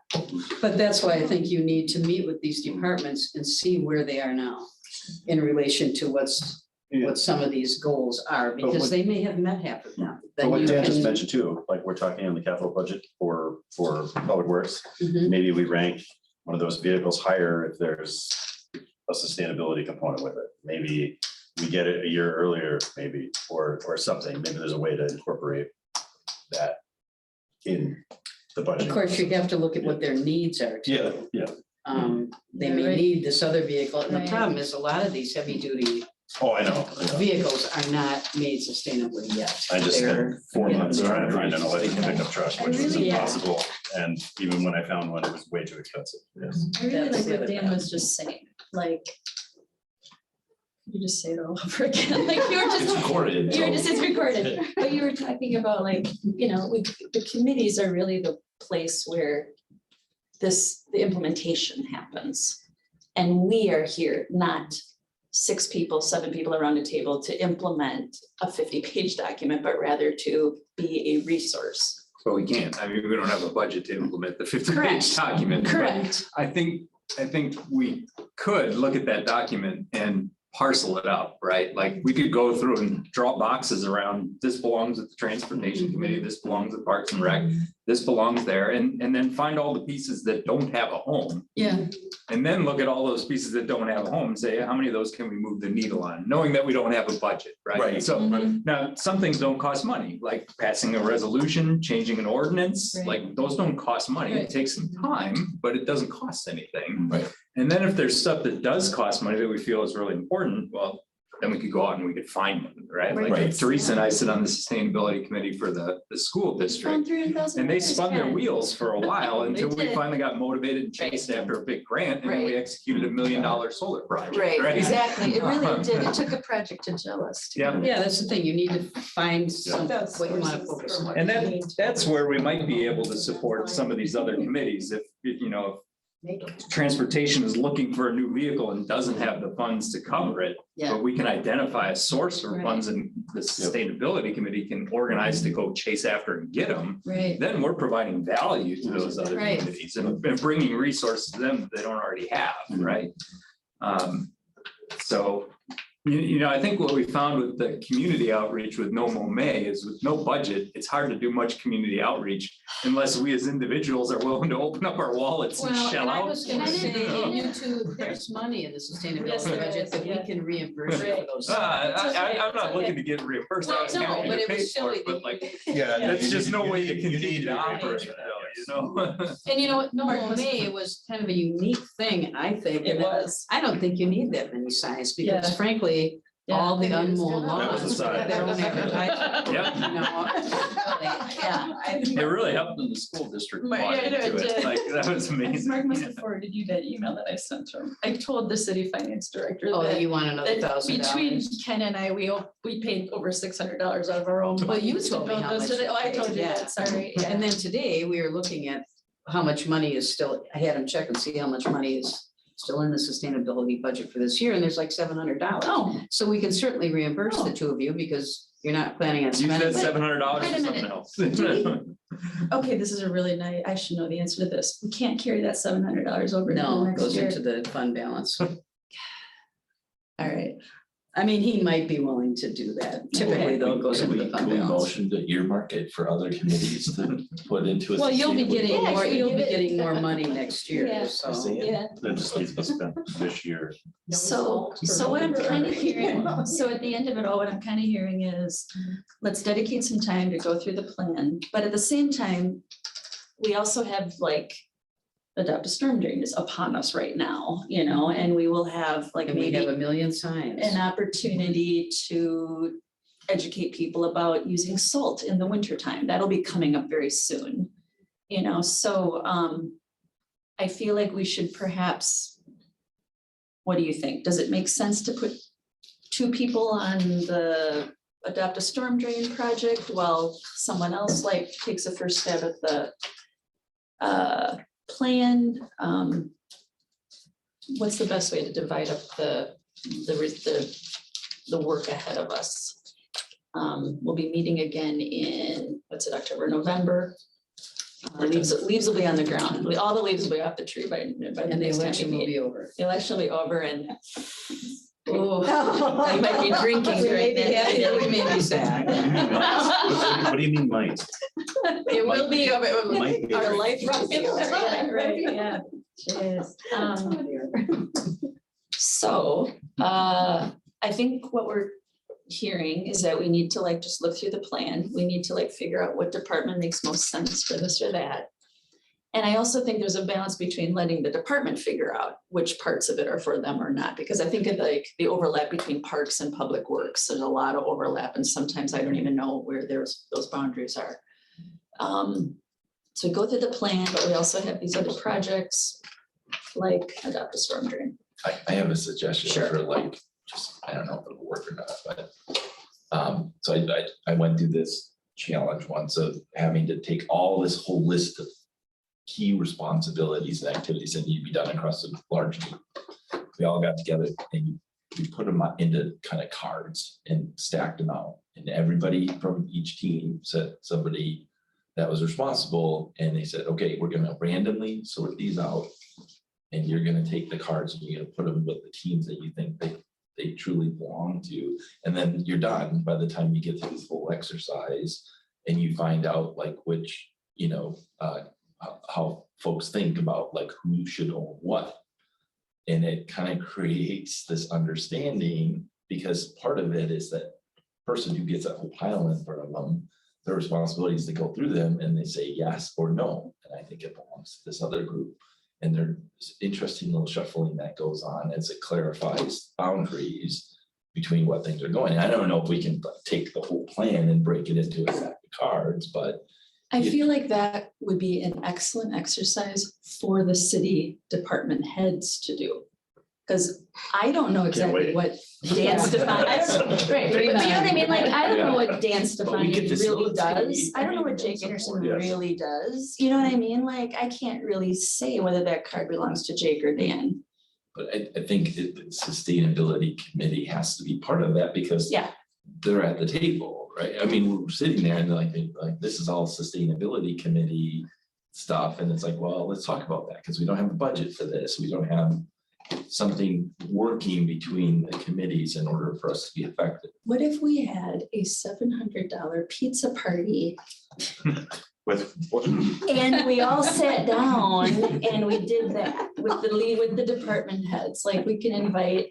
Speaker 4: But that's why I think you need to meet with these departments and see where they are now in relation to what some of these goals are,
Speaker 5: But
Speaker 4: because
Speaker 5: what-
Speaker 4: they may have met half of them.
Speaker 5: but
Speaker 4: Then
Speaker 5: what
Speaker 4: you
Speaker 5: Dan just
Speaker 4: can-
Speaker 5: mentioned too, like we're talking on the capital budget for public works.
Speaker 4: Mhm.
Speaker 5: Maybe we rank one of those vehicles higher if there's a sustainability component with it. Maybe we get it a year earlier, maybe, or something. Maybe there's a way to incorporate that in the budget.
Speaker 4: Of course, you have to look at what their needs are too.
Speaker 5: Yeah.
Speaker 4: They
Speaker 1: Yeah,
Speaker 4: may
Speaker 1: right.
Speaker 4: need this other vehicle, and the
Speaker 1: Right.
Speaker 4: problem is a lot of these heavy duty
Speaker 5: Oh, I know.
Speaker 4: vehicles are not made sustainably yet.
Speaker 5: I just
Speaker 4: They're-
Speaker 5: spent 4 months trying to find an electric pickup truck,
Speaker 1: I
Speaker 5: which was
Speaker 1: really-
Speaker 5: impossible. And even when I found one, it was way too expensive. Yes.
Speaker 1: I really
Speaker 4: That's
Speaker 1: like
Speaker 4: the
Speaker 1: what
Speaker 4: other
Speaker 1: Dan
Speaker 4: bad.
Speaker 1: was just saying, like. You just say it all over again, like you were just.
Speaker 8: It's recorded.
Speaker 1: You were
Speaker 8: so-
Speaker 1: just, it's recorded, but you were talking about like, the committees are really the place where the implementation happens. And we are here, not 6 people, 7 people around a table to implement a 50-page document, but rather to be a resource.
Speaker 2: But we can't. I mean, we don't have a budget to implement the 50-page
Speaker 1: Correct.
Speaker 2: document. but
Speaker 1: Correct.
Speaker 2: I think we could look at that document and parcel it up, right? Like, we could go through and draw boxes around, this belongs at the Transportation Committee, this belongs at Parks and Rec, this belongs there, and then find all the pieces that don't have a home.
Speaker 1: Yeah.
Speaker 2: And then look at all those pieces that don't have a home and say, how many of those can we move the needle on, knowing that we don't have a budget, right?
Speaker 8: Right.
Speaker 2: So
Speaker 1: Mhm.
Speaker 2: now, some things don't cost money, like passing a resolution, changing an ordinance,
Speaker 1: Right.
Speaker 2: like those don't cost money. It
Speaker 1: Right.
Speaker 2: takes some time, but it doesn't cost anything.
Speaker 8: Right.
Speaker 2: And then if there's stuff that does cost money that we feel is really important, well, then we could go out and we could find one, right? Like
Speaker 8: Right.
Speaker 2: Teresa and I sit on the sustainability committee for the school district. And they spun their wheels for a while
Speaker 1: They
Speaker 2: until we
Speaker 1: did.
Speaker 2: finally got motivated and chased after a big grant, and then we
Speaker 1: Right.
Speaker 2: executed $1 million solar project,
Speaker 1: Right,
Speaker 2: right?
Speaker 1: exactly. It really did. It took a project to gel us.
Speaker 2: Yeah.
Speaker 4: Yeah, that's the thing. You need to find some,
Speaker 9: That's
Speaker 4: what you want to
Speaker 9: sources
Speaker 4: focus
Speaker 9: for
Speaker 4: on.
Speaker 2: And that's where we might be able to support some of these other committees if transportation is looking for a new vehicle and doesn't have the funds to cover it.
Speaker 1: Yeah.
Speaker 2: But we can identify a source for
Speaker 1: Right.
Speaker 2: funds, and the sustainability committee can organize to go chase after and get them.
Speaker 1: Right.
Speaker 2: Then we're providing value to those other
Speaker 1: Right.
Speaker 2: committees and bringing resources to them that they don't already have, right? So, I think what we found with the community outreach with No Mo May is with no budget, it's hard to do much community outreach unless we as individuals are willing to open up our wallets and
Speaker 4: Well,
Speaker 2: shell
Speaker 4: and I
Speaker 2: out.
Speaker 4: was gonna say,
Speaker 2: Yeah.
Speaker 4: you two, there's money in the
Speaker 1: Yes,
Speaker 4: sustainability
Speaker 1: there
Speaker 4: budget
Speaker 1: is,
Speaker 4: that we
Speaker 1: yeah.
Speaker 4: can reimburse you for those.
Speaker 2: I'm not looking to get reimbursed. I was
Speaker 4: No,
Speaker 2: happy
Speaker 4: but
Speaker 2: to
Speaker 4: it
Speaker 2: pay
Speaker 4: was
Speaker 2: for
Speaker 4: silly
Speaker 2: it, but
Speaker 4: that
Speaker 2: like,
Speaker 5: Yeah.
Speaker 2: that's just no way to
Speaker 5: you
Speaker 2: continue
Speaker 5: need
Speaker 2: to operate, though,
Speaker 4: And you know what, no, May was kind of a unique thing, I think.
Speaker 1: It
Speaker 4: and
Speaker 1: was.
Speaker 4: I don't think you need that many signs, because
Speaker 1: Yeah.
Speaker 4: frankly,
Speaker 1: Yeah,
Speaker 4: all the
Speaker 1: I think it is
Speaker 4: unmown
Speaker 1: good.
Speaker 5: That was
Speaker 4: lawns.
Speaker 5: the sign.
Speaker 4: They don't advertise.
Speaker 2: Yeah.
Speaker 4: You know, really, yeah.
Speaker 2: It really helped in the school district.
Speaker 1: Right,
Speaker 2: bought
Speaker 1: yeah, I know
Speaker 2: into
Speaker 1: it
Speaker 2: it.
Speaker 1: did.
Speaker 2: Like, that was amazing.
Speaker 1: Mark must have forwarded you that email that I sent to him. I told the city finance director
Speaker 4: Oh,
Speaker 1: that
Speaker 4: you want another
Speaker 1: that between
Speaker 4: $1,000?
Speaker 1: Ken and I, we paid over $600 out of our own.
Speaker 4: Well, you
Speaker 1: funds to
Speaker 4: told me
Speaker 1: build
Speaker 4: how
Speaker 1: those
Speaker 4: much
Speaker 1: today.
Speaker 4: you
Speaker 1: Oh, I told you
Speaker 4: paid,
Speaker 1: that, sorry. Yeah.
Speaker 4: And then today, we were looking at how much money is still, I had him check and see how much money is still in the sustainability budget for this year, and there's like $700.
Speaker 1: Oh,
Speaker 4: So we can certainly reimburse the two of you, because you're not planning on
Speaker 2: Use
Speaker 4: spending.
Speaker 2: that $700
Speaker 1: Wait
Speaker 2: for
Speaker 1: a
Speaker 2: something
Speaker 1: minute.
Speaker 2: else.
Speaker 1: okay, this is a really nice, I should know the answer to this. We can't carry that $700 over to the
Speaker 4: No, it
Speaker 1: next
Speaker 4: goes
Speaker 1: year.
Speaker 4: into the fund balance.
Speaker 1: All right,
Speaker 4: I mean, he might be willing to do that. Typically, though, it goes into the fund
Speaker 8: We
Speaker 4: balance.
Speaker 8: motion to earmark it for other committees to put into. a
Speaker 4: Well, you'll be
Speaker 8: sustainability
Speaker 4: getting
Speaker 1: Yeah,
Speaker 4: more,
Speaker 1: actually,
Speaker 4: you'll be
Speaker 1: give it-
Speaker 4: getting more money next year,
Speaker 1: Yeah.
Speaker 4: so.
Speaker 1: yeah.
Speaker 5: That just needs to be spent this year.
Speaker 1: So what I'm kind of hearing, so at the end of it all, what I'm kind of hearing is, let's dedicate some time to go through the plan, but at the same time, we also have like adopt a storm drain is upon us right now, and we will have like
Speaker 4: And we
Speaker 1: maybe
Speaker 4: have a million signs.
Speaker 1: an opportunity to educate people about using salt in the wintertime. That'll be coming up very soon. So I feel like we should perhaps, what do you think? Does it make sense to put 2 people on the adopt a storm drain project while someone else like takes a first stab at the plan? What's the best way to divide up the work ahead of us? We'll be meeting again in, October, November. Leaves will be on the ground. All the leaves will be off the tree by the
Speaker 4: And the
Speaker 1: next time we
Speaker 4: election will
Speaker 1: meet.
Speaker 4: be over.
Speaker 1: The election will be over and I might be drinking during that.
Speaker 4: Yeah, we may be sad.
Speaker 5: What do you mean might?
Speaker 1: It will be over.
Speaker 5: Might be.
Speaker 1: Our life will be over. Yeah, right, yeah. Jeez. So I think what we're hearing is that we need to like just look through the plan. We need to like figure out what department makes most sense for this or that. And I also think there's a balance between letting the department figure out which parts of it are for them or not, because I think of like the overlap between parks and public works, there's a lot of overlap, and sometimes I don't even know where those boundaries are. So we go through the plan, but we also have these other projects like adopt a storm drain.
Speaker 8: I have a suggestion
Speaker 1: Sure.
Speaker 8: for like, just, I don't know if it'll work or not, but. So I went through this challenge once of having to take all this whole list of key responsibilities and activities that need to be done across a large team. We all got together and we put them into kind of cards and stacked them out. And everybody from each team said somebody that was responsible, and they said, okay, we're gonna randomly sort these out. And you're gonna take the cards and you're gonna put them with the teams that you think they truly belong to. And then you're done by the time you get through this whole exercise and you find out like which, how folks think about like who should own what. And it kind of creates this understanding, because part of it is that person who gets that whole pile in front of them, their responsibility is to go through them and they say yes or no. And I think it belongs to this other group. And there's interesting little shuffling that goes on as it clarifies boundaries between what things are going. And I don't know if we can take the whole plan and break it into a stack of cards, but
Speaker 1: I feel like that would be an excellent exercise for the city department heads to do. Because I don't know exactly
Speaker 5: wait.
Speaker 1: what Dan Stefani, I don't know, right, but you know what I mean? Like, I don't know what Dan Stefani
Speaker 8: get to see
Speaker 1: really
Speaker 8: what's gonna
Speaker 1: does.
Speaker 8: be-
Speaker 1: I don't know what Jake Anderson
Speaker 5: Yes.
Speaker 1: really does. You know what I mean? Like, I can't really say whether that card belongs to Jake or Dan.
Speaker 8: But I think the sustainability committee has to be part of that, because
Speaker 1: Yeah.
Speaker 8: they're at the table, right? I mean, we're sitting there and they're like, this is all sustainability committee stuff. And it's like, well, let's talk about that, because we don't have a budget for this. We don't have something working between the committees in order for us to be effective.
Speaker 1: What if we had a $700 pizza party
Speaker 5: With,
Speaker 1: and we all sat down and we did that with the department heads? Like, we can invite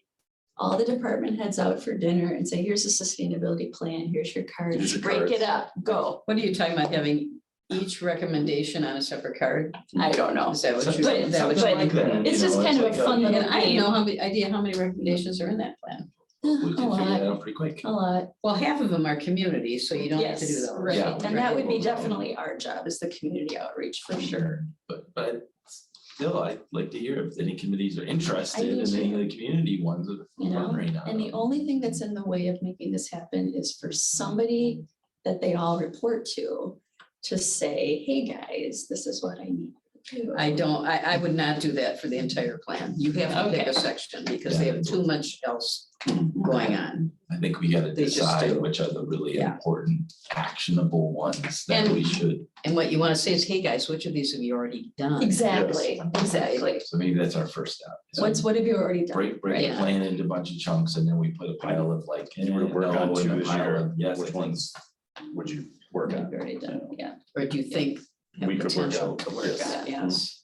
Speaker 1: all the department heads out for dinner and say, here's a sustainability plan, here's your cards,
Speaker 5: Here's your
Speaker 1: break it
Speaker 5: cards.
Speaker 1: up, go.
Speaker 4: What are you talking about, having each recommendation on a separate card?
Speaker 1: I don't know.
Speaker 4: Is that what you?
Speaker 1: But-
Speaker 4: is that what
Speaker 1: but
Speaker 4: you-
Speaker 8: like that,
Speaker 1: It's
Speaker 8: you
Speaker 1: just
Speaker 8: know,
Speaker 1: kind of
Speaker 8: it's
Speaker 1: a
Speaker 8: like,
Speaker 1: fun little
Speaker 4: And I
Speaker 1: game.
Speaker 4: know how many recommendations are in that plan.
Speaker 8: We
Speaker 1: A
Speaker 8: can figure that
Speaker 1: lot,
Speaker 8: out pretty quick.
Speaker 1: a lot.
Speaker 4: Well, half of them are community, so you don't have to do
Speaker 1: Yes,
Speaker 4: those.
Speaker 1: right.
Speaker 8: Yeah.
Speaker 1: And that would be definitely our job, is the community outreach for sure.
Speaker 8: But still, I'd like to hear if any committees are interested
Speaker 1: do
Speaker 8: in any
Speaker 1: too.
Speaker 8: of the community ones that
Speaker 1: You know,
Speaker 8: are right now.
Speaker 1: And the only thing that's in the way of making this happen is for somebody that they all report to say, hey, guys, this is what I need to do.
Speaker 4: I would not do that for the entire plan. You have to pick
Speaker 1: Okay.
Speaker 4: a section because they have too much else going on.
Speaker 8: I think we gotta
Speaker 4: They just
Speaker 8: decide
Speaker 4: do.
Speaker 8: which are the really
Speaker 4: Yeah.
Speaker 8: important, actionable ones that
Speaker 4: And-
Speaker 8: we should.
Speaker 4: And what you want to say is, hey, guys, which of these have you already done?
Speaker 1: Exactly, exactly.
Speaker 8: So maybe that's our first step. is
Speaker 1: What have you already done?
Speaker 8: Break the
Speaker 4: Yeah.
Speaker 8: plan into a bunch of chunks, and then we put a pile of like.
Speaker 5: you would work
Speaker 8: no,
Speaker 5: on
Speaker 8: and
Speaker 5: two
Speaker 8: a
Speaker 5: this
Speaker 8: pile
Speaker 5: year,
Speaker 8: of yes, I
Speaker 5: which
Speaker 8: think.
Speaker 5: ones would you work
Speaker 1: What have
Speaker 5: on?
Speaker 1: you already done? Yeah.
Speaker 4: Or do you think have
Speaker 5: We could work
Speaker 4: potential
Speaker 5: out.
Speaker 4: to work
Speaker 1: Yes.
Speaker 4: on? Yes.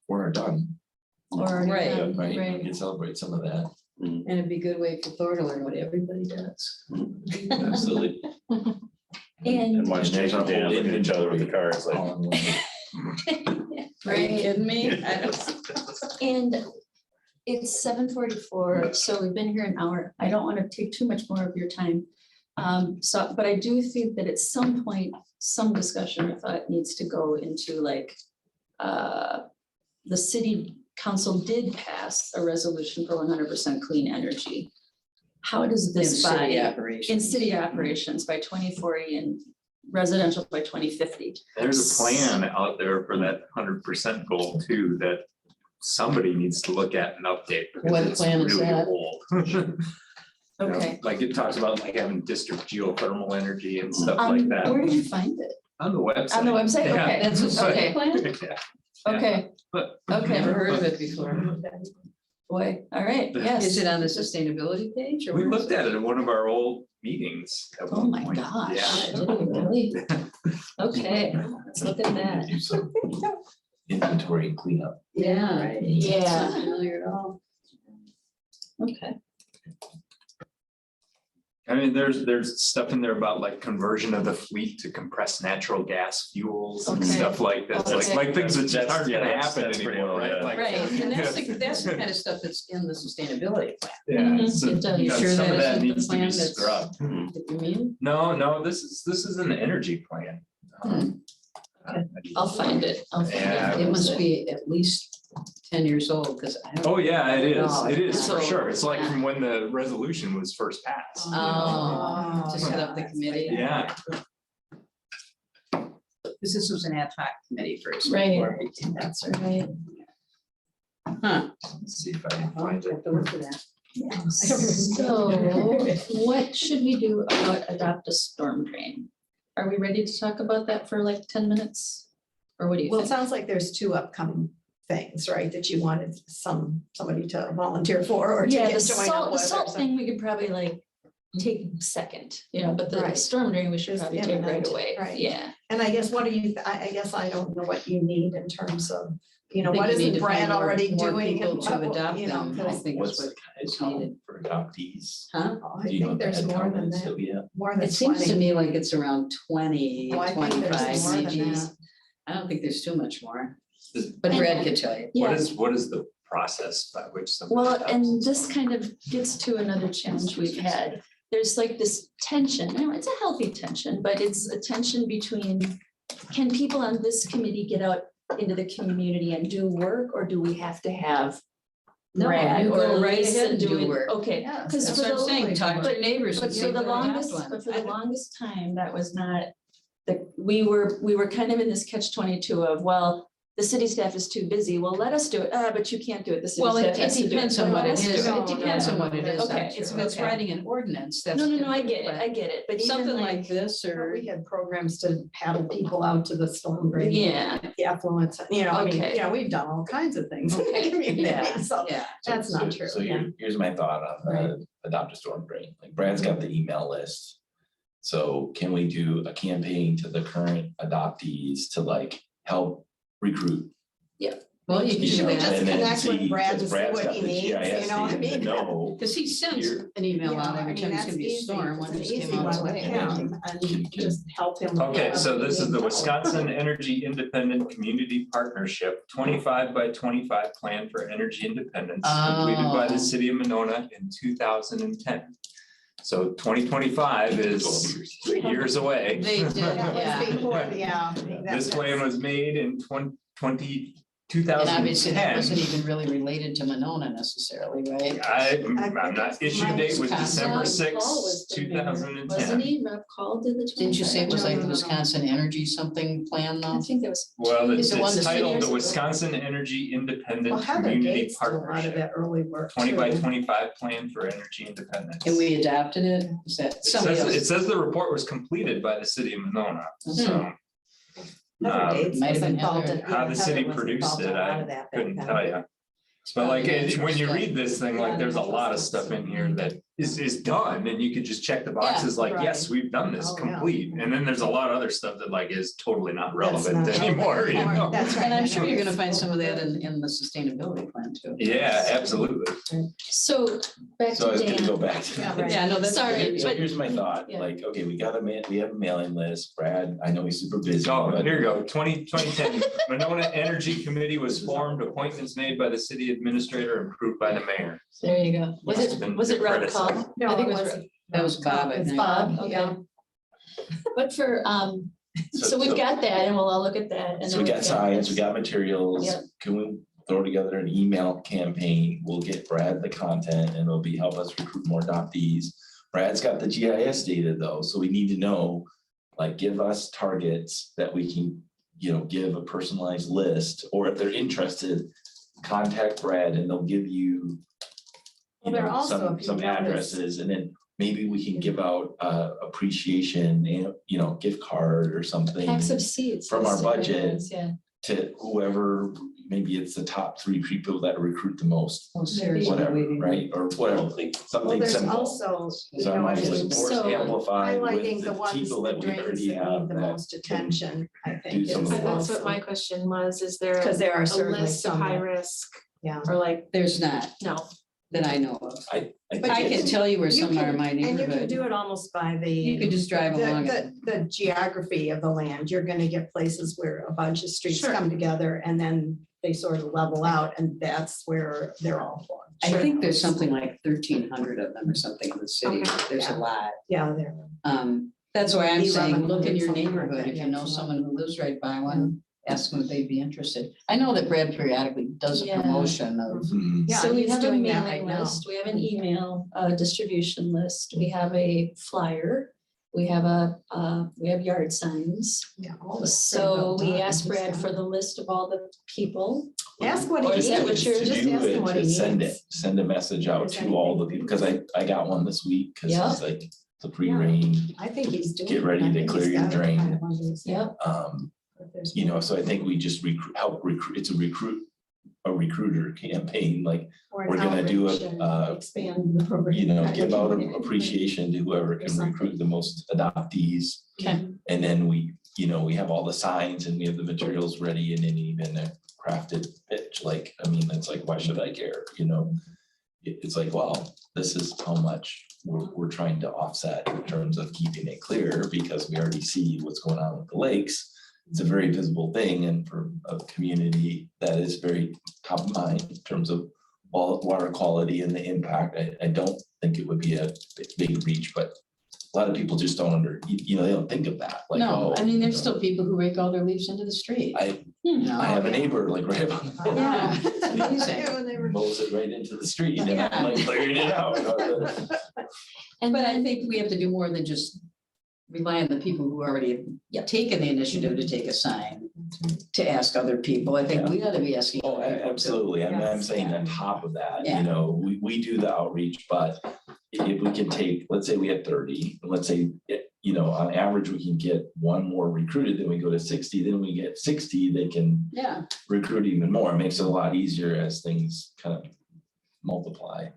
Speaker 8: Or done,
Speaker 1: Or already
Speaker 4: Right,
Speaker 1: done,
Speaker 8: right? We
Speaker 1: right.
Speaker 8: can celebrate some of that.
Speaker 4: And it'd be a good way for Thor to learn what everybody does.
Speaker 8: Absolutely.
Speaker 1: And
Speaker 5: And watch Jake and Dan look at each other with the cards like.
Speaker 8: All in one.
Speaker 4: Are you
Speaker 1: Right.
Speaker 4: kidding me? I don't-
Speaker 1: And it's 7:44, so we've been here an hour. I don't want to take too much more of your time. But I do think that at some point, some discussion, I thought, needs to go into like, the city council did pass a resolution for 100% clean energy. How does
Speaker 4: In
Speaker 1: this
Speaker 4: city
Speaker 1: body,
Speaker 4: operations.
Speaker 1: in city operations by 2040 and residential by 2050?
Speaker 2: There's a plan out there for that 100% goal too, that somebody needs to look at and update. because
Speaker 4: What
Speaker 2: it's
Speaker 4: plan is
Speaker 2: really
Speaker 4: that?
Speaker 2: old. You know,
Speaker 1: Okay.
Speaker 2: Like it talks about like having district geothermal energy and stuff like that
Speaker 1: Where did you find it?
Speaker 2: on the website.
Speaker 1: On the website?
Speaker 2: Yeah.
Speaker 1: Okay.
Speaker 4: That's a city
Speaker 1: Okay.
Speaker 4: plan?
Speaker 2: Yeah.
Speaker 1: Okay,
Speaker 2: But.
Speaker 1: Okay.
Speaker 4: Never heard of it before.
Speaker 1: boy, all right, yes.
Speaker 4: Is it on the sustainability page or?
Speaker 2: We
Speaker 4: where is
Speaker 2: looked at it in one of our old meetings. at
Speaker 1: Oh
Speaker 2: one
Speaker 1: my
Speaker 2: point.
Speaker 1: gosh,
Speaker 2: Yeah.
Speaker 1: did we really? Okay, let's look at that.
Speaker 8: Do some inventory and cleanup.
Speaker 4: Yeah.
Speaker 1: Yeah.
Speaker 4: Not familiar at all.
Speaker 1: Okay.
Speaker 2: I mean, there's stuff in there about like conversion of the fleet to compressed natural gas fuels and
Speaker 1: Okay.
Speaker 2: stuff like this,
Speaker 1: Okay.
Speaker 2: like things that just aren't gonna
Speaker 5: that's
Speaker 2: happen
Speaker 5: pretty
Speaker 2: anymore,
Speaker 5: low,
Speaker 2: right?
Speaker 5: yeah.
Speaker 2: Like,
Speaker 4: Right, and that's the kind of stuff that's in the sustainability plan.
Speaker 2: Yeah,
Speaker 1: Mhm,
Speaker 2: so,
Speaker 1: it does.
Speaker 2: you know,
Speaker 4: You sure
Speaker 2: some of
Speaker 4: that
Speaker 2: that
Speaker 4: isn't the
Speaker 2: needs to be
Speaker 4: plan that's-
Speaker 2: scrubbed.
Speaker 4: That you mean?
Speaker 2: No, this is an energy plan.
Speaker 1: Okay. I'll find it. I'll find
Speaker 2: Yeah.
Speaker 4: It must be at least 10 years old, because I don't.
Speaker 2: Oh, yeah, it is.
Speaker 4: Oh,
Speaker 2: It is for
Speaker 4: yeah.
Speaker 2: sure. It's like from when the resolution was first passed.
Speaker 4: Oh, to set up the committee.
Speaker 2: Yeah.
Speaker 4: Because this was an ad hoc committee first.
Speaker 1: Right.
Speaker 4: before it-
Speaker 1: That's right.
Speaker 4: Huh.
Speaker 2: Let's see if I can
Speaker 4: I'll
Speaker 2: find it.
Speaker 4: have to look for that.
Speaker 1: So what should we do about adopt a storm drain? Are we ready to talk about that for like 10 minutes? Or what do you
Speaker 9: Well, it
Speaker 1: think?
Speaker 9: sounds like there's two upcoming things, right, that you wanted somebody to volunteer for or to
Speaker 1: Yeah,
Speaker 9: get
Speaker 1: the
Speaker 9: joined up
Speaker 1: salt, the
Speaker 9: with or
Speaker 1: salt
Speaker 9: something.
Speaker 1: thing, we could probably like take second, but the
Speaker 9: Right.
Speaker 1: storm drain, we should
Speaker 9: Just
Speaker 1: probably take right
Speaker 9: imminent,
Speaker 1: away.
Speaker 9: right.
Speaker 1: Yeah.
Speaker 9: And I guess what do you, I guess I don't know what you need in terms of,
Speaker 4: I think
Speaker 9: what
Speaker 4: you need
Speaker 9: isn't
Speaker 4: to find
Speaker 9: Brad
Speaker 4: more-
Speaker 9: already
Speaker 4: more
Speaker 9: doing?
Speaker 4: people
Speaker 9: and
Speaker 4: to
Speaker 9: what-
Speaker 4: adopt
Speaker 9: you know,
Speaker 4: them, I
Speaker 9: 'cause-
Speaker 4: think
Speaker 8: What's
Speaker 4: is what
Speaker 8: the
Speaker 4: is
Speaker 8: headcount
Speaker 4: needed.
Speaker 8: for adoptees?
Speaker 4: Huh?
Speaker 9: I
Speaker 8: Do you know
Speaker 9: think
Speaker 8: what the
Speaker 9: there's more
Speaker 8: headcount
Speaker 9: than
Speaker 8: is
Speaker 9: that,
Speaker 8: yeah.
Speaker 9: more than
Speaker 4: It seems to
Speaker 9: 20.
Speaker 4: me like it's around 20,
Speaker 9: Oh, I think there's
Speaker 4: 25
Speaker 9: more than
Speaker 4: CGs.
Speaker 9: that.
Speaker 4: I don't think there's too much more,
Speaker 2: Is-
Speaker 4: but Brad could tell you.
Speaker 1: Yeah.
Speaker 2: What is the process by which somebody
Speaker 1: Well,
Speaker 2: adopts
Speaker 1: and
Speaker 2: a
Speaker 1: this
Speaker 2: storm?
Speaker 1: kind of gets to another challenge we've had. There's like this tension, and it's a healthy tension, but it's a tension between, can people on this committee get out into the community and do work, or do we have to have
Speaker 4: No,
Speaker 1: Brad
Speaker 4: you
Speaker 1: or
Speaker 4: go right
Speaker 1: Lisa
Speaker 4: ahead and do
Speaker 1: doing
Speaker 4: work.
Speaker 1: Okay,
Speaker 9: Yes,
Speaker 1: because
Speaker 4: That's
Speaker 1: for
Speaker 4: what I'm
Speaker 1: the,
Speaker 4: saying, talk to your neighbors.
Speaker 1: but
Speaker 4: and
Speaker 1: for
Speaker 4: see
Speaker 1: the
Speaker 4: if they adopt
Speaker 1: longest,
Speaker 4: one.
Speaker 1: but for the longest time, that was not, we were kind of in this catch-22 of, well, the city staff is too busy. Well, let us do it. But you can't do it. The city
Speaker 4: Well,
Speaker 1: staff
Speaker 4: it
Speaker 1: has to do it.
Speaker 4: depends on what
Speaker 1: Let
Speaker 4: it
Speaker 1: us do
Speaker 4: is.
Speaker 9: No,
Speaker 4: It depends on
Speaker 9: no,
Speaker 4: what it is.
Speaker 1: okay,
Speaker 4: If
Speaker 1: okay.
Speaker 4: it's writing an ordinance, that's.
Speaker 1: No, I
Speaker 4: different,
Speaker 1: get it.
Speaker 4: but
Speaker 1: I get it. But even
Speaker 4: Something like
Speaker 1: like,
Speaker 4: this
Speaker 9: But
Speaker 4: or.
Speaker 9: we had programs to paddle people out to the storm drain.
Speaker 1: yeah,
Speaker 9: The affluence, I mean,
Speaker 1: Okay.
Speaker 9: we've done all kinds of things. in the
Speaker 1: Okay.
Speaker 9: community,
Speaker 4: Yeah,
Speaker 9: So
Speaker 4: yeah.
Speaker 9: that's not true.
Speaker 8: So
Speaker 9: yeah.
Speaker 8: here's my thought on the adopt a storm drain. Like Brad's got the email list. So can we do a campaign to the current adoptees to like help recruit?
Speaker 4: Well, you can
Speaker 9: Should
Speaker 4: do
Speaker 9: we
Speaker 4: that.
Speaker 9: just
Speaker 8: And then
Speaker 9: connect with
Speaker 8: see,
Speaker 9: Brad
Speaker 8: because
Speaker 9: to see
Speaker 8: Brad's
Speaker 9: what
Speaker 8: got
Speaker 9: he
Speaker 8: the
Speaker 9: needs,
Speaker 8: GIS
Speaker 9: I
Speaker 8: data to
Speaker 9: mean?
Speaker 8: know.
Speaker 4: Because he sends
Speaker 8: Here.
Speaker 4: an email
Speaker 9: You know,
Speaker 4: out
Speaker 9: I
Speaker 4: every
Speaker 9: mean,
Speaker 4: time it's
Speaker 9: that's
Speaker 4: gonna be a
Speaker 9: easy.
Speaker 4: storm,
Speaker 9: It's
Speaker 4: one
Speaker 9: an
Speaker 4: just
Speaker 9: easy
Speaker 4: came out.
Speaker 9: one with
Speaker 4: today.
Speaker 9: him, and just help him.
Speaker 2: Okay, so this is the
Speaker 9: Yeah.
Speaker 2: Wisconsin Energy Independent Community Partnership 25 by 25 Plan for Energy Independence, completed by
Speaker 4: Oh.
Speaker 2: the city of Monona in 2010. So 2025 is 3 years away.
Speaker 4: They did,
Speaker 9: That
Speaker 4: yeah.
Speaker 9: was before, yeah.
Speaker 2: This plan was made in 2010.
Speaker 4: And obviously that wasn't even really related to Monona necessarily, right?
Speaker 2: I'm
Speaker 9: think
Speaker 2: not,
Speaker 9: it's
Speaker 2: issue
Speaker 9: my
Speaker 2: date was
Speaker 4: Wisconsin.
Speaker 2: December
Speaker 1: Paul
Speaker 2: 6,
Speaker 1: was the mayor, Wasn't
Speaker 2: 2010.
Speaker 1: he? Rev Call did the.
Speaker 4: Didn't you say it was
Speaker 1: 25?
Speaker 4: like
Speaker 9: No,
Speaker 4: the
Speaker 9: no, no.
Speaker 4: Wisconsin Energy something plan
Speaker 1: I
Speaker 4: though?
Speaker 1: think that was.
Speaker 2: Well,
Speaker 4: Is
Speaker 2: it's
Speaker 4: it one that's 3
Speaker 2: titled
Speaker 4: years
Speaker 2: the
Speaker 4: ago?
Speaker 2: Wisconsin Energy
Speaker 9: Well,
Speaker 2: Independent
Speaker 9: Heather
Speaker 2: Community
Speaker 9: Gates did a lot of
Speaker 2: Partnership.
Speaker 9: that early work.
Speaker 2: 20 by
Speaker 9: too.
Speaker 2: 25 plan for energy independence.
Speaker 4: And we adapted it? Is that
Speaker 2: It
Speaker 4: somebody
Speaker 2: says,
Speaker 4: else?
Speaker 2: it says the report was completed by the city of Monona, so
Speaker 9: Heather Gates
Speaker 4: Might have
Speaker 9: was
Speaker 4: been
Speaker 9: involved
Speaker 4: Heather.
Speaker 9: in-
Speaker 2: how
Speaker 9: yeah,
Speaker 2: the city
Speaker 9: Heather was
Speaker 2: produced
Speaker 9: involved in
Speaker 2: it,
Speaker 9: a lot
Speaker 2: I
Speaker 9: of that back
Speaker 2: couldn't
Speaker 9: then.
Speaker 2: tell you. But like, when you read this thing, like,
Speaker 9: Yeah,
Speaker 2: there's a
Speaker 9: that's
Speaker 2: lot of
Speaker 9: awesome.
Speaker 2: stuff in here that is done, and you could just check the boxes like, yes, we've done this
Speaker 9: Oh, yeah.
Speaker 2: complete. And then there's a lot of other stuff that like is totally not
Speaker 9: That's
Speaker 2: relevant
Speaker 9: not
Speaker 2: anymore, you
Speaker 9: relevant.
Speaker 2: know?
Speaker 9: That's right.
Speaker 4: And I'm sure you're gonna find some of that in the sustainability plan too.
Speaker 2: Yeah, absolutely.
Speaker 1: So back
Speaker 8: So I
Speaker 1: to
Speaker 8: was gonna
Speaker 1: Dan.
Speaker 8: go back to.
Speaker 9: Yeah, right.
Speaker 4: Yeah, no, that's.
Speaker 1: Sorry,
Speaker 8: So
Speaker 1: but-
Speaker 8: here's my thought,
Speaker 1: Yeah.
Speaker 8: like, okay, we have a mailing list, Brad, I know he's super busy.
Speaker 2: Oh,
Speaker 8: but-
Speaker 2: here you go, 2010, Monona Energy Committee was formed, appointments made by the city administrator, approved by the mayor.
Speaker 1: There you go. Was
Speaker 2: It's
Speaker 1: it,
Speaker 2: been
Speaker 1: was it Rev
Speaker 2: predecessor.
Speaker 1: Call?
Speaker 9: No,
Speaker 1: I think
Speaker 9: it
Speaker 1: it was
Speaker 9: wasn't.
Speaker 4: That was Bob, I
Speaker 9: It's
Speaker 4: think.
Speaker 1: Bob, okay.
Speaker 9: Yeah.
Speaker 1: But for, so we've got that and we'll all look at that. and
Speaker 8: So
Speaker 1: then
Speaker 8: we
Speaker 1: we've
Speaker 8: got signs, we
Speaker 1: this.
Speaker 8: got materials,
Speaker 1: Yep.
Speaker 8: can we throw together an email campaign, we'll get Brad the content and it'll be help us recruit more adoptees. Brad's got the GIS data though, so we need to know, like, give us targets that we can, give a personalized list, or if they're interested, contact Brad and they'll give you
Speaker 9: Well, there are also,
Speaker 8: some
Speaker 9: if you
Speaker 8: some
Speaker 9: notice-
Speaker 8: addresses, and then maybe we can give out appreciation, and, gift card or something.
Speaker 1: Packs of seeds.
Speaker 8: From our
Speaker 1: listed right
Speaker 8: budget.
Speaker 1: there, Yeah.
Speaker 8: To whoever, maybe it's the top 3 people that recruit the most,
Speaker 4: Oh, seriously,
Speaker 8: whatever,
Speaker 4: waiting.
Speaker 8: right, or whatever,
Speaker 9: Well,
Speaker 8: something
Speaker 9: there's
Speaker 8: simple.
Speaker 9: also,
Speaker 8: So I'm always like,
Speaker 1: So,
Speaker 8: force amplify
Speaker 9: highlighting
Speaker 8: with
Speaker 9: the
Speaker 8: the
Speaker 9: ones,
Speaker 8: people
Speaker 9: the
Speaker 8: that we
Speaker 9: drains
Speaker 8: already
Speaker 9: that
Speaker 8: have
Speaker 9: need the
Speaker 8: that
Speaker 9: most
Speaker 8: can
Speaker 9: attention, I
Speaker 8: do
Speaker 9: think.
Speaker 8: some of the
Speaker 6: That's
Speaker 8: work.
Speaker 6: what my question was, is there
Speaker 9: Because there are
Speaker 6: a
Speaker 9: certainly
Speaker 6: list of
Speaker 9: some,
Speaker 6: high
Speaker 9: that-
Speaker 6: risk
Speaker 9: yeah.
Speaker 6: or like,
Speaker 4: There's not,
Speaker 6: no,
Speaker 4: that I know of.
Speaker 8: I
Speaker 9: But
Speaker 4: I
Speaker 9: you
Speaker 4: can
Speaker 9: can-
Speaker 4: tell you where
Speaker 9: You
Speaker 4: some are in
Speaker 9: can-
Speaker 4: my
Speaker 9: And you can
Speaker 4: neighborhood.
Speaker 9: do it almost by the.
Speaker 4: You could just drive along it.
Speaker 9: The geography of the land, you're gonna get places where a bunch of streets
Speaker 6: Sure.
Speaker 9: come together and then they sort of level out and that's where they're all for.
Speaker 4: I think there's something like 1,300 of them or something in the city.
Speaker 6: Okay.
Speaker 4: There's a
Speaker 9: Yeah.
Speaker 4: lot.
Speaker 9: Yeah, there.
Speaker 4: That's why I'm saying,
Speaker 9: 1100,
Speaker 4: look in your
Speaker 9: something like
Speaker 4: neighborhood.
Speaker 9: that,
Speaker 4: If
Speaker 9: yeah,
Speaker 4: you know
Speaker 9: it's a lot.
Speaker 4: someone who lives right by one, ask them if they'd be interested. I know that Brad periodically does a
Speaker 1: Yeah.
Speaker 4: promotion of,
Speaker 8: Mhm.
Speaker 9: Yeah,
Speaker 1: So we
Speaker 9: he's
Speaker 1: have a
Speaker 9: doing that
Speaker 1: mailing
Speaker 9: right now.
Speaker 1: list, we have an email distribution list, we have a flyer. We have we have yard signs.
Speaker 9: Yeah, all this
Speaker 1: So
Speaker 9: pretty well
Speaker 1: we
Speaker 9: done.
Speaker 1: asked
Speaker 9: He's
Speaker 1: Brad
Speaker 9: got
Speaker 1: for
Speaker 9: it.
Speaker 1: the list of all the people.
Speaker 9: Ask what he
Speaker 1: Or
Speaker 9: needs.
Speaker 1: is that what you're-
Speaker 8: To
Speaker 9: Just
Speaker 8: do
Speaker 9: ask him
Speaker 8: it,
Speaker 9: what
Speaker 8: to
Speaker 9: he
Speaker 8: send it,
Speaker 9: needs.
Speaker 8: send a message out
Speaker 9: Is
Speaker 8: to all the
Speaker 9: anything-
Speaker 8: people, because I got one this week, because
Speaker 1: Yeah.
Speaker 8: it's like the pre-rain.
Speaker 9: I think he's doing.
Speaker 8: Get
Speaker 9: it.
Speaker 8: ready
Speaker 9: I
Speaker 8: to
Speaker 9: think
Speaker 8: clear
Speaker 9: he's
Speaker 8: your
Speaker 9: got it
Speaker 8: drain.
Speaker 9: kind of under his head.
Speaker 1: Yep.
Speaker 9: If there's
Speaker 8: You know,
Speaker 9: more.
Speaker 8: so I think we just help recruit, it's a recruiter campaign, like,
Speaker 9: Or an
Speaker 8: we're gonna do
Speaker 9: outreach and
Speaker 8: a,
Speaker 9: expand the program.
Speaker 8: you know,
Speaker 9: kind of
Speaker 8: give out
Speaker 9: thing.
Speaker 8: appreciation to whoever can
Speaker 9: something.
Speaker 8: recruit the most adoptees.
Speaker 1: Okay.
Speaker 8: And then we, you know, we have all the signs and we have the materials ready and then even a crafted pitch, like, I mean, it's like, why should I care, you know? It's like, well, this is how much we're trying to offset in terms of keeping it clear, because we already see what's going on with the lakes. It's a very visible thing, and for a community that is very top of mind in terms of water quality and the impact, I don't think it would be a big reach, but a lot of people just don't you know, they don't think of that, like,
Speaker 4: no,
Speaker 8: oh,
Speaker 4: I mean,
Speaker 8: you
Speaker 4: there's
Speaker 8: know,
Speaker 4: still people who rake all their leaves into the street.
Speaker 8: I
Speaker 4: No.
Speaker 8: have a neighbor like right on the
Speaker 4: Yeah, it's amazing.
Speaker 9: Yeah, when they were-
Speaker 8: mows it right into the street and
Speaker 4: Yeah.
Speaker 8: I'm like clearing it out.
Speaker 1: And
Speaker 4: But I
Speaker 1: then,
Speaker 4: think we have to do more than just rely on the people who already have taken the initiative to take a sign, to ask other people. I think we ought to be asking.
Speaker 8: Oh,
Speaker 4: other people too.
Speaker 8: absolutely. I mean, I'm
Speaker 9: Yes.
Speaker 8: saying on top of that,
Speaker 4: Yeah.
Speaker 8: you know, we do the outreach, but if we can take, let's say we had 30, and let's say, you know, on average, we can get one more recruited, then we go to 60, then we get 60, they can
Speaker 4: Yeah,
Speaker 8: recruit even more. It makes it a lot easier as things kind of multiply.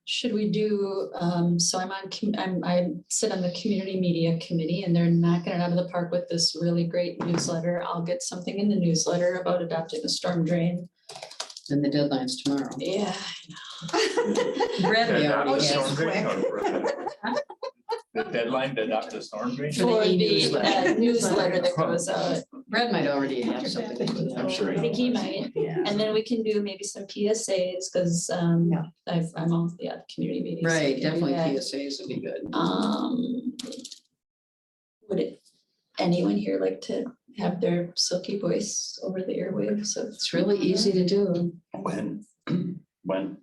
Speaker 1: should we do, so I sit on the community media committee and they're knocking it out of the park with this really great newsletter. I'll get something in the newsletter about adopting a storm drain.
Speaker 4: and the deadline's tomorrow.
Speaker 1: Yeah.
Speaker 4: Brad, we
Speaker 9: Oh,
Speaker 4: already
Speaker 9: she's
Speaker 4: have.
Speaker 9: quick.
Speaker 2: The deadline to adopt a storm drain?
Speaker 4: For the
Speaker 1: For the
Speaker 4: e-newsletter.
Speaker 1: newsletter that goes out.
Speaker 4: Brad might already have something.
Speaker 8: I'm sure
Speaker 1: I think he might.
Speaker 9: Yeah.
Speaker 1: And then we can do maybe some PSAs, because I'm on, the community meetings. so we
Speaker 4: Right,
Speaker 1: can do
Speaker 4: definitely
Speaker 1: that.
Speaker 4: PSAs would be good.
Speaker 1: Would anyone here like to have their silky voice over the airwaves? So
Speaker 4: It's really easy to do.
Speaker 5: When? When?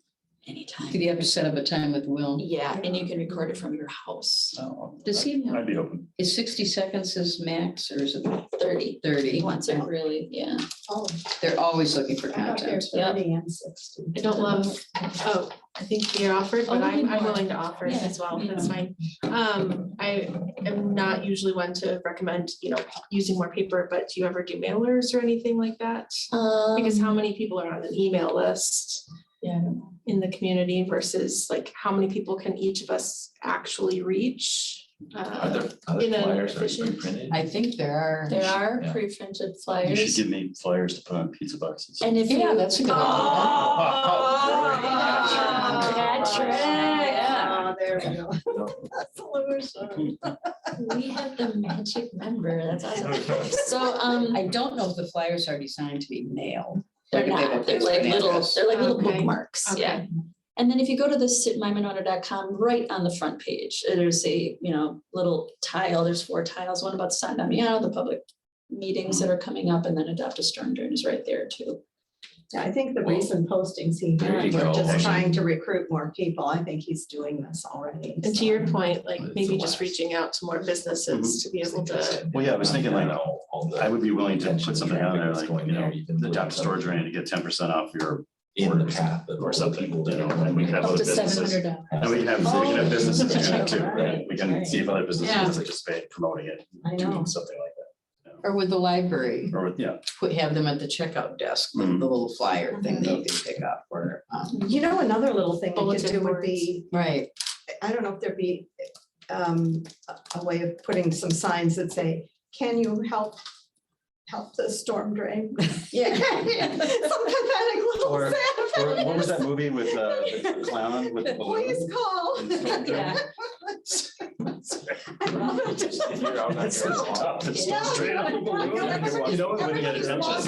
Speaker 1: anytime.
Speaker 4: Could you have to set up a time with Will?
Speaker 1: Yeah, and you can record it from your house.
Speaker 5: Oh,
Speaker 4: Does he,
Speaker 5: I'd be open.
Speaker 4: is 60 seconds his max or is it
Speaker 1: 30.
Speaker 4: 30?
Speaker 1: He wants it really, yeah.
Speaker 9: Oh,
Speaker 4: They're always looking for
Speaker 9: I thought
Speaker 4: content.
Speaker 9: there's 30 and 60.
Speaker 6: I don't love, I think you're offered,
Speaker 1: Oh,
Speaker 6: but
Speaker 1: we
Speaker 6: I'm
Speaker 1: need
Speaker 6: I'm
Speaker 1: more.
Speaker 6: willing to offer it
Speaker 1: Yeah,
Speaker 6: as well,
Speaker 1: yeah.
Speaker 6: that's fine. I am not usually one to recommend, using more paper, but do you ever do mailers or anything like that? Because how many people are on an email list
Speaker 1: Yeah, I don't know.
Speaker 6: in the community versus like how many people can each of us actually reach?
Speaker 8: Are there other
Speaker 6: in a
Speaker 8: flyers already
Speaker 6: efficient-
Speaker 8: pre-printed?
Speaker 4: I think there are.
Speaker 1: There are
Speaker 8: Yeah.
Speaker 1: pre-printed
Speaker 5: You should
Speaker 1: flyers.
Speaker 5: give me flyers to put on pizza boxes.
Speaker 1: And if
Speaker 4: Yeah,
Speaker 1: you.
Speaker 4: that's a good idea.
Speaker 1: Patrick, yeah.
Speaker 9: Oh, there we go. Solution.
Speaker 1: We have the magic number, that's awesome. So,
Speaker 4: I don't know if the flyers are designed to be mailed.
Speaker 1: they're not, they're like little
Speaker 6: Okay.
Speaker 1: bookmarks, yeah.
Speaker 6: Okay.
Speaker 1: And then if you go to the sitmymonona.com, right on the front page, there's a, little tile, there's 4 tiles, one about San Damiano, the public meetings that are coming up, and then adopt a storm drain is right there too.
Speaker 9: Yeah, I think the recent postings he
Speaker 8: There
Speaker 9: had
Speaker 8: you
Speaker 9: were
Speaker 8: go.
Speaker 9: just trying to recruit more people. I think he's doing this already.
Speaker 6: And to
Speaker 9: so.
Speaker 6: your point, like
Speaker 8: It's
Speaker 6: maybe
Speaker 8: the
Speaker 6: just
Speaker 8: last.
Speaker 6: reaching out to more businesses to be able to.
Speaker 5: Well, yeah, I was thinking like,
Speaker 8: All the
Speaker 5: I would be willing to
Speaker 8: attention
Speaker 5: put something on there,
Speaker 8: traffic
Speaker 5: like,
Speaker 8: that's going there, even
Speaker 5: the
Speaker 8: with
Speaker 5: adopt a storage drain to get 10% off your
Speaker 8: in the path of
Speaker 5: or
Speaker 8: all the
Speaker 5: something,
Speaker 8: people that
Speaker 5: and we can have
Speaker 1: Up
Speaker 5: other
Speaker 1: to
Speaker 5: businesses.
Speaker 1: $700.
Speaker 5: And we can have businesses do that too,
Speaker 1: Right,
Speaker 5: right? We can
Speaker 1: right.
Speaker 5: see if other businesses
Speaker 4: Yeah.
Speaker 5: participate, promoting it,
Speaker 9: I
Speaker 5: doing
Speaker 9: know.
Speaker 5: something like that.
Speaker 4: Or with the library,
Speaker 5: Or with, yeah,
Speaker 4: have them at the checkout desk, with
Speaker 5: Mhm.
Speaker 4: the little flyer thing that you can pick up or,
Speaker 9: Another little thing we could
Speaker 6: Bulletin
Speaker 9: do would
Speaker 6: boards.
Speaker 9: be,
Speaker 4: right.
Speaker 9: I don't know if there'd be a way of putting some signs that say, can you help help the storm drain. Yeah. Some pathetic little
Speaker 5: Or
Speaker 9: sad.
Speaker 5: what was that movie with the clown with the balloon?
Speaker 9: Please call.
Speaker 5: And storm drain?
Speaker 9: Yeah. I love it.
Speaker 5: You're out there, it's tough, it's
Speaker 9: Yeah.
Speaker 5: straight up a balloon.
Speaker 3: You know what, when you get attention.
Speaker 4: There's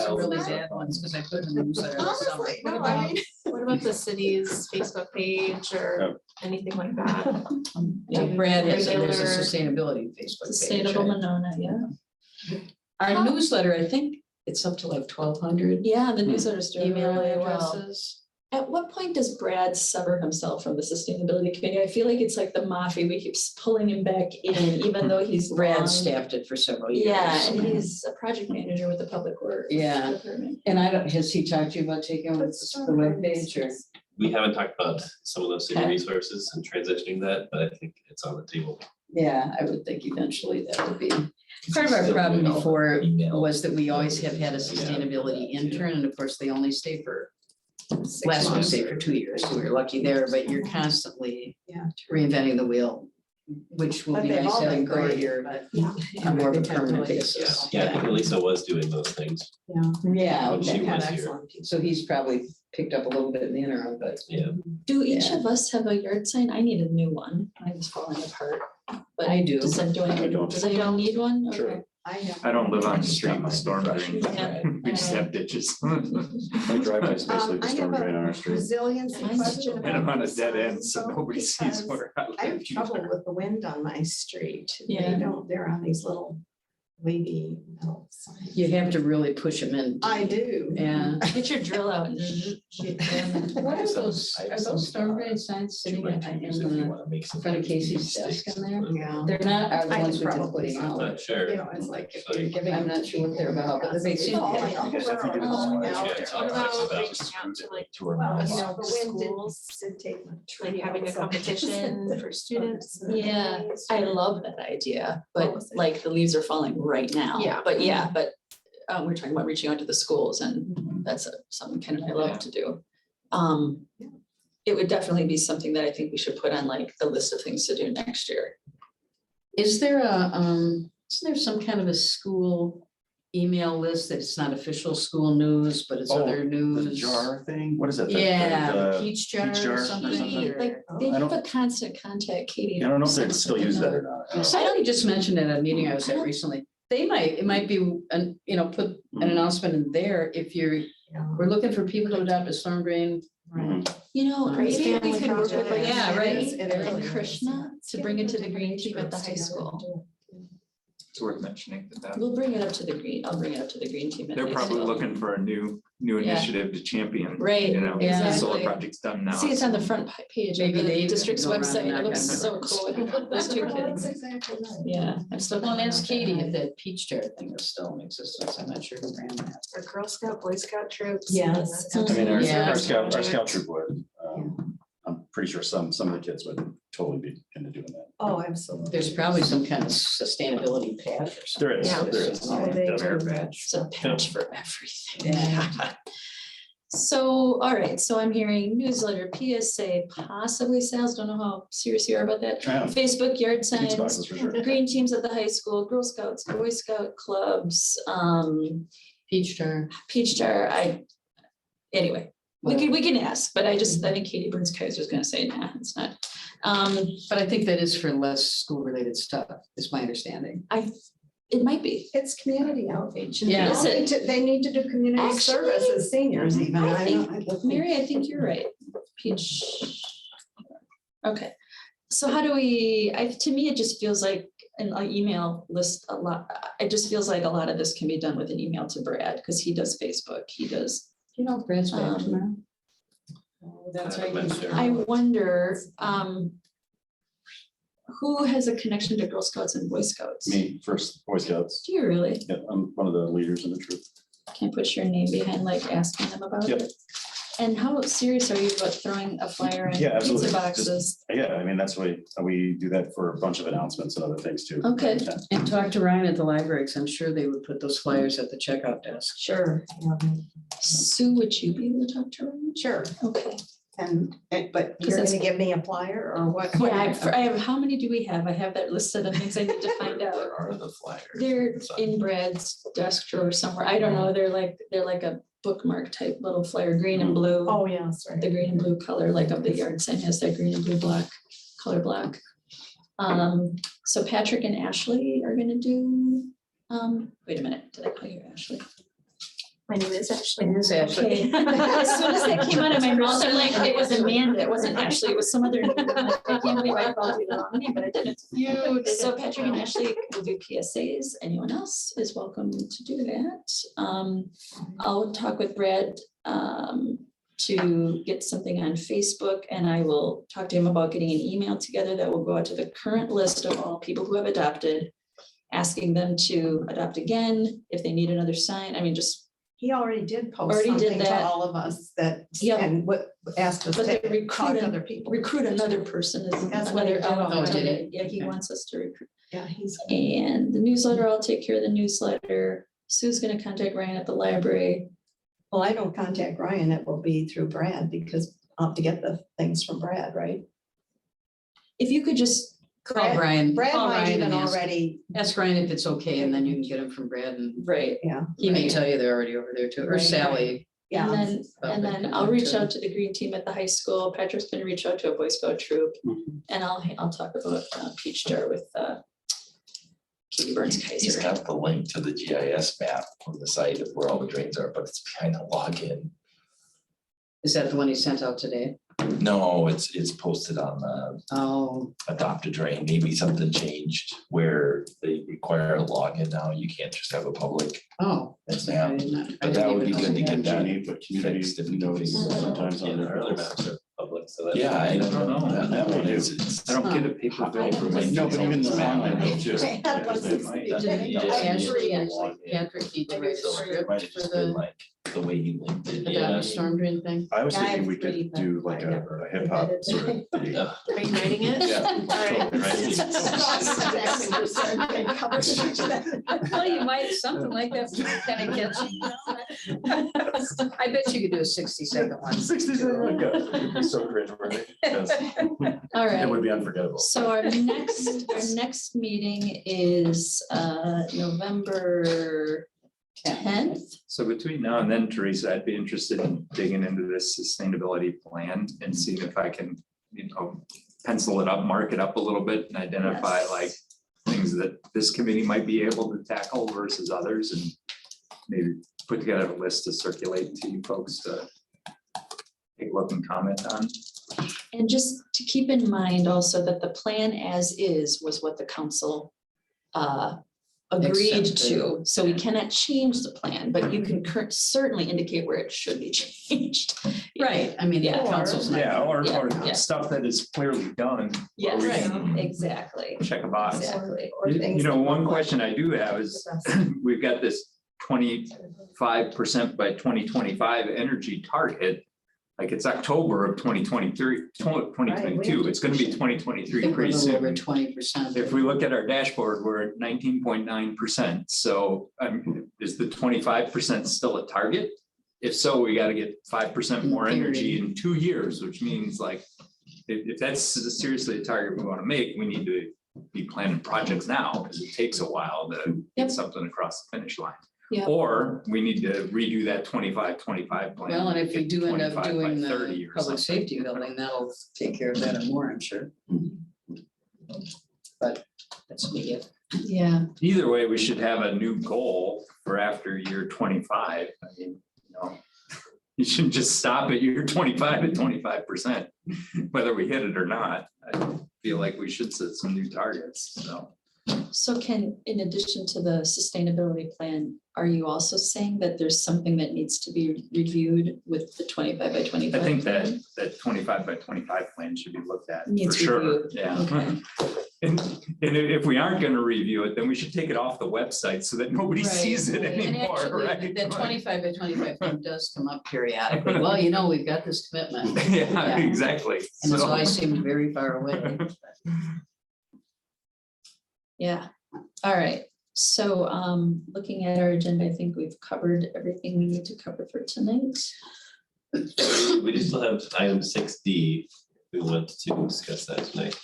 Speaker 4: some really bad ones, because I put them in the newsletter.
Speaker 9: Honestly,
Speaker 6: What
Speaker 9: no,
Speaker 6: about-
Speaker 9: I mean.
Speaker 6: What about the city's Facebook page or anything like that?
Speaker 4: Yeah, Brad has, there's a
Speaker 6: Regular-
Speaker 4: sustainability Facebook page.
Speaker 1: Sustainable
Speaker 4: right?
Speaker 1: Monona, yeah.
Speaker 4: Our newsletter, I think it's up to like 1,200
Speaker 1: Yeah, the newsletter's doing
Speaker 4: email
Speaker 1: really well.
Speaker 4: addresses.
Speaker 1: At what point does Brad sever himself from the sustainability committee? I feel like it's like the mafia. We keep pulling him back in, even though he's
Speaker 4: Brad
Speaker 1: long-
Speaker 4: staffed it for several years.
Speaker 1: Yeah, and he's a project manager with the public works.
Speaker 4: Yeah.
Speaker 1: department.
Speaker 4: And I don't, has he talked to you about taking over the webpage or?
Speaker 3: We haven't talked about some of those city
Speaker 4: Okay.
Speaker 3: resources and transitioning that, but I think it's on the table.
Speaker 4: Yeah, I would think eventually that would be. Part of our problem before was that we always have had a sustainability intern, and of course, they only stay for, last one stayed for 2 years, so we were lucky there, but you're constantly
Speaker 9: Yeah.
Speaker 4: reinventing the wheel, which will
Speaker 9: But
Speaker 4: be
Speaker 9: they've
Speaker 4: nice
Speaker 9: all
Speaker 4: having
Speaker 9: been
Speaker 4: Gore
Speaker 9: great,
Speaker 4: here
Speaker 9: but-
Speaker 4: on more of a
Speaker 9: They've had
Speaker 4: permanent
Speaker 9: really-
Speaker 4: basis.
Speaker 3: Yeah, I think Elisa was doing those things.
Speaker 4: Yeah,
Speaker 3: When she
Speaker 4: okay.
Speaker 3: was
Speaker 9: Had
Speaker 3: here.
Speaker 9: excellent people.
Speaker 4: So he's probably picked up a little bit in the interim, but
Speaker 3: Yeah,
Speaker 1: Do each
Speaker 4: Yeah.
Speaker 1: of us have a yard sign? I need a new one. Mine's falling apart. But
Speaker 4: I do.
Speaker 1: does anyone need one?
Speaker 5: Sure.
Speaker 1: Okay.
Speaker 9: I have.
Speaker 2: I don't live on the street with storm drain.
Speaker 1: Yeah.
Speaker 2: We just have ditches.
Speaker 5: My driveway's basically the
Speaker 9: I
Speaker 5: storm
Speaker 9: have
Speaker 5: drain on our
Speaker 9: a
Speaker 5: street.
Speaker 9: resiliency
Speaker 1: Mine's
Speaker 9: question.
Speaker 1: too.
Speaker 2: And I'm on a
Speaker 9: about
Speaker 2: dead
Speaker 9: the
Speaker 2: end, so
Speaker 9: signs,
Speaker 2: nobody sees
Speaker 9: because
Speaker 2: where I
Speaker 9: I have
Speaker 2: live.
Speaker 9: trouble with the wind on my street.
Speaker 1: Yeah.
Speaker 9: They don't, they're on these little wavy metal signs.
Speaker 4: you have to really push them in.
Speaker 9: I do.
Speaker 4: Yeah.
Speaker 1: Get your drill out. and
Speaker 4: What are those storm drain signs sitting in front of Casey's desk in there?
Speaker 9: Yeah.
Speaker 4: They're not, are the
Speaker 9: I
Speaker 4: ones
Speaker 9: could
Speaker 4: we've been
Speaker 9: probably
Speaker 4: putting
Speaker 3: I'm
Speaker 4: out.
Speaker 3: not sure.
Speaker 9: You know, it's like if
Speaker 3: So
Speaker 9: you're giving.
Speaker 4: I'm not sure what they're about, but they seem.
Speaker 9: Oh,
Speaker 5: I guess I think it is.
Speaker 1: Um,
Speaker 3: Yeah,
Speaker 6: What
Speaker 3: it's
Speaker 6: about
Speaker 3: about
Speaker 6: reaching out to like
Speaker 9: Well, you
Speaker 6: you
Speaker 9: know,
Speaker 6: know,
Speaker 9: the wind
Speaker 6: schools,
Speaker 9: did take my tree.
Speaker 6: like having a
Speaker 9: out, so-
Speaker 6: competition for students?
Speaker 1: Yeah, I love that idea,
Speaker 9: What
Speaker 1: but
Speaker 9: was it?
Speaker 1: like the leaves are falling right now.
Speaker 6: Yeah.
Speaker 1: But we're talking about reaching out to the schools and that's something Ken and I
Speaker 2: Yeah.
Speaker 1: love to do. It would definitely be something that I think we should put on like the list of things to do next year.
Speaker 4: Is there a, isn't there some kind of a school email list that's not official school news, but it's
Speaker 5: Oh,
Speaker 4: other
Speaker 5: The
Speaker 4: news?
Speaker 5: jar thing, what is that?
Speaker 4: Yeah, the
Speaker 5: The-
Speaker 4: peach jar
Speaker 5: peach jar
Speaker 4: or
Speaker 5: or
Speaker 4: something.
Speaker 5: something?
Speaker 1: Like, they
Speaker 5: I
Speaker 1: have
Speaker 5: don't-
Speaker 1: a constant contact, Katie.
Speaker 5: I don't know if they
Speaker 1: sends
Speaker 5: still use
Speaker 1: something
Speaker 5: that
Speaker 1: out.
Speaker 5: or not. I don't know.
Speaker 4: Somebody just mentioned at a meeting I was at recently, it might be, put an announcement in there if we're looking for people to adopt a storm drain.
Speaker 5: Mhm.
Speaker 1: You know,
Speaker 4: Great
Speaker 1: maybe we
Speaker 6: family
Speaker 1: could work with
Speaker 6: project.
Speaker 1: like
Speaker 4: Yeah, right.
Speaker 1: Mary
Speaker 9: It
Speaker 1: and
Speaker 9: is.
Speaker 1: Krishna to bring it to the green team at the high school.
Speaker 2: It's worth mentioning that
Speaker 1: We'll bring it up to the green, I'll bring it up to the green team. at
Speaker 2: they're
Speaker 1: high
Speaker 2: probably
Speaker 1: school.
Speaker 2: looking for a new
Speaker 1: Yeah.
Speaker 2: initiative to champion.
Speaker 1: Right,
Speaker 2: You know,
Speaker 4: yeah.
Speaker 2: the solar
Speaker 1: exactly.
Speaker 2: project's done now.
Speaker 1: See, it's on the front page of
Speaker 4: Maybe
Speaker 1: the
Speaker 4: they
Speaker 1: district's
Speaker 4: go around
Speaker 1: website.
Speaker 4: and
Speaker 1: It
Speaker 4: knock
Speaker 1: looks
Speaker 4: on
Speaker 1: so
Speaker 4: doors.
Speaker 1: cool. Those two kids.
Speaker 9: That's exactly right.
Speaker 1: Yeah, I'm still.
Speaker 4: Well, and ask Katie if that peach jar thing is still in existence. I'm not sure who ran that.
Speaker 6: Or Girl Scout, Boy Scout troops.
Speaker 9: Yes.
Speaker 5: I mean,
Speaker 4: Yeah.
Speaker 5: our scout troop would, I'm pretty sure some of the kids would totally be into doing that.
Speaker 9: Oh, absolutely.
Speaker 4: There's probably some kind of sustainability path or something.
Speaker 5: There is,
Speaker 6: Yeah.
Speaker 5: there is.
Speaker 9: Oh, they
Speaker 5: Definitely.
Speaker 9: do.
Speaker 1: It's a patch for everything.
Speaker 4: Yeah.
Speaker 1: So, all right, so I'm hearing newsletter, PSA, possibly sales, don't know how serious you are about that.
Speaker 5: Yeah.
Speaker 1: Facebook yard
Speaker 5: Pizza
Speaker 1: signs,
Speaker 5: boxes for sure.
Speaker 1: green teams at the high school, Girl Scouts, Boy Scout clubs,
Speaker 4: Peach jar.
Speaker 1: peach jar, anyway. We can ask, but I think Katie Burns Kaiser is gonna say, nah, it's not.
Speaker 4: But I think that is for less school-related stuff, is my understanding.
Speaker 1: It might be.
Speaker 9: It's community outreach. and
Speaker 4: Yeah.
Speaker 9: They need to do community
Speaker 1: Actually,
Speaker 9: service as seniors even.
Speaker 1: I think,
Speaker 9: don't- I-
Speaker 1: Mary, I think you're right. Peach. Okay, so how do we, to me, it just feels like an email list a lot. It just feels like a lot of this can be done with an email to Brad, because he does Facebook, he does.
Speaker 4: You know, Brad's back tomorrow.
Speaker 1: Oh,
Speaker 4: That's
Speaker 3: I'm
Speaker 4: right.
Speaker 3: not sure.
Speaker 1: I wonder, who has a connection to Girl Scouts and Boy Scouts?
Speaker 5: Me, first Boy Scouts.
Speaker 1: Do you really?
Speaker 5: Yeah, I'm one of the leaders in the troop.
Speaker 1: Can't put your name behind like asking them about
Speaker 5: Yep.
Speaker 1: it? And how serious are you about throwing a flyer in
Speaker 5: Yeah, absolutely.
Speaker 1: pizza
Speaker 5: Just-
Speaker 1: boxes?
Speaker 5: Yeah, I mean, that's why we do that for a bunch of announcements and other things too.
Speaker 1: Okay.
Speaker 5: Yeah.
Speaker 4: And talk to Ryan at the library, because I'm sure they would put those flyers at the checkout desk.
Speaker 9: Sure.
Speaker 1: Sue, would you be able to talk to her?
Speaker 9: Sure.
Speaker 1: Okay,
Speaker 9: But you're
Speaker 1: that's-
Speaker 9: gonna give me a flyer or what?
Speaker 1: Yeah, I have, how many do we have? I have that listed of things I need to find out.
Speaker 8: Where are the flyers?
Speaker 1: They're in Brad's desk drawer somewhere. I don't know. They're like a bookmark type little flyer, green and blue.
Speaker 9: Oh, yeah, that's right.
Speaker 1: The green and blue color, like of the yard sign has that green and blue block, color block. So Patrick and Ashley are gonna do, wait a minute, did I call you Ashley?
Speaker 6: My name is Ashley.
Speaker 1: Okay. As soon as that came out of my mouth, I'm like, it was Amanda, it wasn't Ashley, it was some other name. I'm like, I can't believe I called you the wrong name, but I didn't. So Patrick and Ashley will do PSAs. Anyone else is welcome to do that. I'll talk with Brad to get something on Facebook, and I will talk to him about getting an email together that will go out to the current list of all people who have adopted, asking them to adopt again, if they need another sign. I mean, just
Speaker 9: He already did post
Speaker 1: Already did
Speaker 9: something to
Speaker 1: that.
Speaker 9: all of us that,
Speaker 1: Yep.
Speaker 9: and what asked us
Speaker 1: But
Speaker 9: to
Speaker 1: the
Speaker 9: talk to
Speaker 1: recruit-
Speaker 9: other people.
Speaker 1: recruit another person is
Speaker 9: That's what he
Speaker 1: another
Speaker 9: did.
Speaker 1: element
Speaker 4: Oh, did
Speaker 1: of
Speaker 4: he?
Speaker 1: it. Yeah, he
Speaker 4: Okay.
Speaker 1: wants us to recruit.
Speaker 9: Yeah, he's.
Speaker 1: And the newsletter, I'll take care of the newsletter. Sue's gonna contact Ryan at the library.
Speaker 9: Well, I don't contact Ryan, it will be through Brad because I'll have to get the things from Brad, right?
Speaker 1: If you could just,
Speaker 4: Call Brian.
Speaker 9: Brad
Speaker 4: Call
Speaker 9: might
Speaker 4: Brian
Speaker 9: even
Speaker 4: and ask-
Speaker 9: already,
Speaker 4: Ask Brian if it's okay, and then you can get them from Brad, and
Speaker 1: right,
Speaker 9: yeah.
Speaker 4: he may tell you they're already over there too, or
Speaker 1: Right.
Speaker 4: Sally.
Speaker 1: and
Speaker 9: Yeah,
Speaker 1: then, and then I'll reach out to the green team at the high school. Patrick's gonna reach out to a Boy Scout troop. And I'll talk about Peach Jar with Katie Burns
Speaker 8: He's
Speaker 1: Kaiser.
Speaker 8: got the link to the GIS map on the site of where all the drains are, but it's behind a login.
Speaker 4: Is that the one he sent out today?
Speaker 8: No, it's posted on the
Speaker 4: Oh,
Speaker 8: adopt a drain. Maybe something changed where they require a login now. You can't just have a public.
Speaker 4: oh, that's. I did not- I
Speaker 8: But that
Speaker 4: didn't
Speaker 8: would be
Speaker 4: even
Speaker 8: good to
Speaker 4: know
Speaker 8: get that
Speaker 5: Need, but community
Speaker 8: fixed if we can
Speaker 5: notice
Speaker 8: figure it out.
Speaker 5: sometimes
Speaker 3: Yeah,
Speaker 5: on
Speaker 3: the
Speaker 5: their
Speaker 3: other maps are public, so that.
Speaker 8: Yeah, I don't know.
Speaker 2: know.
Speaker 8: That one is, it's.
Speaker 2: I don't get a paper bill for my.
Speaker 5: No, but even the online bill too.
Speaker 9: Brad wants
Speaker 5: They
Speaker 9: us to
Speaker 5: might-
Speaker 9: be
Speaker 8: That's
Speaker 9: doing
Speaker 8: what you
Speaker 9: it.
Speaker 8: just need
Speaker 4: Ashley
Speaker 8: to
Speaker 4: and
Speaker 8: log in.
Speaker 4: Patrick need to write a script
Speaker 8: Might have
Speaker 4: for
Speaker 8: just been
Speaker 4: the
Speaker 8: like the way he linked it.
Speaker 4: adopt a storm drain thing.
Speaker 5: I was
Speaker 9: Yeah, I
Speaker 5: thinking
Speaker 9: have
Speaker 5: we
Speaker 9: three,
Speaker 5: could
Speaker 9: but
Speaker 5: do like
Speaker 9: I
Speaker 5: a
Speaker 9: never
Speaker 5: hip hop
Speaker 9: invented
Speaker 5: sort of.
Speaker 9: it.
Speaker 5: thing.
Speaker 3: Yeah.
Speaker 6: Are you writing it?
Speaker 5: Yeah.
Speaker 4: Well, you might, something like that, kind of catchy. I bet you could do a 60-second one.
Speaker 5: 60 seconds, it would be so cringeworthy. Yes.
Speaker 1: All right.
Speaker 5: It would be unforgettable.
Speaker 1: So our next meeting is November 10th.
Speaker 2: So between now and then, Teresa, I'd be interested in digging into this sustainability plan and seeing if I can, pencil it up, mark it up a little bit and identify
Speaker 1: Yes.
Speaker 2: like things that this committee might be able to tackle versus others, and maybe put together a list to circulate to you folks to take a look and comment on.
Speaker 1: And just to keep in mind also that the plan as is was what the council agreed
Speaker 4: Accepted.
Speaker 1: to. So we cannot change the plan, but you can certainly indicate where it should be changed.
Speaker 4: Right, I mean, the
Speaker 1: Yeah.
Speaker 4: council's not.
Speaker 2: Yeah, or
Speaker 1: Yeah.
Speaker 2: stuff that is clearly done.
Speaker 1: Yes,
Speaker 2: where we can
Speaker 1: exactly,
Speaker 2: Check a box.
Speaker 1: exactly.
Speaker 9: Or things
Speaker 2: You know,
Speaker 9: that
Speaker 2: one
Speaker 9: look like
Speaker 2: question I do have is, we've got this 25% by 2025 energy target. Like it's October of 2023, 2022, it's gonna be 2023 pretty
Speaker 4: Over
Speaker 2: soon.
Speaker 4: 20%.
Speaker 2: If we look at our dashboard, we're at 19.9%. So is the 25% still a target? If so, we gotta get 5% more energy in 2 years, which means like, if that's seriously a target we wanna make, we need to be planning projects now, because it takes a while to
Speaker 1: Yep.
Speaker 2: get something across the finish line.
Speaker 1: Yeah.
Speaker 2: Or we need to redo that 25-25 plan.
Speaker 4: Well, and if you
Speaker 2: get
Speaker 4: do end up
Speaker 2: 25 by
Speaker 4: doing
Speaker 2: 30
Speaker 4: the
Speaker 2: or
Speaker 4: public
Speaker 2: something.
Speaker 4: safety building, that'll take care of that and more, I'm sure. But that's what we get.
Speaker 1: Yeah,
Speaker 2: Either way, we should have a new goal for after year 25. I mean, you shouldn't just stop at year 25 at 25%, whether we hit it or not. I feel like we should set some new targets, so.
Speaker 1: so in addition to the sustainability plan, are you also saying that there's something that needs to be reviewed with the 25 by 25?
Speaker 2: I think
Speaker 1: plan?
Speaker 2: that 25 by 25 plan should be looked at for
Speaker 1: Needs
Speaker 2: sure,
Speaker 1: reviewed.
Speaker 2: yeah.
Speaker 1: Okay.
Speaker 2: And if we aren't gonna review it, then we should take it off the website so that nobody
Speaker 1: Right,
Speaker 2: sees it
Speaker 1: right.
Speaker 4: And
Speaker 2: anymore,
Speaker 4: actually,
Speaker 2: right?
Speaker 4: that 25 by 25 thing does come up periodically. Well, you know, we've got this commitment.
Speaker 2: Yeah,
Speaker 4: Yeah.
Speaker 2: exactly.
Speaker 4: And so I
Speaker 2: So-
Speaker 4: seemed very far away.
Speaker 1: Yeah, all right. So looking at our agenda, I think we've covered everything we need to cover for tonight.
Speaker 3: we still have item 6D. We want to discuss that tonight.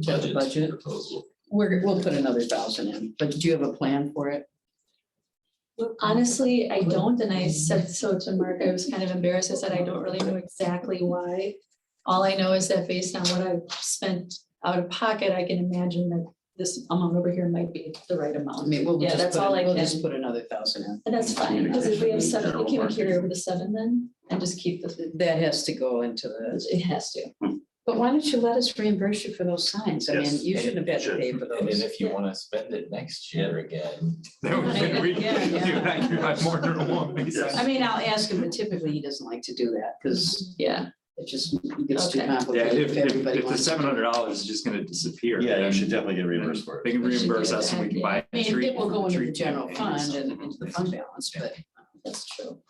Speaker 4: Just the budget.
Speaker 3: Proposal.
Speaker 4: We'll put another 1,000 in, but do you have a plan for it?
Speaker 1: Honestly, I don't, and I said so to Mark, I was kind of embarrassed, I said, I don't really know exactly why. All I know is that based on what I've spent out of pocket, I can imagine that this amount over here might be the right
Speaker 4: I
Speaker 1: amount.
Speaker 4: mean, we'll
Speaker 1: Yeah,
Speaker 4: just
Speaker 1: that's
Speaker 4: put,
Speaker 1: all I
Speaker 4: we'll
Speaker 1: can.
Speaker 4: just put another 1,000 in.
Speaker 1: And that's fine, because if we have 7, we can carry over the 7 then, and just keep the,
Speaker 4: That has to go into the,
Speaker 1: it has to.
Speaker 4: but why don't you let us reimburse you for those signs? I mean,
Speaker 5: Yes.
Speaker 4: you shouldn't have had to
Speaker 5: Should.
Speaker 4: pay for
Speaker 8: And then
Speaker 4: those.
Speaker 8: if you want to spend it next year again,
Speaker 2: Then we
Speaker 4: Yeah,
Speaker 2: can do that more than one.
Speaker 5: Yes.
Speaker 4: I mean, I'll ask him, but typically he doesn't like to do that because
Speaker 1: Yeah,
Speaker 4: it just gets too
Speaker 1: Okay.
Speaker 2: Yeah,
Speaker 4: complicated if everybody
Speaker 2: if the
Speaker 4: wants.
Speaker 2: $700 is just gonna disappear.
Speaker 5: Yeah, you
Speaker 2: then
Speaker 5: should definitely get reimbursed for
Speaker 2: They
Speaker 5: it.
Speaker 2: can
Speaker 1: We should
Speaker 2: reimburse
Speaker 1: do
Speaker 2: us and we
Speaker 1: that,
Speaker 2: can
Speaker 1: yeah.
Speaker 2: buy.
Speaker 4: I mean,
Speaker 2: tree-
Speaker 4: it will go into the
Speaker 2: tree
Speaker 4: general
Speaker 2: campaign or
Speaker 4: fund
Speaker 2: something.
Speaker 4: and into the fund balance, but
Speaker 1: that's true.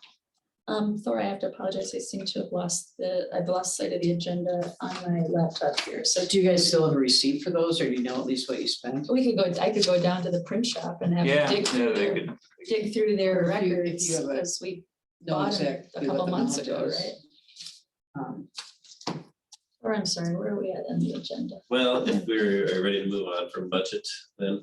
Speaker 1: Thor, I have to apologize, I seem to have I've lost sight of the agenda on my laptop here, so
Speaker 4: do you guys still have a receipt for those or do you know at least what you spent?
Speaker 1: I could go down to the print shop and have
Speaker 2: Yeah,
Speaker 1: them dig
Speaker 2: yeah,
Speaker 1: through
Speaker 2: they
Speaker 1: their,
Speaker 2: could.
Speaker 1: dig through their
Speaker 4: Or if you
Speaker 1: records,
Speaker 4: have a-
Speaker 1: because we
Speaker 4: No,
Speaker 1: bought them
Speaker 4: exactly.
Speaker 1: a couple
Speaker 4: what the
Speaker 1: months
Speaker 4: amount
Speaker 1: ago,
Speaker 4: is.
Speaker 1: right?
Speaker 4: Um,
Speaker 1: Or I'm sorry, where are we at on the agenda?
Speaker 3: Well, if we're ready to move on from budget, then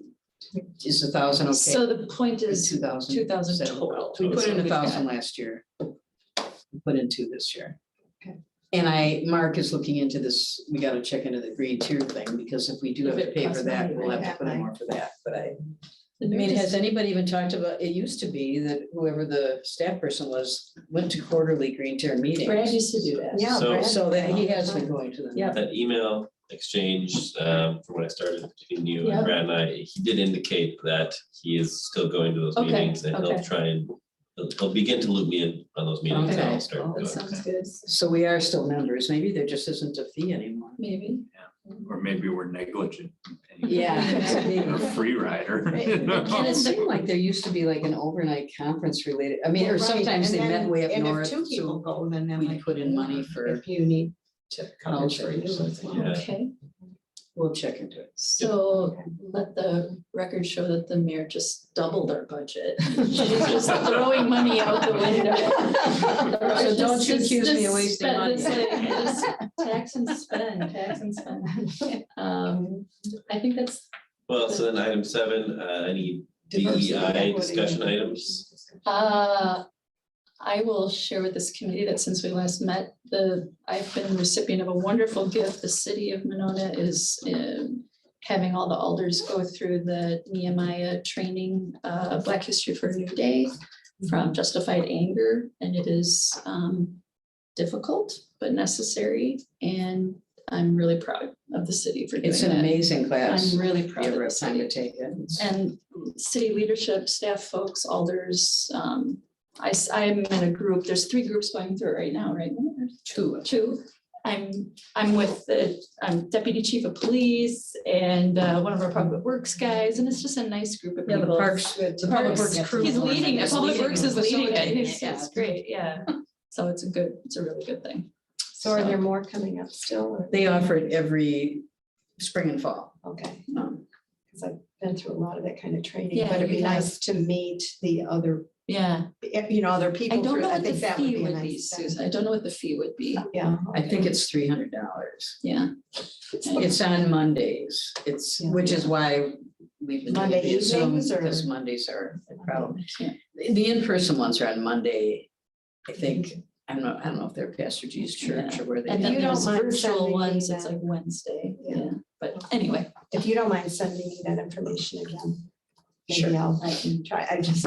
Speaker 4: Is 1,000 okay?
Speaker 1: So the point is
Speaker 4: 2,000.
Speaker 1: 2,000 total.
Speaker 4: We put in
Speaker 1: So we've got-
Speaker 4: 1,000 last year. We put in 2 this year.
Speaker 1: Okay.
Speaker 4: And Mark is looking into this, we gotta check into the green tier thing, because if we do
Speaker 1: If
Speaker 4: have to
Speaker 1: it
Speaker 4: pay for
Speaker 1: costs
Speaker 4: that,
Speaker 1: money,
Speaker 4: we'll have
Speaker 9: right?
Speaker 4: to put in more for that, but I
Speaker 1: The
Speaker 4: mean,
Speaker 1: mayor
Speaker 4: has
Speaker 1: just-
Speaker 4: anybody even talked about, it used to be that whoever the staff person was, went to quarterly green tier meetings.
Speaker 1: Brad used to do that.
Speaker 9: Yeah.
Speaker 3: So-
Speaker 9: Brad-
Speaker 4: So that he has been going to them.
Speaker 1: Yeah.
Speaker 3: that email exchange from when I started between you
Speaker 1: Yeah.
Speaker 3: and Brad and I, he did indicate that he is still going to those
Speaker 1: Okay,
Speaker 3: meetings and he'll
Speaker 1: okay.
Speaker 3: try and he'll begin to loop me in on those meetings and
Speaker 1: Okay.
Speaker 3: I'll start
Speaker 1: That
Speaker 3: going.
Speaker 1: sounds good,
Speaker 4: So we are still members, maybe there just isn't a fee anymore.
Speaker 1: maybe.
Speaker 2: Or maybe we're negligent.
Speaker 4: Yeah.
Speaker 2: Or a free rider.
Speaker 1: Right.
Speaker 2: you know?
Speaker 4: And it seemed like there used to be like an overnight conference related, I mean, or
Speaker 9: Right,
Speaker 4: sometimes
Speaker 9: and
Speaker 4: they
Speaker 9: then-
Speaker 4: met way up
Speaker 9: and if
Speaker 4: north,
Speaker 9: 2 people
Speaker 4: so
Speaker 9: go, then that
Speaker 4: we
Speaker 9: might
Speaker 4: put
Speaker 9: be
Speaker 4: in
Speaker 9: more
Speaker 4: money for
Speaker 9: If you need to cover for you
Speaker 4: vouchers.
Speaker 9: as well.
Speaker 3: Yeah.
Speaker 1: Okay,
Speaker 4: we'll check into it.
Speaker 1: so let the record show that the mayor just doubled our budget. She's just throwing money out the window.
Speaker 4: So don't you accuse me of wasting
Speaker 1: spend
Speaker 4: money.
Speaker 1: this, like, just Tax and spend, tax and spend. I think that's,
Speaker 3: Well, so then item 7, any
Speaker 9: Diversity,
Speaker 3: DEI
Speaker 9: equity,
Speaker 3: discussion
Speaker 9: and
Speaker 3: items?
Speaker 1: I will share with this committee that since we last met, I've been the recipient of a wonderful gift. The city of Monona is having all the alders go through the Nehemiah training, Black History for a New Day from Justified Anger. And it is difficult, but necessary. And I'm really proud of the city for doing
Speaker 4: It's an
Speaker 1: that.
Speaker 4: amazing class.
Speaker 1: I'm really
Speaker 4: If
Speaker 1: proud
Speaker 4: you
Speaker 1: of
Speaker 4: ever
Speaker 1: the
Speaker 4: have time to
Speaker 1: city.
Speaker 4: take it. It's-
Speaker 1: And city leadership, staff folks, alders, I'm in a group, there's 3 groups going through it right now, right?
Speaker 4: Two.
Speaker 1: 2. I'm with I'm deputy chief of police and one of our public works guys, and it's just a nice group of
Speaker 4: Yeah,
Speaker 1: people.
Speaker 4: the parks, the public works crew.
Speaker 1: He's leading, it.
Speaker 4: is
Speaker 1: Public Works is leading it,
Speaker 4: facilitating
Speaker 1: it's
Speaker 4: yeah.
Speaker 1: it's great, yeah. So it's a really good thing.
Speaker 9: So are there more coming up still? or-
Speaker 4: They offer it every spring and fall.
Speaker 9: Okay,
Speaker 4: Um,
Speaker 9: because I've been through a lot of that kind of training,
Speaker 1: Yeah,
Speaker 9: but it'd be
Speaker 1: you have.
Speaker 9: nice to meet the other,
Speaker 1: Yeah,
Speaker 9: other people.
Speaker 1: I don't
Speaker 9: through-
Speaker 1: know what the
Speaker 9: think that would
Speaker 1: fee
Speaker 9: be a
Speaker 1: would
Speaker 9: nice
Speaker 1: be,
Speaker 9: thing.
Speaker 1: Susan, I don't know what the fee would be,
Speaker 9: Yeah.
Speaker 4: I think it's $300.
Speaker 1: yeah.
Speaker 4: It's on Mondays. It's,
Speaker 9: Yeah.
Speaker 4: which is why we've been doing
Speaker 9: Monday
Speaker 4: it via Zoom,
Speaker 9: evenings or-
Speaker 4: because Mondays are a problem.
Speaker 1: Yeah.
Speaker 4: The in-person ones are on Monday, I think. I don't know if they're Pastor G's church or where they.
Speaker 1: And
Speaker 9: If
Speaker 1: then
Speaker 9: you don't
Speaker 1: there's
Speaker 9: mind
Speaker 1: virtual
Speaker 9: sending me
Speaker 1: ones, it's
Speaker 9: that.
Speaker 1: like Wednesday,
Speaker 9: Yeah.
Speaker 1: yeah, but anyway,
Speaker 9: If you don't mind sending me that information again, maybe
Speaker 4: Sure.
Speaker 9: I'll
Speaker 1: I can,
Speaker 9: try, I just.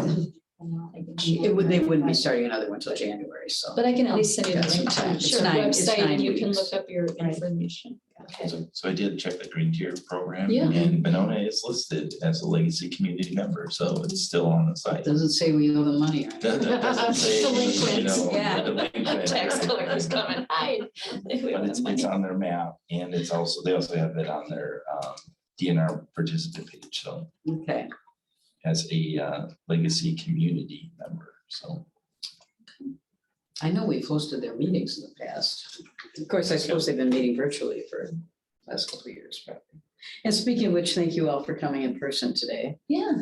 Speaker 4: They wouldn't be starting another one until January, so.
Speaker 1: but I can at least send you the
Speaker 4: Got some
Speaker 1: link to
Speaker 4: time.
Speaker 1: the
Speaker 4: It's
Speaker 1: sure
Speaker 4: it's
Speaker 1: website,
Speaker 4: 9
Speaker 1: and you can
Speaker 4: weeks.
Speaker 1: look up your
Speaker 9: Right.
Speaker 1: information. Okay,
Speaker 8: So I did check the green tier program
Speaker 1: Yeah.
Speaker 8: and Monona is listed as a legacy community member, so it's still on the site.
Speaker 4: Doesn't say we owe them money, right?
Speaker 8: That doesn't say, you
Speaker 1: Delinquents,
Speaker 8: know,
Speaker 4: yeah.
Speaker 8: delinquent.
Speaker 1: Tax collectors come and hide. They
Speaker 8: But
Speaker 1: don't
Speaker 8: it's
Speaker 1: have money.
Speaker 8: on their map and it's also, they also have it on their DNR participant page, so
Speaker 4: Okay,
Speaker 8: as a legacy community member, so.
Speaker 4: I know we've hosted their meetings in the past. Of course, I suppose they've been meeting virtually for the last couple of years, probably. And speaking of which, thank you all for coming in person today.
Speaker 1: Yeah.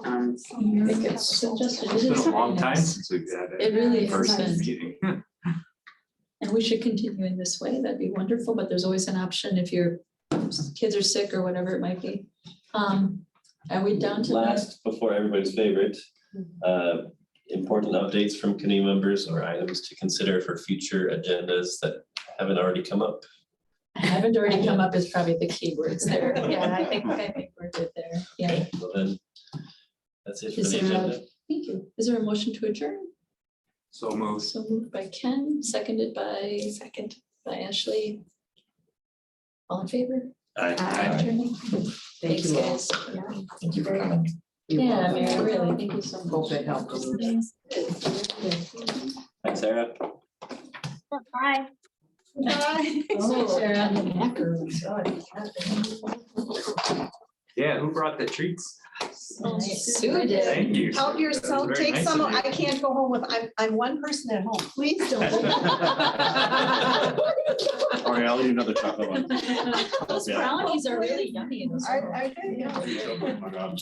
Speaker 4: I think it's
Speaker 1: Suggested.
Speaker 2: It's
Speaker 1: It
Speaker 2: been
Speaker 1: is
Speaker 2: a long
Speaker 1: very
Speaker 2: time
Speaker 1: nice.
Speaker 2: since we've had
Speaker 1: It really
Speaker 2: a
Speaker 1: has
Speaker 2: first
Speaker 1: been.
Speaker 2: meeting.
Speaker 1: And we should continue in this way. That'd be wonderful, but there's always an option if your kids are sick or whatever it might be. Are we down to the,
Speaker 3: Last, before everybody's favorite, important updates from committee members or items to consider for future agendas that haven't already come up.
Speaker 1: haven't already come up is probably the key words there. Yeah, I think we're good there. Yeah,
Speaker 3: Okay, well then, that's it for
Speaker 1: Is
Speaker 3: the
Speaker 1: there a-
Speaker 3: agenda.
Speaker 1: thank you. Is there a motion to adjourn?
Speaker 2: So moved.
Speaker 1: So moved by Ken, seconded by Ashley. All in favor?
Speaker 3: Aye.
Speaker 1: Adjourning.
Speaker 4: Thank
Speaker 1: Thanks,
Speaker 4: you all.
Speaker 1: guys.
Speaker 8: Thank you for coming.
Speaker 4: You're
Speaker 1: Yeah,
Speaker 4: welcome.
Speaker 1: Mary, really, thank you so much.
Speaker 4: Hope it helped.
Speaker 3: Thanks, Sarah.
Speaker 10: Bye.
Speaker 1: Oh, Sarah.
Speaker 2: Yeah, who brought the treats?
Speaker 1: Sue did.
Speaker 2: Thank you.
Speaker 9: Help yourself,
Speaker 2: Very
Speaker 9: take
Speaker 2: nice
Speaker 9: some,
Speaker 2: of you.
Speaker 9: I can't go home with, I'm one person at home, please don't.
Speaker 5: All right, I'll eat another chocolate one.
Speaker 1: Those brownies are really yummy. Those are-
Speaker 9: I did, yeah.
Speaker 5: Oh my God.